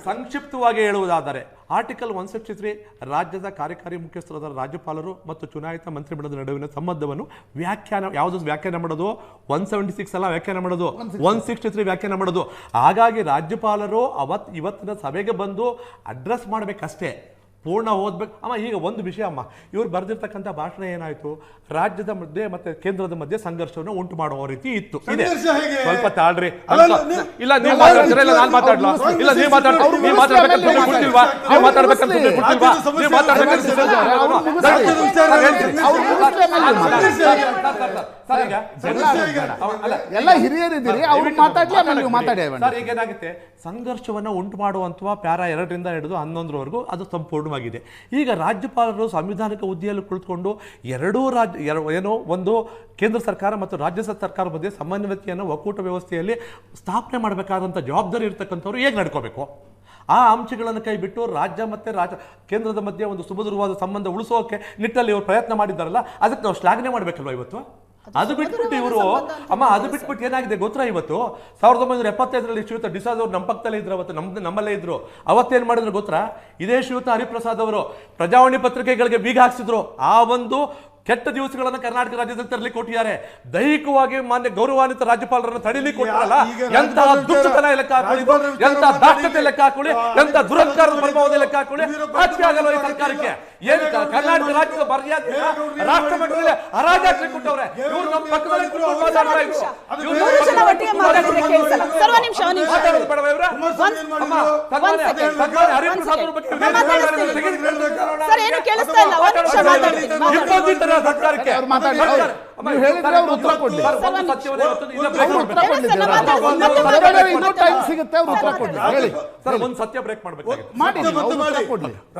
ಸಂಕ್ಷಿಪ್ತವಾಗಿ ಹೇಳುವುದಾದರೆ ಆರ್ಟಿಕಲ್ 163 ರಾಜ್ಯದ ಕಾರ್ಯಕಾರಿ ಮುಖ್ಯಸ್ಥರಾದ ರಾಜ್ಯಪಾಲರು ಮತ್ತು ಚುನಾಯಿತ ಮಂತ್ರಿಮಂಡಲದ ನಡುವಿನ ಸಂಬಂಧವನ್ನು ವ್ಯಾಖ್ಯಾನ ಮಾಡೋದು 176 ಅಲ್ಲ ವ್ಯಾಖ್ಯಾನ ಮಾಡೋದು 163 ವ್ಯಾಖ್ಯಾನ ಮಾಡೋದು. ಹಾಗಾಗಿ ರಾಜ್ಯಪಾಲರು ಇವತ್ತಿನ ಸಭೆಗೆ ಬಂದು ಅಡ್ರೆಸ್ ಮಾಡಬೇಕಷ್ಟೇ, ಪೂರ್ಣ ಓದ್ಬೇಕು. ಈಗ ಒಂದು ವಿಷಯ ಇವ್ರು ಬರೆದಿರ್ತಕ್ಕಂಥ ಭಾಷಣ ಏನಾಯ್ತು, ರಾಜ್ಯದ ಮಧ್ಯೆ ಮತ್ತೆ ಕೇಂದ್ರದ ಮಧ್ಯೆ ಸಂಘರ್ಷವನ್ನು ಉಂಟು ಮಾಡುವ ರೀತಿ ಇತ್ತು. ಇದೆ, ಸ್ವಲ್ಪ ತಾಳ್ರಿ. ಇಲ್ಲ ನೀವು ಮಾತಾಡ್ತೀರಾ, ಇಲ್ಲ ನಾನು ಮಾತಾಡ್ಲಾ? ಇಲ್ಲ ನೀವು ಮಾತಾಡ್ಬೇಕಂತ ನೀವು ಮಾತಾಡ್ಬೇಕಂತ ಎಲ್ಲ ಹಿರಿಯರಿದ್ದೀರಿ, ಅವ್ರು ಮಾತಾಡ್ಲಿ, ಆಮೇಲೆ ನೀವು ಮಾತಾಡಿ. ಈಗ ಏನಾಗುತ್ತೆ, ಸಂಘರ್ಷವನ್ನು ಉಂಟು ಮಾಡುವಂತಹ ಪ್ಯಾರಾ 2ರಿಂದ ಹಿಡಿದು 11ರವರೆಗೂ ಅದು ಸಂಪೂರ್ಣವಾಗಿದೆ. ಈಗ ರಾಜ್ಯಪಾಲರು ಸಾಂವಿಧಾನಿಕ ಹುದ್ದೆಯಲ್ಲಿ ಕುಳಿತುಕೊಂಡು ಎರಡೂ ಒಂದು ಕೇಂದ್ರ ಸರ್ಕಾರ ಮತ್ತು ರಾಜ್ಯ ಸರ್ಕಾರ ಮಧ್ಯೆ ಸಮನ್ವಯತೆಯನ್ನು ಒಕ್ಕೂಟ ವ್ಯವಸ್ಥೆಯಲ್ಲಿ ಸ್ಥಾಪನೆ ಮಾಡಬೇಕಾದಂಥ ಜವಾಬ್ದಾರಿ ಇರತಕ್ಕಂಥವ್ರು ಹೇಗೆ ನಡ್ಕೋಬೇಕು, ಆ ಅಂಶಗಳನ್ನು ಕೈ ಬಿಟ್ಟು ರಾಜ್ಯ ಮತ್ತು ಕೇಂದ್ರದ ಮಧ್ಯೆ ಒಂದು ಸುಮಧುರವಾದ ಸಂಬಂಧ ಉಳಿಸೋಕೆ ನಿಟ್ಟಲ್ಲಿ ಇವರು ಪ್ರಯತ್ನ ಮಾಡಿದ್ದಾರಲ್ಲ, ಅದಕ್ಕೆ ನಾವು ಶ್ಲಾಘನೆ ಮಾಡಬೇಕಲ್ವ ಇವತ್ತು? ಅದು ಬಿಟ್ಬಿಟ್ಟು ಇವರು ಅದು ಬಿಟ್ಬಿಟ್ಟು ಏನಾಗಿದೆ ಗೊತ್ತಾ, ಇವತ್ತು 1975ರಲ್ಲಿ ಶ್ರೀಯುತ ಡಿಸಾಜ್ ಅವರು ನಮ್ಮ ಪಕ್ಕದಲ್ಲೇ ಇದ್ರು, ಅವತ್ತು ನಮ್ಮಲ್ಲೇ ಇದ್ರು. ಅವತ್ತೇನು ಮಾಡಿದ್ರು ಗೊತ್ತಾ, ಇದೇ ಶ್ರೀಯುತ ಹರಿಪ್ರಸಾದ್ ಅವರು ಪ್ರಜಾವಾಣಿ ಪತ್ರಿಕೆಗಳಿಗೆ ಬೀಗ ಹಾಕ್ಸಿದ್ರು. ಆ ಒಂದು ಕೆಟ್ಟ ದಿವಸಗಳನ್ನು ಕರ್ನಾಟಕ ರಾಜ್ಯದಲ್ಲಿ ತರಲಿಕ್ಕೆ ಕೊಟ್ಟಿದ್ದಾರೆ. ದೈಹಿಕವಾಗಿ ಮಾನ್ಯ ಗೌರವಾನ್ವಿತ ರಾಜ್ಯಪಾಲರನ್ನು ತಡಿಲಿಕ್ಕೆ ಕೊಟ್ಟರಲ್ಲ, ಎಂತಹ ದುಷ್ಟತನ ಲೆಕ್ಕ ಹಾಕೊಳ್ಳಿ, ಎಂತಹ ದಾಕ್ಷತೆ ಲೆಕ್ಕ ಹಾಕೊಳ್ಳಿ, ಎಂತಹ ದುರಹಂಕಾರದ ಪ್ರಭಾವದ ಲೆಕ್ಕ ಹಾಕೊಳ್ಳಿ. ರಾಜಕೀಯ ಆಗಲ್ಲ ಈ ಸರ್ಕಾರಕ್ಕೆ. ಏನು ಕರ್ನಾಟಕ ರಾಜ್ಯದ ಮರ್ಯಾದೆ ರಾಷ್ಟ್ರ ಮಟ್ಟದಲ್ಲಿ ಹರಾಜಾಕ್ಷೆ ಕೊಟ್ಟವ್ರೆ. ಇವರು ನಮ್ಮ ಪಕ್ಕದಲ್ಲಿ ಸರ್ಕಾರಕ್ಕೆ ಸತ್ಯ ಬ್ರೇಕ್ ಮಾಡಬೇಕು.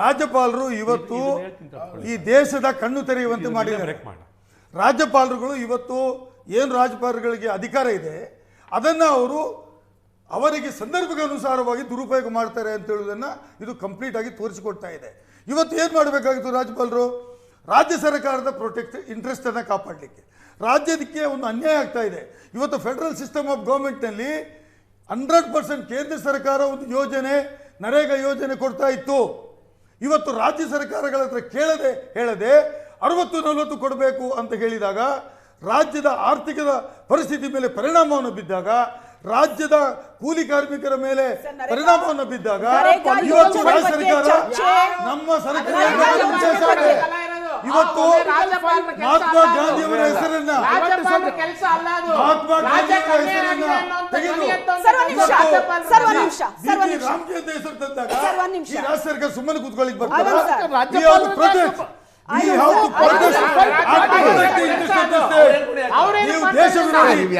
ರಾಜ್ಯಪಾಲರು ಇವತ್ತು ಈ ದೇಶದ ಕಣ್ಣು ತೆರೆಯುವಂತೆ ಮಾಡಿದ್ದಾರೆ. ರಾಜ್ಯಪಾಲರುಗಳು ಇವತ್ತು ಏನು ರಾಜ್ಯಪಾಲರುಗಳಿಗೆ ಅಧಿಕಾರ ಇದೆ ಅದನ್ನು ಅವರಿಗೆ ಸಂದರ್ಭಕ್ಕೆ ಅನುಸಾರವಾಗಿ ದುರುಪಯೋಗ ಮಾಡ್ತಾರೆ ಅಂತ ಹೇಳುವುದನ್ನು ಇದು ಕಂಪ್ಲೀಟ್ ಆಗಿ ತೋರಿಸಿಕೊಡ್ತಾ ಇದೆ. ಇವತ್ತು ಏನು ಮಾಡಬೇಕಾಗಿತ್ತು ರಾಜ್ಯಪಾಲರು? ರಾಜ್ಯ ಸರ್ಕಾರದ ಇಂಟ್ರೆಸ್ಟ್ ಅನ್ನು ಕಾಪಾಡಲಿಕ್ಕೆ. ರಾಜ್ಯಕ್ಕೆ ಒಂದು ಅನ್ಯಾಯ ಆಗ್ತಾ ಇದೆ. ಇವತ್ತು ಫೆಡರಲ್ ಸಿಸ್ಟಮ್ ಆಫ್ ಗೌರ್ಮೆಂಟ್ನಲ್ಲಿ 100% ಕೇಂದ್ರ ಸರ್ಕಾರ ಒಂದು ಯೋಜನೆ, ನರೇಗಾ ಯೋಜನೆ ಕೊಡ್ತಾ ಇತ್ತು. ಇವತ್ತು ರಾಜ್ಯ ಸರ್ಕಾರಗಳ ಹತ್ರ ಹೇಳದೆ 60-40 ಕೊಡಬೇಕು ಅಂತ ಹೇಳಿದಾಗ ರಾಜ್ಯದ ಆರ್ಥಿಕ ಪರಿಸ್ಥಿತಿ ಮೇಲೆ ಪರಿಣಾಮವನ್ನು ಬಿದ್ದಾಗ, ರಾಜ್ಯದ ಕೂಲಿ ಕಾರ್ಮಿಕರ ಮೇಲೆ ಪರಿಣಾಮವನ್ನು ಬಿದ್ದಾಗ ಇವತ್ತು ರಾಜ್ಯ ಸರ್ಕಾರ ನಮ್ಮ ಸರ್ಕಾರ ಇವತ್ತು ಮಹಾತ್ಮ ಗಾಂಧಿಯವರ ಹೆಸರನ್ನ ತೆಗೆದು ರಾಮಜಯಂತಿ ಹೆಸರು ತಂದಾಗ ಈ ರಾಜ್ಯ ಸರ್ಕಾರ ಸುಮ್ಮನೆ ಕೂತ್ಕೊಳ್ಳಿಕ್ಕೆ ಬರ್ತದೆ.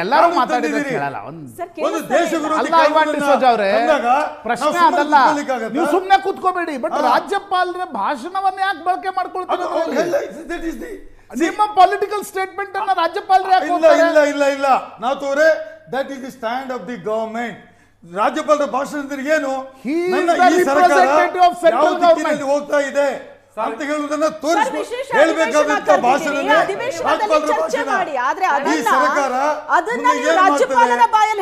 ಎಲ್ಲರೂ ಮಾತಾಡಿದ್ರೆ ಕೇಳಲ್ಲ. ಒಂದು ದೇಶ ವಿರೋಧಿ ಪ್ರಶ್ನೆ ಅದಲ್ಲ, ನೀವು ಸುಮ್ಮನೆ ಕೂತ್ಕೋಬೇಡಿ. ಬಟ್ ರಾಜ್ಯಪಾಲರ ಭಾಷಣವನ್ನ ಯಾಕೆ ಬಳಕೆ ಮಾಡ್ಕೊಳ್ತೀವಿ? ನಿಮ್ಮ ಪೊಲಿಟಿಕಲ್ ಸ್ಟೇಟ್ಮೆಂಟ್ ಅನ್ನ ರಾಜ್ಯಪಾಲರು ಯಾಕೆ ಇಲ್ಲ ನಾವು ತೋರೆ that is the stand of the government. ರಾಜ್ಯಪಾಲರ ಭಾಷಣ ಅಂದ್ರೆ ಏನು? ಹೋಗ್ತಾ ಇದೆ ಅಂತ ಹೇಳುವುದನ್ನ ಹೇಳ್ಬೇಕಾದಂತ ಭಾಷಣ. ಈ ಸರ್ಕಾರ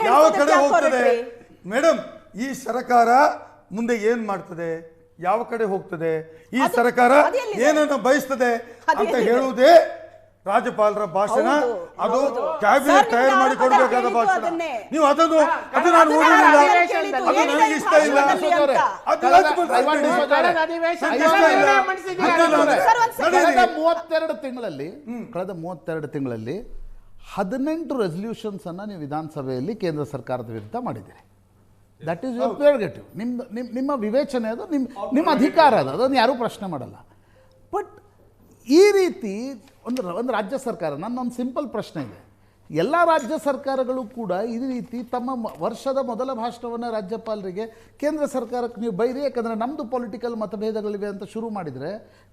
ಯಾವ ಕಡೆ ಹೋಗ್ತದೆ ಮೇಡಮ್? ಈ ಸರ್ಕಾರ ಮುಂದೆ ಏನ್ ಮಾಡ್ತದೆ, ಯಾವ ಕಡೆ ಹೋಗ್ತದೆ, ಈ ಸರ್ಕಾರ ಏನನ್ನ ಬಯಸ್ತದೆ ಅಂತ ಹೇಳುವುದೇ ರಾಜ್ಯಪಾಲರ ಭಾಷಣ. ಅದು ಕ್ಯಾಬಿನೆಟ್ ತಯಾರು ಮಾಡಿ ಕೊಡಬೇಕಾದ ಭಾಷಣ. ನೀವು ಅದು ನಾನು ಓದಲಿಲ್ಲ, ಅದು ನನಗೆ ಇಷ್ಟ ಇಲ್ಲ. ಕಳೆದ 32 ತಿಂಗಳಲ್ಲಿ 18 ರೆಸಲ್ಯೂಷನ್ಸ್ ಅನ್ನ ನೀವು ವಿಧಾನಸಭೆಯಲ್ಲಿ ಕೇಂದ್ರ ಸರ್ಕಾರದ ವಿರುದ್ಧ ಮಾಡಿದ್ದೀರಿ. That is your prerogative. ನಿಮ್ಮ ವಿವೇಚನೆ, ಅದು ನಿಮ್ಮ ಅಧಿಕಾರ, ಅದನ್ನು ಯಾರೂ ಪ್ರಶ್ನೆ ಮಾಡಲ್ಲ. ಬಟ್ ಈ ರೀತಿ ಒಂದು ರಾಜ್ಯ ಸರ್ಕಾರ, ನನ್ನೊಂದು ಸಿಂಪಲ್ ಪ್ರಶ್ನೆ ಇದೆ. ಎಲ್ಲ ರಾಜ್ಯ ಸರ್ಕಾರಗಳು ಕೂಡ ಈ ರೀತಿ ತಮ್ಮ ವರ್ಷದ ಮೊದಲ ಭಾಷಣವನ್ನು ರಾಜ್ಯಪಾಲರಿಗೆ ಕೇಂದ್ರ ಸರ್ಕಾರಕ್ಕೆ ನೀವು ಬೈರಿ, ಯಾಕಂದರೆ ನಮ್ಮದು ಪೊಲಿಟಿಕಲ್ ಮತಭೇದಗಳಿವೆ ಅಂತ ಶುರು ಮಾಡಿದರೆ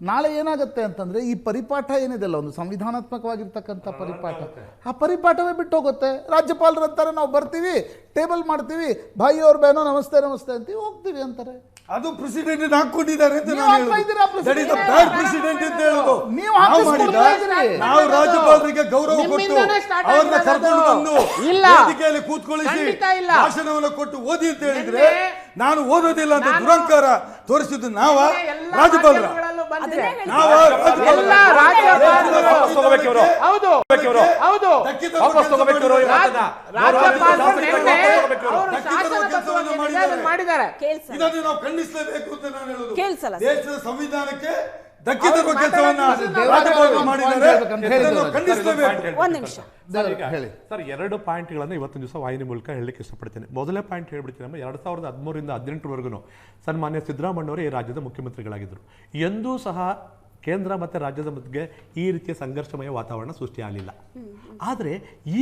ನಾಳೆ ಏನಾಗುತ್ತೆ ಅಂತಂದರೆ ಈ ಪರಿಪಾಠ ಏನಿದೆಲ್ಲ, ಒಂದು ಸಂವಿಧಾನಾತ್ಮಕವಾಗಿರ್ತಕ್ಕಂಥ ಪರಿಪಾಠ, ಆ ಪರಿಪಾಠವೇ ಬಿಟ್ಟು ಹೋಗುತ್ತೆ. ರಾಜ್ಯಪಾಲರು ಅಂತಾರೆ ನಾವು ಬರ್ತೀವಿ, ಟೇಬಲ್ ಮಾಡ್ತೀವಿ, ಭಾಯಿ ಅವ್ರ ಬೇನೋ ನಮಸ್ತೆ ನಮಸ್ತೆ ಅಂತೀವಿ, ಹೋಗ್ತೀವಿ ಅಂತಾರೆ. ಅದು ಪ್ರೆಸಿಡೆಂಟ್ ಹಾಕೊಂಡಿದ್ದಾರೆ ಅಂತ ನಾನು ಹೇಳೋದು. ನಾವು ರಾಜ್ಯಪಾಲರಿಗೆ ಗೌರವ ಕೊಟ್ಟು ಅವ್ರನ್ನ ಕರ್ಕೊಂಡು ಬಂದು ವೇದಿಕೆಯಲ್ಲಿ ಕೂತ್ಕೊಳ್ಳಿಸಿ ಭಾಷಣವನ್ನು ಕೊಟ್ಟು ಓದಿ ಅಂತ ಹೇಳಿದ್ರೆ ನಾನು ಓದೋದಿಲ್ಲ ಅಂತ ದುರಂಕಾರ ತೋರಿಸಿದ್ದು ನಾವ ರಾಜ್ಯಪಾಲರ? ಇದನ್ನು ನಾವು ಖಂಡಿಸಲೇಬೇಕು ಅಂತ ನಾನು ಹೇಳುದು. ದೇಶದ ಸಂವಿಧಾನಕ್ಕೆ ಧಕ್ಕೆ ತರುವ ಕೆಲಸವನ್ನ ರಾಜ್ಯಪಾಲರು ಮಾಡಿದ್ದಾರೆ, ಖಂಡಿಸಲೇಬೇಕು. ಸರ್, 2 ಪಾಯಿಂಟ್ಗಳನ್ನು ಇವತ್ತಿನ ದಿವಸ ವಾಹಿನಿ ಮೂಲಕ ಹೇಳಲಿಕ್ಕೆ ಇಷ್ಟಪಡ್ತೇನೆ. ಮೊದಲನೇ ಪಾಯಿಂಟ್ ಹೇಳ್ಬಿಡ್ತೀನಿ. 2013ರಿಂದ 2018 ಸನ್ಮಾನ್ಯ ಸಿದ್ದರಾಮಯ್ಯವರು ಈ ರಾಜ್ಯದ ಮುಖ್ಯಮಂತ್ರಿಗಳಾಗಿದ್ದರು. ಎಂದೂ ಸಹ ಕೇಂದ್ರ ಮತ್ತು ರಾಜ್ಯದ ಮಧ್ಯೆ ಈ ರೀತಿಯ ಸಂಘರ್ಷಮಯ ವಾತಾವರಣ ಸೃಷ್ಟಿಯಾಗಲಿಲ್ಲ. ಆದರೆ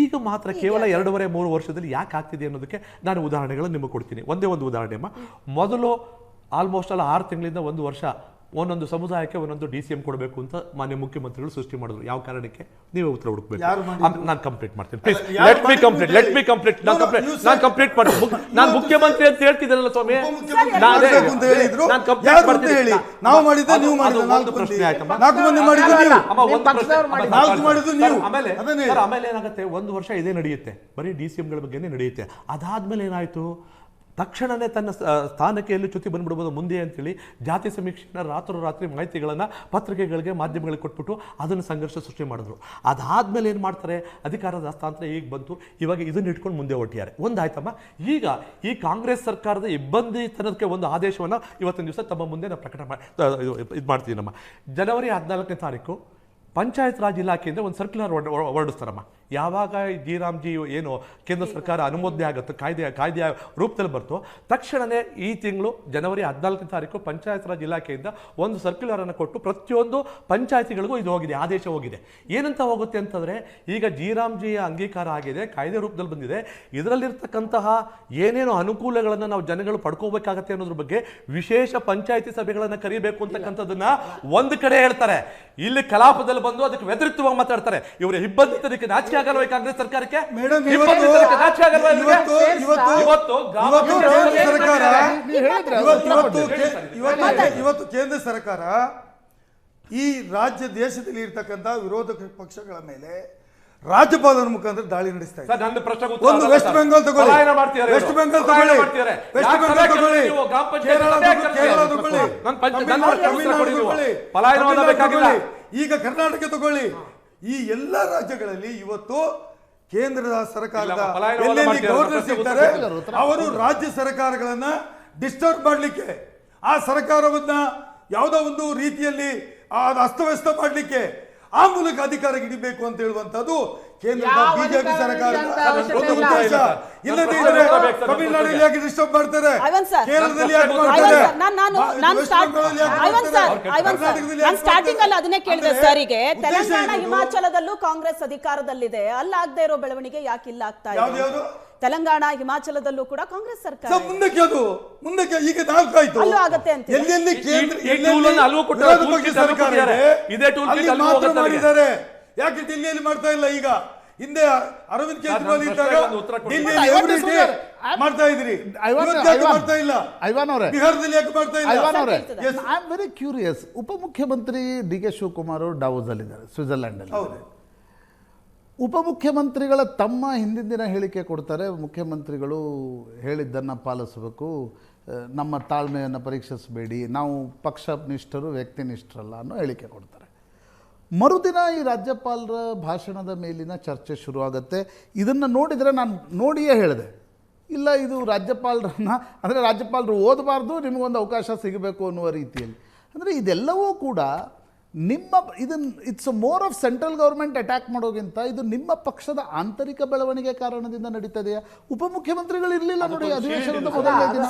ಈಗ ಮಾತ್ರ ಕೇವಲ 2.5-3 ವರ್ಷದಲ್ಲಿ ಯಾಕೆ ಆಗ್ತಿದೆ ಅನ್ನೋದಕ್ಕೆ ನಾನು ಉದಾಹರಣೆಗಳನ್ನು ನಿಮಗೆ ಕೊಡ್ತೀನಿ. ಒಂದೇ ಒಂದು ಉದಾಹರಣೆ. ಮೊದಲು ಆಲ್ಮೋಸ್ಟ್ 6 ತಿಂಗಳಿಂದ 1 ವರ್ಷ ಒಂದೊಂದು ಸಮುದಾಯಕ್ಕೆ ಒಂದೊಂದು DCM ಕೊಡಬೇಕು ಅಂತ ಮಾನ್ಯ ಮುಖ್ಯಮಂತ್ರಿಗಳು ಸೃಷ್ಟಿ ಮಾಡಿದ್ರು. ಯಾವ ಕಾರಣಕ್ಕೆ? ನೀವೇ ಉತ್ತರ ಹುಡುಕಬೇಕು. ನಾನು ಕಂಪ್ಲೀಟ್ ಮಾಡ್ತೀನಿ. Let me complete. ನಾನು ಕಂಪ್ಲೀಟ್ ಮಾಡ್ತೀನಿ. ನಾನು ಮುಖ್ಯಮಂತ್ರಿ ಅಂತ ಹೇಳ್ತಿದ್ದೇನಲ್ಲ ಸ್ವಾಮಿ, ಆಮೇಲೆ ಏನಾಗುತ್ತೆ, 1 ವರ್ಷ ಇದೇ ನಡೆಯುತ್ತೆ, ಬರೀ DCMಗಳ ಬಗ್ಗೆನೇ ನಡೆಯುತ್ತೆ. ಅದಾದ್ಮೇಲೆ ಏನಾಯ್ತು, ತಕ್ಷಣವೇ ತನ್ನ ಸ್ಥಾನಕ್ಕೆ ಎಲ್ಲಿ ಚ್ಯುತಿ ಬಂದ್ಬಿಡ್ಬೋದು ಮುಂದೆ ಅಂತೇಳಿ ಜಾತಿ ಸಮೀಕ್ಷೆನ ರಾತ್ರಿ ಮಾಹಿತಿಗಳನ್ನು ಪತ್ರಿಕೆಗಳಿಗೆ, ಮಾಧ್ಯಮಗಳಿಗೆ ಕೊಟ್ಬಿಟ್ಟು ಅದನ್ನು ಸಂಘರ್ಷ ಸೃಷ್ಟಿ ಮಾಡಿದ್ರು. ಅದಾದಮೇಲೆ ಏನು ಮಾಡ್ತಾರೆ, ಅಧಿಕಾರದ ಹಸ್ತಾಂತರ ಈಗ ಬಂತು, ಇವಾಗ ಇದನ್ನು ಇಟ್ಕೊಂಡು ಮುಂದೆ ಹೊಟ್ಟಿದ್ದಾರೆ. ಒಂದಾಯ್ತಮ್ಮ. ಈಗ ಈ ಕಾಂಗ್ರೆಸ್ ಸರ್ಕಾರದ ಇಬ್ಬಂದಿತನಕ್ಕೆ ಒಂದು ಆದೇಶವನ್ನು ಇವತ್ತಿನ ದಿವಸ ತಮ್ಮ ಮುಂದೆ ನಾವು ಪ್ರಕಟ ಇದು ಮಾಡ್ತೀವಿ. ನಮ್ಮ ಜನವರಿ 14ನೇ ತಾರೀಕು ಪಂಚಾಯತ್ ರಾಜ್ ಇಲಾಖೆಯಿಂದ ಒಂದು ಸರ್ಕ್ಯುಲರ್ ಹೊರಡಿಸ್ತಾರಮ್ಮ. ಯಾವಾಗ ಜಿ ಏನು ಕೇಂದ್ರ ಸರ್ಕಾರ ಅನುಮೋದನೆ ಆಗುತ್ತೋ, ಕಾಯ್ದೆಯ ರೂಪದಲ್ಲಿ ಬರ್ತೋ, ತಕ್ಷಣವೇ ಈ ತಿಂಗಳು ಜನವರಿ 14ನೇ ತಾರೀಕು ಪಂಚಾಯತ್ ರಾಜ್ ಇಲಾಖೆಯಿಂದ ಒಂದು ಸರ್ಕ್ಯುಲರನ್ನು ಕೊಟ್ಟು ಪ್ರತಿಯೊಂದು ಪಂಚಾಯತಿಗಳಿಗೂ ಇದು ಹೋಗಿದೆ, ಆದೇಶ ಹೋಗಿದೆ. ಏನಂತ ಹೋಗುತ್ತೆ ಅಂತಂದರೆ, ಈಗ ಜಿ ಅಂಗೀಕಾರ ಆಗಿದೆ, ಕಾಯ್ದೆ ರೂಪದಲ್ಲಿ ಬಂದಿದೆ, ಇದರಲ್ಲಿರ್ತಕ್ಕಂತಹ ಏನೇನು ಅನುಕೂಲಗಳನ್ನು ನಾವು ಜನಗಳು ಪಡ್ಕೋಬೇಕಾಗತ್ತೆ ಅನ್ನೋದ್ರ ಬಗ್ಗೆ ವಿಶೇಷ ಪಂಚಾಯತಿ ಸಭೆಗಳನ್ನು ಕರೀಬೇಕು ಅಂತಕ್ಕಂಥದ್ದನ್ನ ಒಂದು ಕಡೆ ಹೇಳ್ತಾರೆ. ಇಲ್ಲಿ ಕಲಾಪದಲ್ಲಿ ಬಂದು ಅದಕ್ಕೆ ವ್ಯತಿರಿಕ್ತವಾಗಿ ಮಾತಾಡ್ತಾರೆ. ಇವರ ಇಬ್ಬಂದಿತನಕ್ಕೆ ನಾಚಿಕೆ ಆಗಲ್ವ ಕಾಂಗ್ರೆಸ್ ಸರ್ಕಾರಕ್ಕೆ? ಇವತ್ತು ಕೇಂದ್ರ ಸರ್ಕಾರ ಈ ರಾಜ್ಯ ದೇಶದಲ್ಲಿ ಇರ್ತಕ್ಕಂಥ ವಿರೋಧ ಪಕ್ಷಗಳ ಮೇಲೆ ರಾಜ್ಯಪಾಲರ ಮುಖಾಂತರ ದಾಳಿ ನಡೆಸ್ತಾ ಇದೆ. ಒಂದು ವೆಸ್ಟ್ ಬೆಂಗಾಲ್ ತಗೊಳ್ಳಿ, ವೆಸ್ಟ್ ಬೆಂಗಾಲ್ ತಗೊಳ್ಳಿ, ಈಗ ಕರ್ನಾಟಕ ತಗೊಳ್ಳಿ. ಈ ಎಲ್ಲ ರಾಜ್ಯಗಳಲ್ಲಿ ಇವತ್ತು ಕೇಂದ್ರದ ಸರ್ಕಾರದ ಗವರ್ನರ್ಸ್ ಇರ್ತಾರೆ, ಅವರು ರಾಜ್ಯ ಸರ್ಕಾರಗಳನ್ನ ಡಿಸ್ಟರ್ಬ್ ಮಾಡಲಿಕ್ಕೆ, ಆ ಸರ್ಕಾರವನ್ನ ಯಾವುದೋ ಒಂದು ರೀತಿಯಲ್ಲಿ ಅಸ್ತವ್ಯಸ್ತ ಮಾಡಲಿಕ್ಕೆ, ಆ ಮೂಲಕ ಅಧಿಕಾರ ಹಿಡಿಬೇಕು ಅಂತ ಹೇಳುವಂತದ್ದು ಕೇಂದ್ರದ ಯಾವ ಬಿಜೆಪಿ ಅಧಿಕಾರ ಸರ್ಕಾರದ ಅಂತ ಅವಶ್ಯಕತೆ ಒಂದು ಇಲ್ಲ. ಉದ್ದೇಶ. ಇಲ್ಲದೇ ಇದ್ರೆ ತಮಿಳುನಾಡಲ್ಲಿ ಯಾಕೆ ಡಿಸ್ಟರ್ಬ್ ಮಾಡ್ತಾರೆ, ಐವನ್ ಸರ್, ಕೇರಳದಲ್ಲಿ ಯಾಕೆ ಐವನ್ ಮಾಡ್ತಾರೆ, ಸರ್, ನಾನು ಸ್ಟಾರ್ಟಿಂಗ್ ಅಲ್ಲಿ ಅದನ್ನೇ ಕೇಳಿದೆ ಸರಿಗೆ. ತೆಲಂಗಾಣ ಹಿಮಾಚಲದಲ್ಲೂ ಕಾಂಗ್ರೆಸ್ ಅಧಿಕಾರದಲ್ಲಿದೆ, ಅಲ್ಲಾಗದೇ ಇರೋ ಬೆಳವಣಿಗೆ ಯಾಕೆ ಇಲ್ಲ ಆಗ್ತಾ ಇದೆ? ತೆಲಂಗಾಣ ಹಿಮಾಚಲದಲ್ಲೂ ಕೂಡ ಕಾಂಗ್ರೆಸ್ ಸರ್ಕಾರ ಮುಂದಕ್ಕೆ ಅದು ಮುಂದಕ್ಕೆ ಈಗ 4 ಆಯ್ತು, ಅಲ್ಲೂ ಆಗತ್ತೆ ಅಂತ ಎಲ್ಲೆಲ್ಲಿ ಕೇಂದ್ರ ಸರ್ಕಾರ ಮಾಡಿದ್ದಾರೆ, ಯಾಕೆ ಡೆಲ್ಲಿಯಲ್ಲಿ ಮಾಡ್ತಾ ಇಲ್ಲ? ಈಗ ಹಿಂದೆ ಅರವಿಂದ್ ಕೇಜ್ರಿವಾಲ್ ಇದ್ದಾಗ ಡೆಲ್ಲಿಯಲ್ಲಿ ಮಾಡ್ತಾ ಇದ್ರಿ, ಮಾಡ್ತಾ ಇಲ್ಲ. ಬಿಹಾರದಲ್ಲಿ ಯಾಕೆ ಮಾಡ್ತಾ ಇಲ್ಲ? I am very curious. ಉಪಮುಖ್ಯಮಂತ್ರಿ DK ಶಿವಕುಮಾರ್ ಡಾವೋಸ್ ಅಲ್ಲಿದ್ದಾರೆ, ಸ್ವಿಟ್ಜರ್ಲ್ಯಾಂಡ್ ಅಲ್ಲಿ. ಉಪಮುಖ್ಯಮಂತ್ರಿಗಳ ತಮ್ಮ ಹಿಂದಿನ ದಿನ ಹೇಳಿಕೆ ಕೊಡ್ತಾರೆ, ಮುಖ್ಯಮಂತ್ರಿಗಳು ಹೇಳಿದ್ದನ್ನು ಪಾಲಿಸಬೇಕು, ನಮ್ಮ ತಾಳ್ಮೆಯನ್ನು ಪರೀಕ್ಷಿಸಬೇಡಿ, ನಾವು ಪಕ್ಷನಿಷ್ಠರು ವ್ಯಕ್ತಿನಿಷ್ಠರಲ್ಲ ಅನ್ನೋ ಹೇಳಿಕೆ ಕೊಡ್ತಾರೆ. ಮರುದಿನ ಈ ರಾಜ್ಯಪಾಲರ ಭಾಷಣದ ಮೇಲಿನ ಚರ್ಚೆ ಶುರುವಾಗುತ್ತೆ. ಇದನ್ನು ನೋಡಿದರೆ ನಾನು ನೋಡಿಯೇ ಹೇಳಿದೆ, ಇಲ್ಲ ಇದು ರಾಜ್ಯಪಾಲರನ್ನ ಅಂದರೆ ರಾಜ್ಯಪಾಲರು ಓದಬಾರ್ದು, ನಿಮಗೊಂದು ಅವಕಾಶ ಸಿಗಬೇಕು ಅನ್ನುವ ರೀತಿಯಲ್ಲಿ. ಅಂದರೆ ಇದೆಲ್ಲವೂ ಕೂಡ ನಿಮ್ಮ it's more of central government attack ಮಾಡೋಕ್ಕಿಂತ ಇದು ನಿಮ್ಮ ಪಕ್ಷದ ಆಂತರಿಕ ಬೆಳವಣಿಗೆ ಕಾರಣದಿಂದ ನಡೀತದೆಯಾ? ಉಪಮುಖ್ಯಮಂತ್ರಿಗಳು ಇರಲಿಲ್ಲ ನೋಡಿ ಅಧಿವೇಶನದ ಮೊದಲನೇ ದಿನ.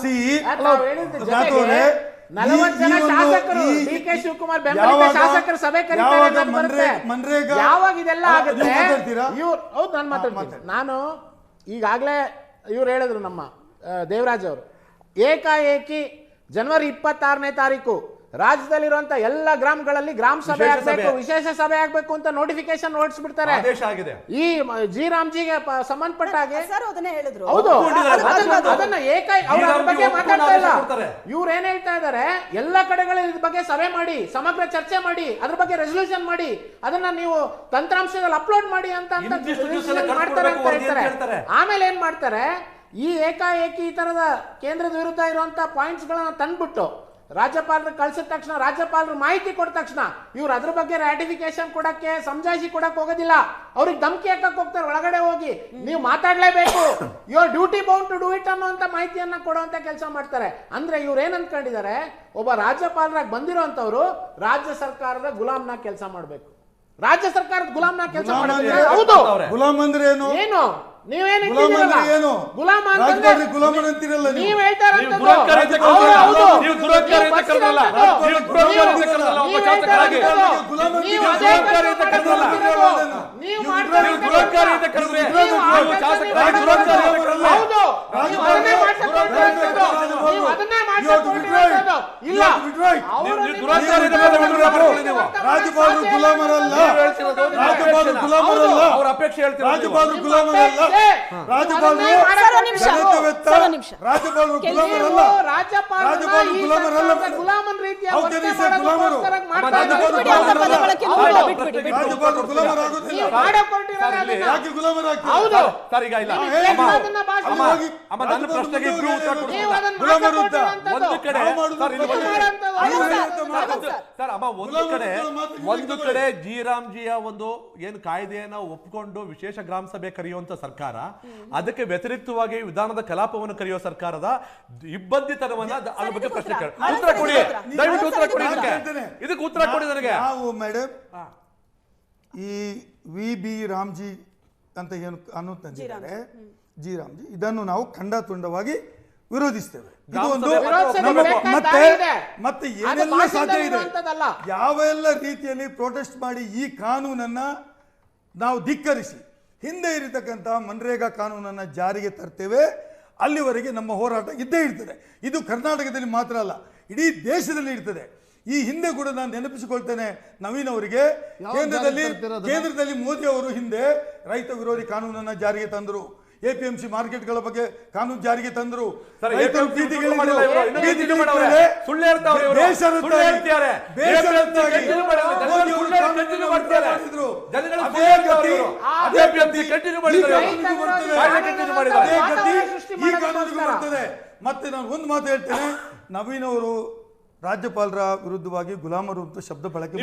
DK ಶಿವಕುಮಾರ್ ಬೆಂಬಲಿತ ಶಾಸಕರ ಸಭೆ ಕರೀತಾರೆ, ಯಾವಾಗ ಇದೆಲ್ಲ ಆಗುತ್ತೆ? ಹೌದು, ನಾನು ಮಾತಾಡ್ತೀನಿ. ನಾನು ಈಗಾಗಲೇ ಇವ್ರು ಹೇಳಿದ್ರು, ನಮ್ಮ ದೇವರಾಜ್ ಅವರು, ಏಕಾಏಕಿ ಜನವರಿ 26ನೇ ತಾರೀಕು ರಾಜ್ಯದಲ್ಲಿರುವಂತ ಎಲ್ಲ ಗ್ರಾಮಗಳಲ್ಲಿ ಗ್ರಾಮ ಸಭೆ ಆಗಬೇಕು, ವಿಶೇಷ ಸಭೆ ಆಗಬೇಕು ಅಂತ ನೋಟಿಫಿಕೇಶನ್ ಹೊರಡಿಸ್ಬಿಡ್ತಾರೆ. ಈ ಜಿ ರಾಮ್ಜಿಗೆ ಸಂಬಂಧಪಟ್ಟ ಹಾಗೆ ಹೌದು, ಅದನ್ನ ಅವ್ರ ಬಗ್ಗೆ ಮಾತಾಡ್ತಾ ಇಲ್ಲ. ಇವ್ರು ಏನ್ ಹೇಳ್ತಾ ಇದಾರೆ, ಎಲ್ಲ ಕಡೆಗಳಲ್ಲಿ ಇದ್ರ ಬಗ್ಗೆ ಸಭೆ ಮಾಡಿ, ಸಮಗ್ರ ಚರ್ಚೆ ಮಾಡಿ, ಅದ್ರ ಬಗ್ಗೆ ರೆಸಲ್ಯೂಷನ್ ಮಾಡಿ, ಅದನ್ನ ನೀವು ತಂತ್ರಾಂಶದಲ್ಲಿ ಅಪ್ಲೋಡ್ ಮಾಡಿ ಅಂತ ಮಾಡ್ತಾರೆ ಅಂತ ಹೇಳ್ತಾರೆ. ಆಮೇಲೆ ಏನ್ ಮಾಡ್ತಾರೆ, ಈ ಏಕಾಏಕಿ ಈ ತರದ ಕೇಂದ್ರದ ವಿರುದ್ಧ ಇರುವಂತ ಪಾಯಿಂಟ್ಸ್ ಗಳನ್ನ ತಂದ್ಬಿಟ್ಟು ರಾಜ್ಯಪಾಲರು ಕಳಿಸಿದ ತಕ್ಷಣ, ರಾಜ್ಯಪಾಲರು ಮಾಹಿತಿ ಕೊಟ್ಟ ತಕ್ಷಣ ಇವ್ರು ಅದ್ರ ಬಗ್ಗೆ ರಾಟಿಫಿಕೇಶನ್ ಕೊಡಕ್ಕೆ, ಸಮಜಾಯಿಷಿ ಕೊಡಕ್ಕೆ ಹೋಗೋದಿಲ್ಲ. ಅವ್ರಿಗೆ ಧಮಕಿ ಹಾಕಕ್ ಹೋಗ್ತಾರೆ, ಒಳಗಡೆ ಹೋಗಿ ನೀವು ಮಾತಾಡ್ಲೇಬೇಕು, you are duty bound to do it ಅನ್ನುವಂತ ಮಾಹಿತಿಯನ್ನ ಕೊಡುವಂತ ಕೆಲಸ ಮಾಡ್ತಾರೆ. ಅಂದ್ರೆ ಇವ್ರು ಏನ್ ಅನ್ಕೊಂಡಿದ್ದಾರೆ, ಒಬ್ಬ ರಾಜ್ಯಪಾಲರಾಗಿ ಬಂದಿರೋಂಥವ್ರು ರಾಜ್ಯ ಸರ್ಕಾರದ ಗುಲಾಮ್ನ ಕೆಲಸ ಮಾಡ್ಬೇಕು, ರಾಜ್ಯ ಸರ್ಕಾರದ ಗುಲಾಮ್ನ ಕೆಲಸ ಮಾಡ್ತಾರೆ. ಹೌದು, ಗುಲಾಮ್ ಅಂದ್ರೆ ಏನು? ಏನು ನೀವೇನು ಗುಲಾಮ ಅಂತಿರಲ್ಲ, ನೀವು ಹೇಳ್ತಾರೆ ರಾಜ್ಯಪಾಲರು ಗುಲಾಮರಲ್ಲ, ರಾಜ್ಯಪಾಲರು ಗುಲಾಮರಲ್ಲ, ಅವ್ರ ಅಪೇಕ್ಷೆ ಹೇಳ್ತಾರೆ. ರಾಜ್ಯಪಾಲರು ಗುಲಾಮರಲ್ಲ, ರಾಜ್ಯಪಾಲರು ಗುಲಾಮನ್ ರೀತಿಯ ಒಂದು ಕಡೆ ಜಿ ರಾಮ್ಜಿಯ ಒಂದು ಏನು ಕಾಯ್ದೆಯನ್ನ ಒಪ್ಪಿಕೊಂಡು ವಿಶೇಷ ಗ್ರಾಮ ಸಭೆ ಕರೆಯುವಂತ ಸರ್ಕಾರ, ಅದಕ್ಕೆ ವ್ಯತಿರಿಕ್ತವಾಗಿ ವಿಧಾನದ ಕಲಾಪವನ್ನು ಕರೆಯುವ ಸರ್ಕಾರದ ಇಬ್ಬಂದಿತನವನ್ನ ಅದ್ರ ಬಗ್ಗೆ ಪ್ರಶ್ನೆ ಕೇಳಿ ಉತ್ತರ ಕೊಡಿ, ದಯವಿಟ್ಟು ಉತ್ತರ ಕೊಡಿ, ಇದಕ್ಕೆ ಉತ್ತರ ಕೊಡಿ ನನಗೆ. ನಾವು ಮೇಡಮ್ ಈ VB ರಾಮ್ಜಿ ಅಂತ ಏನು ಕಾನೂನು ತಂದಿದ್ದಾರೆ, ಜಿ ರಾಮ್ಜಿ, ಇದನ್ನು ನಾವು ಖಂಡತುಂಡವಾಗಿ ವಿರೋಧಿಸ್ತೇವೆ. ಇದು ಒಂದು ಮತ್ತೆ ಏನೆಲ್ಲ ಸಾಧ್ಯ ಇದೆ, ಯಾವೆಲ್ಲ ರೀತಿಯಲ್ಲಿ ಪ್ರೊಟೆಸ್ಟ್ ಮಾಡಿ ಈ ಕಾನೂನನ್ನ ನಾವು ಧಿಕ್ಕರಿಸಿ ಹಿಂದೆ ಇರತಕ್ಕಂಥ ಮನ್ರೇಗಾ ಕಾನೂನನ್ನು ಜಾರಿಗೆ ತರ್ತೇವೆ. ಅಲ್ಲಿವರೆಗೆ ನಮ್ಮ ಹೋರಾಟ ಇದ್ದೇ ಇರ್ತದೆ. ಇದು ಕರ್ನಾಟಕದಲ್ಲಿ ಮಾತ್ರ ಅಲ್ಲ, ಇಡೀ ದೇಶದಲ್ಲಿ ಇರ್ತದೆ. ಈ ಹಿಂದೆ ಕೂಡ ನಾನು ನೆನಪಿಸಿಕೊಳ್ತೇನೆ ನವೀನ್ ಅವರಿಗೆ, ಕೇಂದ್ರದಲ್ಲಿ ಮೋದಿ ಅವರು ಹಿಂದೆ ರೈತ ವಿರೋಧಿ ಕಾನೂನನ್ನು ಜಾರಿಗೆ ತಂದರು, APMC ಮಾರ್ಕೆಟ್ಗಳ ಬಗ್ಗೆ ಕಾನೂನು ಜಾರಿಗೆ ತಂದರು, ರೈತರು ಮತ್ತೆ ನಾನು ಒಂದು ಮಾತು ಹೇಳ್ತೇನೆ, ನವೀನ್ ಅವರು ರಾಜ್ಯಪಾಲರ ವಿರುದ್ಧವಾಗಿ ಗುಲಾಮರು ಅಂತ ಶಬ್ದ ಬಳಕೆ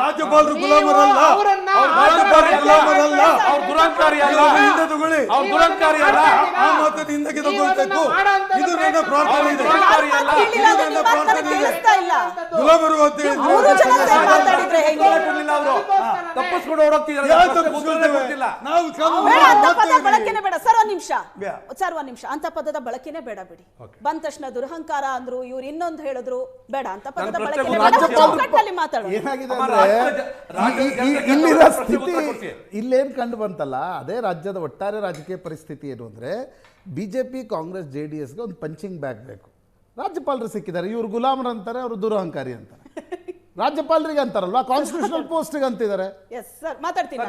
ರಾಜ್ಯಪಾಲರು ಗುಲಾಮರಲ್ಲ, ದುರಂಕಾರಿ ಅಲ್ಲ, ಅವ್ರು ದುರಂಕಾರಿ ಅಲ್ಲ. ಆ ಮಾತನ್ನು ಹಿಂದಕ್ಕೆ ತಗೊಳ್ಬೇಕು. ಇದು ನನ್ನ ಪ್ರಾರ್ಥನೆ ಇದೆ. ಗುಲಾಮರು ಅಂತ ತಪ್ಪಿಸ್ಕೊಂಡು ಹೋಗ್ತಿದ್ದಾರೆ. ನಾವು ಬಳಕೆನೆ ಬೇಡ ಸರ್. ಒಂದ್ ನಿಮಿಷ ಅಂತ ಪದದ ಬಳಕೆನೆ ಬೇಡ ಬಿಡಿ. ಬಂದ ತಕ್ಷಣ ದುರಹಂಕಾರ ಅಂದ್ರು, ಇವ್ರು ಇನ್ನೊಂದು ಹೇಳಿದ್ರು, ಬೇಡ ಅಂತ ಪದದ ಬಳಕೆನೆ ಮಾತಾಡೋದು. ಏನಾಗಿದೆ ಅಂದ್ರೆ ಇಲ್ಲಿರೋ ಸ್ಥಿತಿ ಇಲ್ಲೇನ್ ಕಂಡು ಬಂತಲ್ಲ, ಅದೇ ರಾಜ್ಯದ ಒಟ್ಟಾರೆ ರಾಜಕೀಯ ಪರಿಸ್ಥಿತಿ ಏನು ಅಂದ್ರೆ ಬಿಜೆಪಿ, ಕಾಂಗ್ರೆಸ್, JDSಗೆ ಒಂದು ಪಂಚಿಂಗ್ ಬ್ಯಾಗ್ ಬೇಕು. ರಾಜ್ಯಪಾಲರು ಸಿಕ್ಕಿದ್ದಾರೆ, ಇವ್ರು ಗುಲಾಮರು ಅಂತಾರೆ, ಅವರು ದುರಹಂಕಾರಿ ಅಂತಾರೆ. ರಾಜ್ಯಪಾಲರಿಗೆ ಅಂತಾರಲ್ವಾ, ಕಾನ್ಸ್ಟಿಟ್ಯೂಷನಲ್ ಪೋಸ್ಟ್ಗೆ ಅಂತಿದ್ದಾರೆ. ಎಸ್ ಸರ್, ಮಾತಾಡ್ತೀನಿ.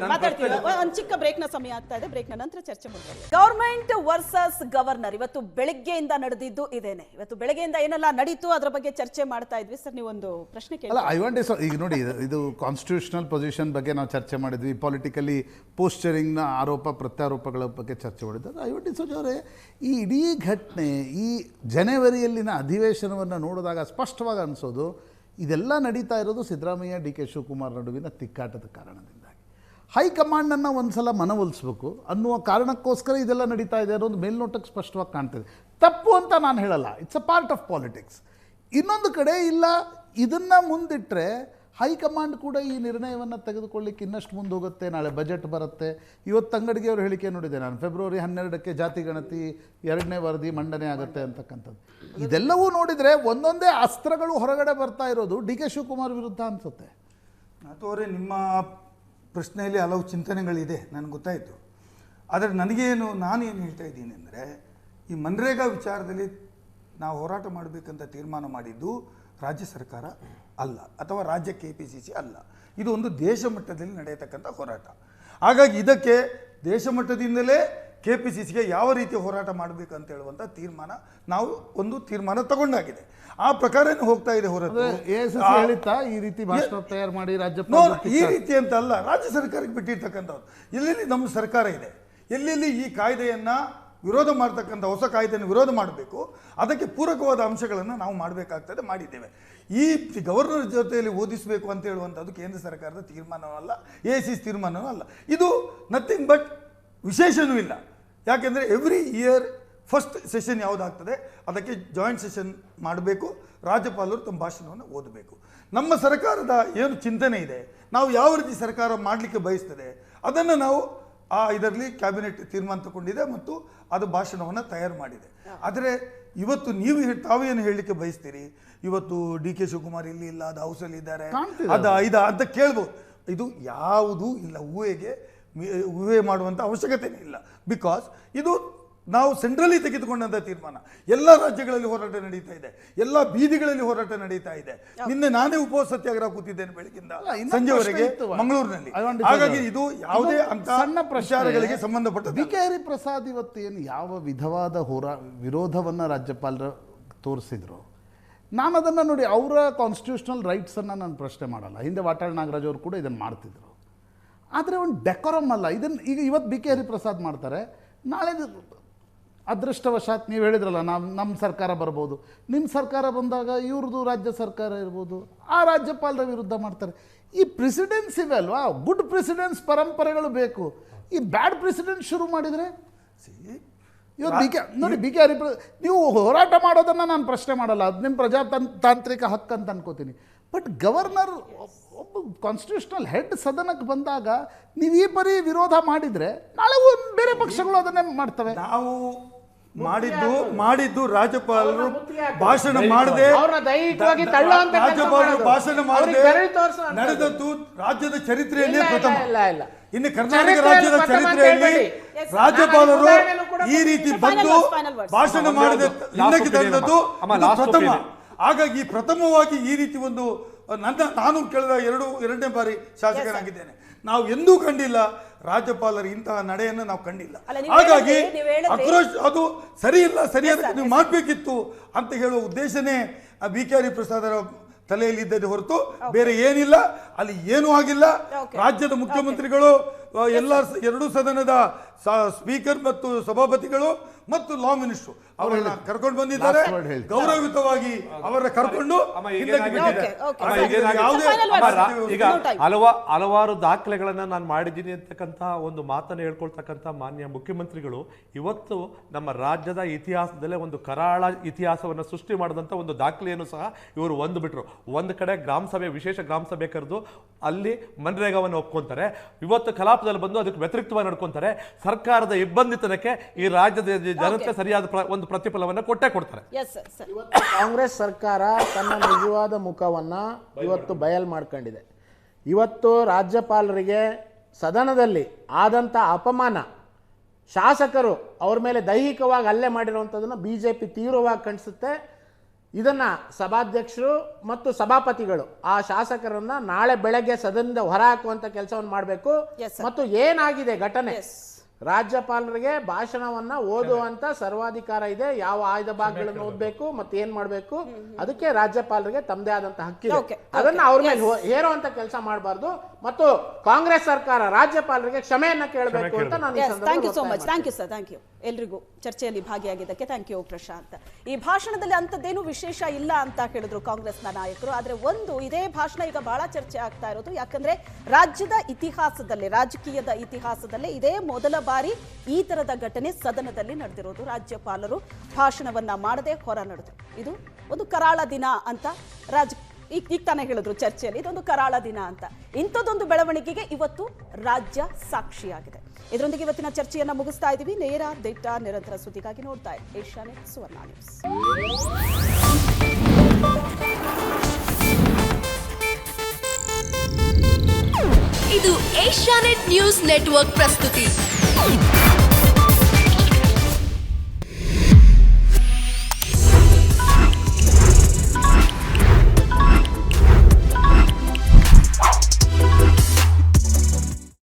ಒಂದು ಚಿಕ್ಕ ಬ್ರೇಕ್ನ ಸಮಯ ಆಗ್ತಾ ಇದೆ. ಬ್ರೇಕ್ನ ನಂತರ ಚರ್ಚೆ ಮಾಡ್ತೀವಿ. ಗವರ್ಮೆಂಟ್ ವರ್ಸಸ್ ಗವರ್ನರ್ ಇವತ್ತು ಬೆಳಗ್ಗೆಯಿಂದ ನಡೆದಿದ್ದು ಇದೇನೆ. ಇವತ್ತು ಬೆಳಗ್ಗೆಯಿಂದ ಏನೆಲ್ಲ ನಡೀತು ಅದರ ಬಗ್ಗೆ ಚರ್ಚೆ ಮಾಡ್ತಾ ಇದ್ವಿ. ಸರ್, ನೀವೊಂದು ಪ್ರಶ್ನೆ ಕೇಳಿ. ಅಲ್ಲ, ಈಗ ನೋಡಿ, ಇದು ಕಾನ್ಸ್ಟಿಟ್ಯೂಷನಲ್ ಪೊಸಿಷನ್ ಬಗ್ಗೆ ನಾವು ಚರ್ಚೆ ಮಾಡಿದ್ವಿ, ಪೊಲಿಟಿಕಲಿ ಪೋಸ್ಚರಿಂಗ್ನ ಆರೋಪ ಪ್ರತ್ಯಾರೋಪಗಳ ಬಗ್ಗೆ ಚರ್ಚೆ ಮಾಡಿದ್ದು. ಐವನ್ ಅವರೇ, ಈ ಇಡೀ ಘಟನೆ ಈ ಜನವರಿಯಲ್ಲಿನ ಅಧಿವೇಶನವನ್ನು ನೋಡಿದಾಗ ಸ್ಪಷ್ಟವಾಗಿ ಅನಿಸೋದು ಇದೆಲ್ಲ ನಡೀತಾ ಇರೋದು ಸಿದ್ದರಾಮಯ್ಯ, DK ಶಿವಕುಮಾರ್ ನಡುವಿನ ತಿಕ್ಕಾಟದ ಕಾರಣದಿಂದಾಗಿ. ಹೈಕಮಾಂಡನ್ನು ಒಂದು ಸಲ ಮನವೊಲಿಸಬೇಕು ಅನ್ನುವ ಕಾರಣಕ್ಕೋಸ್ಕರ ಇದೆಲ್ಲ ನಡೀತಾ ಇದೆ ಅನ್ನೋದು ಮೇಲ್ನೋಟಕ್ಕೆ ಸ್ಪಷ್ಟವಾಗಿ ಕಾಣ್ತಿದೆ. ತಪ್ಪು ಅಂತ ನಾನು ಹೇಳಲ್ಲ, it's a part of politics. ಇನ್ನೊಂದು ಕಡೆ ಇಲ್ಲ, ಇದನ್ನು ಮುಂದಿಟ್ಟರೆ ಹೈಕಮಾಂಡ್ ಕೂಡ ಈ ನಿರ್ಣಯವನ್ನು ತೆಗೆದುಕೊಳ್ಳಿಕ್ಕೆ ಇನ್ನಷ್ಟು ಮುಂದೆ ಹೋಗುತ್ತೆ. ನಾಳೆ ಬಜೆಟ್ ಬರುತ್ತೆ. ಇವತ್ತು ತಂಗಡಿಗೆ ಅವರು ಹೇಳಿಕೆ ನೋಡಿದೆ ನಾನು, ಫೆಬ್ರವರಿ 12ಕ್ಕೆ ಜಾತಿ ಗಣತಿ 2ನೇ ವರದಿ ಮಂಡನೆ ಆಗುತ್ತೆ ಅಂತಕ್ಕಂಥದ್ದು. ಇದೆಲ್ಲವೂ ನೋಡಿದರೆ ಒಂದೊಂದೇ ಅಸ್ತ್ರಗಳು ಹೊರಗಡೆ ಬರ್ತಾ ಇರೋದು DK ಶಿವಕುಮಾರ್ ವಿರುದ್ಧ ಅನಿಸುತ್ತೆ. ಅಥವಾ ನಿಮ್ಮ ಪ್ರಶ್ನೆಯಲ್ಲಿ ಹಲವು ಚಿಂತನೆಗಳಿದೆ, ನನಗೆ ಗೊತ್ತಾಯಿತು. ಆದರೆ ನಾನೇನು ಹೇಳ್ತಾ ಇದ್ದೀನಿ ಅಂದರೆ, ಈ ಮನ್ರೇಗಾ ವಿಚಾರದಲ್ಲಿ ನಾವು ಹೋರಾಟ ಮಾಡಬೇಕಂತ ತೀರ್ಮಾನ ಮಾಡಿದ್ದು ರಾಜ್ಯ ಸರ್ಕಾರ ಅಲ್ಲ, ಅಥವಾ ರಾಜ್ಯ KPCC ಅಲ್ಲ. ಇದು ಒಂದು ದೇಶ ಮಟ್ಟದಲ್ಲಿ ನಡೆಯತಕ್ಕಂಥ ಹೋರಾಟ. ಹಾಗಾಗಿ ಇದಕ್ಕೆ ದೇಶ ಮಟ್ಟದಿಂದಲೇ KPCCಗೆ ಯಾವ ರೀತಿ ಹೋರಾಟ ಮಾಡಬೇಕಂತ ಹೇಳುವಂಥ ತೀರ್ಮಾನ ನಾವು ಒಂದು ತೀರ್ಮಾನ ತಗೊಂಡಾಗಿದೆ. ಆ ಪ್ರಕಾರನೇ ಹೋಗ್ತಾ ಇದೆ ಹೊರತು ಈ ರೀತಿ ಭಾಷಣ ತಯಾರು ಮಾಡಿ ಈ ರೀತಿ ಅಂತ ಅಲ್ಲ. ರಾಜ್ಯ ಸರ್ಕಾರಕ್ಕೆ ಬಿಟ್ಟಿರ್ತಕ್ಕಂಥವ್ರು, ಎಲ್ಲೆಲ್ಲಿ ನಮ್ಮ ಸರ್ಕಾರ ಇದೆ, ಎಲ್ಲೆಲ್ಲಿ ಈ ಕಾಯ್ದೆಯನ್ನು ವಿರೋಧ ಮಾಡ್ತಕ್ಕಂಥ ಹೊಸ ಕಾಯ್ದೆಯನ್ನು ವಿರೋಧ ಮಾಡಬೇಕು, ಅದಕ್ಕೆ ಪೂರಕವಾದ ಅಂಶಗಳನ್ನು ನಾವು ಮಾಡಬೇಕಾಗ್ತದೆ, ಮಾಡಿದ್ದೇವೆ. ಈ ಗವರ್ನರ್ ಜೊತೆಯಲ್ಲಿ ಓದಿಸಬೇಕು ಅಂತ ಹೇಳುವಂಥದ್ದು ಕೇಂದ್ರ ಸರ್ಕಾರದ ತೀರ್ಮಾನವಲ್ಲ, AICC ತೀರ್ಮಾನವೂ ಅಲ್ಲ. ಇದು ನಥಿಂಗ್ ಬಟ್ ವಿಶೇಷನೂ ಇಲ್ಲ. ಯಾಕೆಂದರೆ ಎವ್ರಿ ಇಯರ್ ಫಸ್ಟ್ ಸೆಷನ್ ಯಾವುದಾಗ್ತದೆ ಅದಕ್ಕೆ ಜಾಯಿಂಟ್ ಸೆಷನ್ ಮಾಡಬೇಕು, ರಾಜ್ಯಪಾಲರು ತಮ್ಮ ಭಾಷಣವನ್ನು ಓದಬೇಕು. ನಮ್ಮ ಸರ್ಕಾರದ ಏನು ಚಿಂತನೆ ಇದೆ, ನಾವು ಯಾವ ರೀತಿ ಸರ್ಕಾರ ಮಾಡಲಿಕ್ಕೆ ಬಯಸ್ತದೆ, ಅದನ್ನು ನಾವು ಇದರಲ್ಲಿ ಕ್ಯಾಬಿನೆಟ್ ತೀರ್ಮಾನ ತಗೊಂಡಿದೆ ಮತ್ತು ಅದು ಭಾಷಣವನ್ನು ತಯಾರು ಮಾಡಿದೆ. ಆದರೆ ಇವತ್ತು ನೀವು ತಾವೇನು ಹೇಳಲಿಕ್ಕೆ ಬಯಸ್ತೀರಿ, ಇವತ್ತು DK ಶಿವಕುಮಾರ್ ಇಲ್ಲಿ ಇಲ್ಲ, ಅದು ಹೌಸಲ್ಲಿ ಇದ್ದಾರೆ, ಇದು ಅಂತ ಕೇಳ್ಬೋದು. ಇದು ಯಾವುದೂ ಇಲ್ಲ, ಊಹೆ ಮಾಡುವಂಥ ಅವಶ್ಯಕತೆಯೇ ಇಲ್ಲ. ಬಿಕಾಸ್ ಇದು ನಾವು ಸೆಂಟ್ರಲಿ ತೆಗೆದುಕೊಂಡಂಥ ತೀರ್ಮಾನ. ಎಲ್ಲ ರಾಜ್ಯಗಳಲ್ಲಿ ಹೋರಾಟ ನಡೀತಾ ಇದೆ, ಎಲ್ಲ ಬೀದಿಗಳಲ್ಲಿ ಹೋರಾಟ ನಡೀತಾ ಇದೆ. ನಿನ್ನೆ ನಾನೇ ಉಪವಾಸ ಸತ್ಯಾಗ್ರಹ ಕೂತಿದ್ದೇನೆ ಬೆಳಗಿಂದ ಸಂಜೆವರೆಗೆ ಮಂಗಳೂರಿನಲ್ಲಿ. ಹಾಗಾಗಿ ಇದು ಯಾವುದೇ ಅಂತ ಸಣ್ಣ ವಿಚಾರಗಳಿಗೆ ಸಂಬಂಧಪಟ್ಟ BK ಹರಿಪ್ರಸಾದ್ ಇವತ್ತು ಏನು ಯಾವ ವಿಧವಾದ ವಿರೋಧವನ್ನು ರಾಜ್ಯಪಾಲರು ತೋರಿಸಿದ್ರು, ನಾನು ಅದನ್ನು ನೋಡಿ ಅವರ ಕಾನ್ಸ್ಟಿಟ್ಯೂಷನಲ್ ರೈಟ್ಸನ್ನು ನಾನು ಪ್ರಶ್ನೆ ಮಾಡಲ್ಲ. ಹಿಂದೆ ವಾಟಾಳ್ ನಾಗರಾಜ್ ಅವರು ಕೂಡ ಇದನ್ನು ಮಾಡ್ತಿದ್ರು. ಆದರೆ ಒಂದು ಡೆಕೋರಮ್ ಅಲ್ಲ ಇದನ್ನು. ಈಗ ಇವತ್ತು BK ಹರಿಪ್ರಸಾದ್ ಮಾಡ್ತಾರೆ, ನಾಳೆ ಅದೃಷ್ಟವಶಾತ್ ನೀವು ಹೇಳಿದ್ರಲ್ಲ ನಮ್ಮ ಸರ್ಕಾರ ಬರ್ಬೋದು, ನಿಮ್ಮ ಸರ್ಕಾರ ಬಂದಾಗ ಇವ್ರದ್ದು ರಾಜ್ಯ ಸರ್ಕಾರ ಇರ್ಬೋದು, ಆ ರಾಜ್ಯಪಾಲರ ವಿರುದ್ಧ ಮಾಡ್ತಾರೆ. ಈ ಪ್ರೆಸಿಡೆನ್ಸ್ ಇವೆ ಅಲ್ವಾ, ಗುಡ್ ಪ್ರೆಸಿಡೆನ್ಸ್ ಪರಂಪರೆಗಳು ಬೇಕು. ಈ ಬ್ಯಾಡ್ ಪ್ರೆಸಿಡೆನ್ಸ್ ಶುರು ಮಾಡಿದರೆ ಇವತ್ತು BK ಹರಿಪ್ರಸಾದ್ ನೀವು ಹೋರಾಟ ಮಾಡೋದನ್ನು ನಾನು ಪ್ರಶ್ನೆ ಮಾಡಲ್ಲ, ಅದು ನಿಮ್ಮ ಪ್ರಜಾತಾಂತ್ರಿಕ ಹಕ್ಕು ಅಂತ ಅನ್ಕೋತೀನಿ. ಬಟ್ ಗವರ್ನರ್ ಒಬ್ಬ ಕಾನ್ಸ್ಟಿಟ್ಯೂಷನಲ್ ಹೆಡ್ ಸದನಕ್ಕೆ ಬಂದಾಗ ನೀವು ಈ ಪರಿ ವಿರೋಧ ಮಾಡಿದರೆ ನಾಳೆ ಬೇರೆ ಪಕ್ಷಗಳು ಅದನ್ನೇ ಮಾಡ್ತವೆ. ನಾವು ಮಾಡಿದ್ದು ರಾಜ್ಯಪಾಲರು ಭಾಷಣ ಮಾಡದೆ ನಡೆದದ್ದು ರಾಜ್ಯದ ಚರಿತ್ರೆಯಲ್ಲೇ ಪ್ರಥಮ. ಇನ್ನು ಕರ್ನಾಟಕ ರಾಜ್ಯದ ಚರಿತ್ರೆಯಲ್ಲಿ ರಾಜ್ಯಪಾಲರು ಈ ರೀತಿ ಬಂದು ಭಾಷಣ ಮಾಡದೆ ಹಿಂದಕ್ಕೆ ತಂದದ್ದು ಪ್ರಥಮ. ಹಾಗಾಗಿ ಪ್ರಥಮವಾಗಿ ಈ ರೀತಿ ಒಂದು ನಾನು ಕಳೆದ ಎರಡನೇ ಬಾರಿ ಶಾಸಕನಾಗಿದ್ದೇನೆ, ನಾವು ಎಂದೂ ಕಂಡಿಲ್ಲ ರಾಜ್ಯಪಾಲರು ಇಂತಹ ನಡೆಯನ್ನು ನಾವು ಕಂಡಿಲ್ಲ. ಹಾಗಾಗಿ ಆಕ್ರೋಶ ಅದು ಸರಿಯಾದ ನೀವು ಮಾಡಬೇಕಿತ್ತು ಅಂತ ಹೇಳುವ ಉದ್ದೇಶನೇ BK ಹರಿಪ್ರಸಾದರ ತಲೆಯಲ್ಲಿ ಇದ್ದದ್ದು ಹೊರತು ಬೇರೆ ಏನಿಲ್ಲ. ಅಲ್ಲಿ ಏನೂ ಆಗಿಲ್ಲ. ರಾಜ್ಯದ ಮುಖ್ಯಮಂತ್ರಿಗಳು ಎರಡೂ ಸದನದ ಸ್ಪೀಕರ್ ಮತ್ತು ಸಭಾಪತಿಗಳು ಮತ್ತು ಲಾ ಮಿನಿಸ್ಟರ್ ಅವರನ್ನ ಕರ್ಕೊಂಡು ಬಂದಿದ್ದಾರೆ. Last word ಹೇಳಿ. ಗೌರವಯುತವಾಗಿ ಅವರನ್ನ ಕರ್ಕೊಂಡು ಹಿಂದಕ್ಕೆ ಬಿಟ್ಟಿದ್ದಾರೆ. ಈಗ ಹಲವಾರು ದಾಖಲೆಗಳನ್ನ ನಾನು ಮಾಡಿದ್ದೀನಿ ಅಂತಕ್ಕಂಥ ಒಂದು ಮಾತನ್ನು ಹೇಳ್ಕೊಳ್ತಕ್ಕಂಥ ಮಾನ್ಯ ಮುಖ್ಯಮಂತ್ರಿಗಳು ಇವತ್ತು ನಮ್ಮ ರಾಜ್ಯದ ಇತಿಹಾಸದಲ್ಲೇ ಒಂದು ಕರಾಳ ಇತಿಹಾಸವನ್ನು ಸೃಷ್ಟಿ ಮಾಡಿದಂಥ ಒಂದು ದಾಖಲೆಯನ್ನು ಸಹ ಇವರು ಬಿಟ್ರು. ಒಂದು ಕಡೆ ವಿಶೇಷ ಗ್ರಾಮ ಸಭೆ ಕರೆದು ಅಲ್ಲಿ ಮನ್ರೇಗಾವನ್ನು ಒಪ್ಕೊಂತಾರೆ, ಇವತ್ತು ಕಲಾಪದಲ್ಲಿ ಬಂದು ಅದಕ್ಕೆ ವ್ಯತಿರಿಕ್ತವಾಗಿ ನಡ್ಕೊಂತಾರೆ. ಸರ್ಕಾರದ ಇಬ್ಬಂದಿತನಕ್ಕೆ ಈ ರಾಜ್ಯದ ಜನತೆ ಸರಿಯಾದ ಒಂದು ಪ್ರತಿಫಲವನ್ನು ಕೊಡ್ತಾರೆ. ಕಾಂಗ್ರೆಸ್ ಸರ್ಕಾರ ತನ್ನ ನಿಜವಾದ ಮುಖವನ್ನ ಇವತ್ತು ಬಯಲು ಮಾಡ್ಕೊಂಡಿದೆ. ಇವತ್ತು ರಾಜ್ಯಪಾಲರಿಗೆ ಸದನದಲ್ಲಿ ಆದಂಥ ಅಪಮಾನ, ಶಾಸಕರು ಅವ್ರ ಮೇಲೆ ದೈಹಿಕವಾಗಿ ಹಲ್ಲೆ ಮಾಡಿರುವಂಥದ್ದನ್ನು BJP ತೀವ್ರವಾಗಿ ಖಂಡಿಸುತ್ತೆ. ಇದನ್ನು ಸಭಾಧ್ಯಕ್ಷರು ಮತ್ತು ಸಭಾಪತಿಗಳು ಆ ಶಾಸಕರನ್ನ ನಾಳೆ ಬೆಳಗ್ಗೆ ಸದನದಿಂದ ಹೊರ ಹಾಕುವಂಥ ಕೆಲಸವನ್ನು ಮಾಡಬೇಕು. ಮತ್ತು ಏನಾಗಿದೆ ಘಟನೆ, ರಾಜ್ಯಪಾಲರಿಗೆ ಭಾಷಣವನ್ನ ಓದುವಂತ ಸರ್ವಾಧಿಕಾರ ಇದೆ. ಯಾವ ಆಯ್ದ ಭಾಗಗಳನ್ನು ಓದಬೇಕು ಮತ್ತೆ ಏನ್ ಮಾಡಬೇಕು ಅದಕ್ಕೆ ರಾಜ್ಯಪಾಲರಿಗೆ ತಮ್ಮದೇ ಆದಂತ ಹಕ್ಕಿದೆ. ಅದನ್ನ ಅವ್ರ ಮೇಲೆ ಹೇರುವಂತ ಕೆಲಸ ಮಾಡಬಾರ್ದು. ಮತ್ತು ಕಾಂಗ್ರೆಸ್ ಸರ್ಕಾರ ರಾಜ್ಯಪಾಲರಿಗೆ ಕ್ಷಮೆಯನ್ನ ಕೇಳಬೇಕು ಅಂತ ನಾನು thank you so much. Thank you sir. Thank you ಎಲ್ರಿಗೂ ಚರ್ಚೆಯಲ್ಲಿ ಭಾಗಿಯಾಗಿದ್ದಕ್ಕೆ. Thank you Prashant. ಈ ಭಾಷಣದಲ್ಲಿ ಅಂಥದ್ದೇನು ವಿಶೇಷ ಇಲ್ಲ ಅಂತ ಹೇಳಿದ್ರು ಕಾಂಗ್ರೆಸ್ನ ನಾಯಕರು. ಆದ್ರೆ ಇದೇ ಭಾಷಣ ಈಗ ಬಹಳ ಚರ್ಚೆ ಆಗ್ತಾ ಇರೋದು. ಯಾಕಂದ್ರೆ ರಾಜ್ಯದ ಇತಿಹಾಸದಲ್ಲಿ, ರಾಜಕೀಯದ ಇತಿಹಾಸದಲ್ಲೇ ಇದೇ ಮೊದಲ ಬಾರಿ ಈ ತರದ ಘಟನೆ ಸದನದಲ್ಲಿ ನಡೆದಿರೋದು. ರಾಜ್ಯಪಾಲರು ಭಾಷಣವನ್ನ ಮಾಡದೆ ಹೊರ ನಡೆದ್ರು. ಇದು ಒಂದು ಕರಾಳ ದಿನ ಅಂತ ಈಗ ತಾನೇ ಹೇಳಿದ್ರು ಚರ್ಚೆಯಲ್ಲಿ, ಇದೊಂದು ಕರಾಳ ದಿನ ಅಂತ. ಇಂಥದ್ದೊಂದು ಬೆಳವಣಿಗೆಗೆ ಇವತ್ತು ರಾಜ್ಯ ಸಾಕ್ಷಿಯಾಗಿದೆ. ಇದರೊಂದಿಗೆ ಇವತ್ತಿನ ಚರ್ಚೆಯನ್ನ ಮುಗಿಸ್ತಾ ಇದ್ದೀವಿ. ನೇರ ದಿಟ್ಟ ನಿರಂತರ ಸುದ್ದಿಗಾಗಿ ನೋಡ್ತಾ ಇರಿ ಏಷ್ಯಾನೆಟ್ ಸುವರ್ಣ ನ್ಯೂಸ್. ಇದು ಏಷ್ಯಾನೆಟ್ ನ್ಯೂಸ್ ನೆಟ್ವರ್ಕ್ ಪ್ರಸ್ತುತಿ.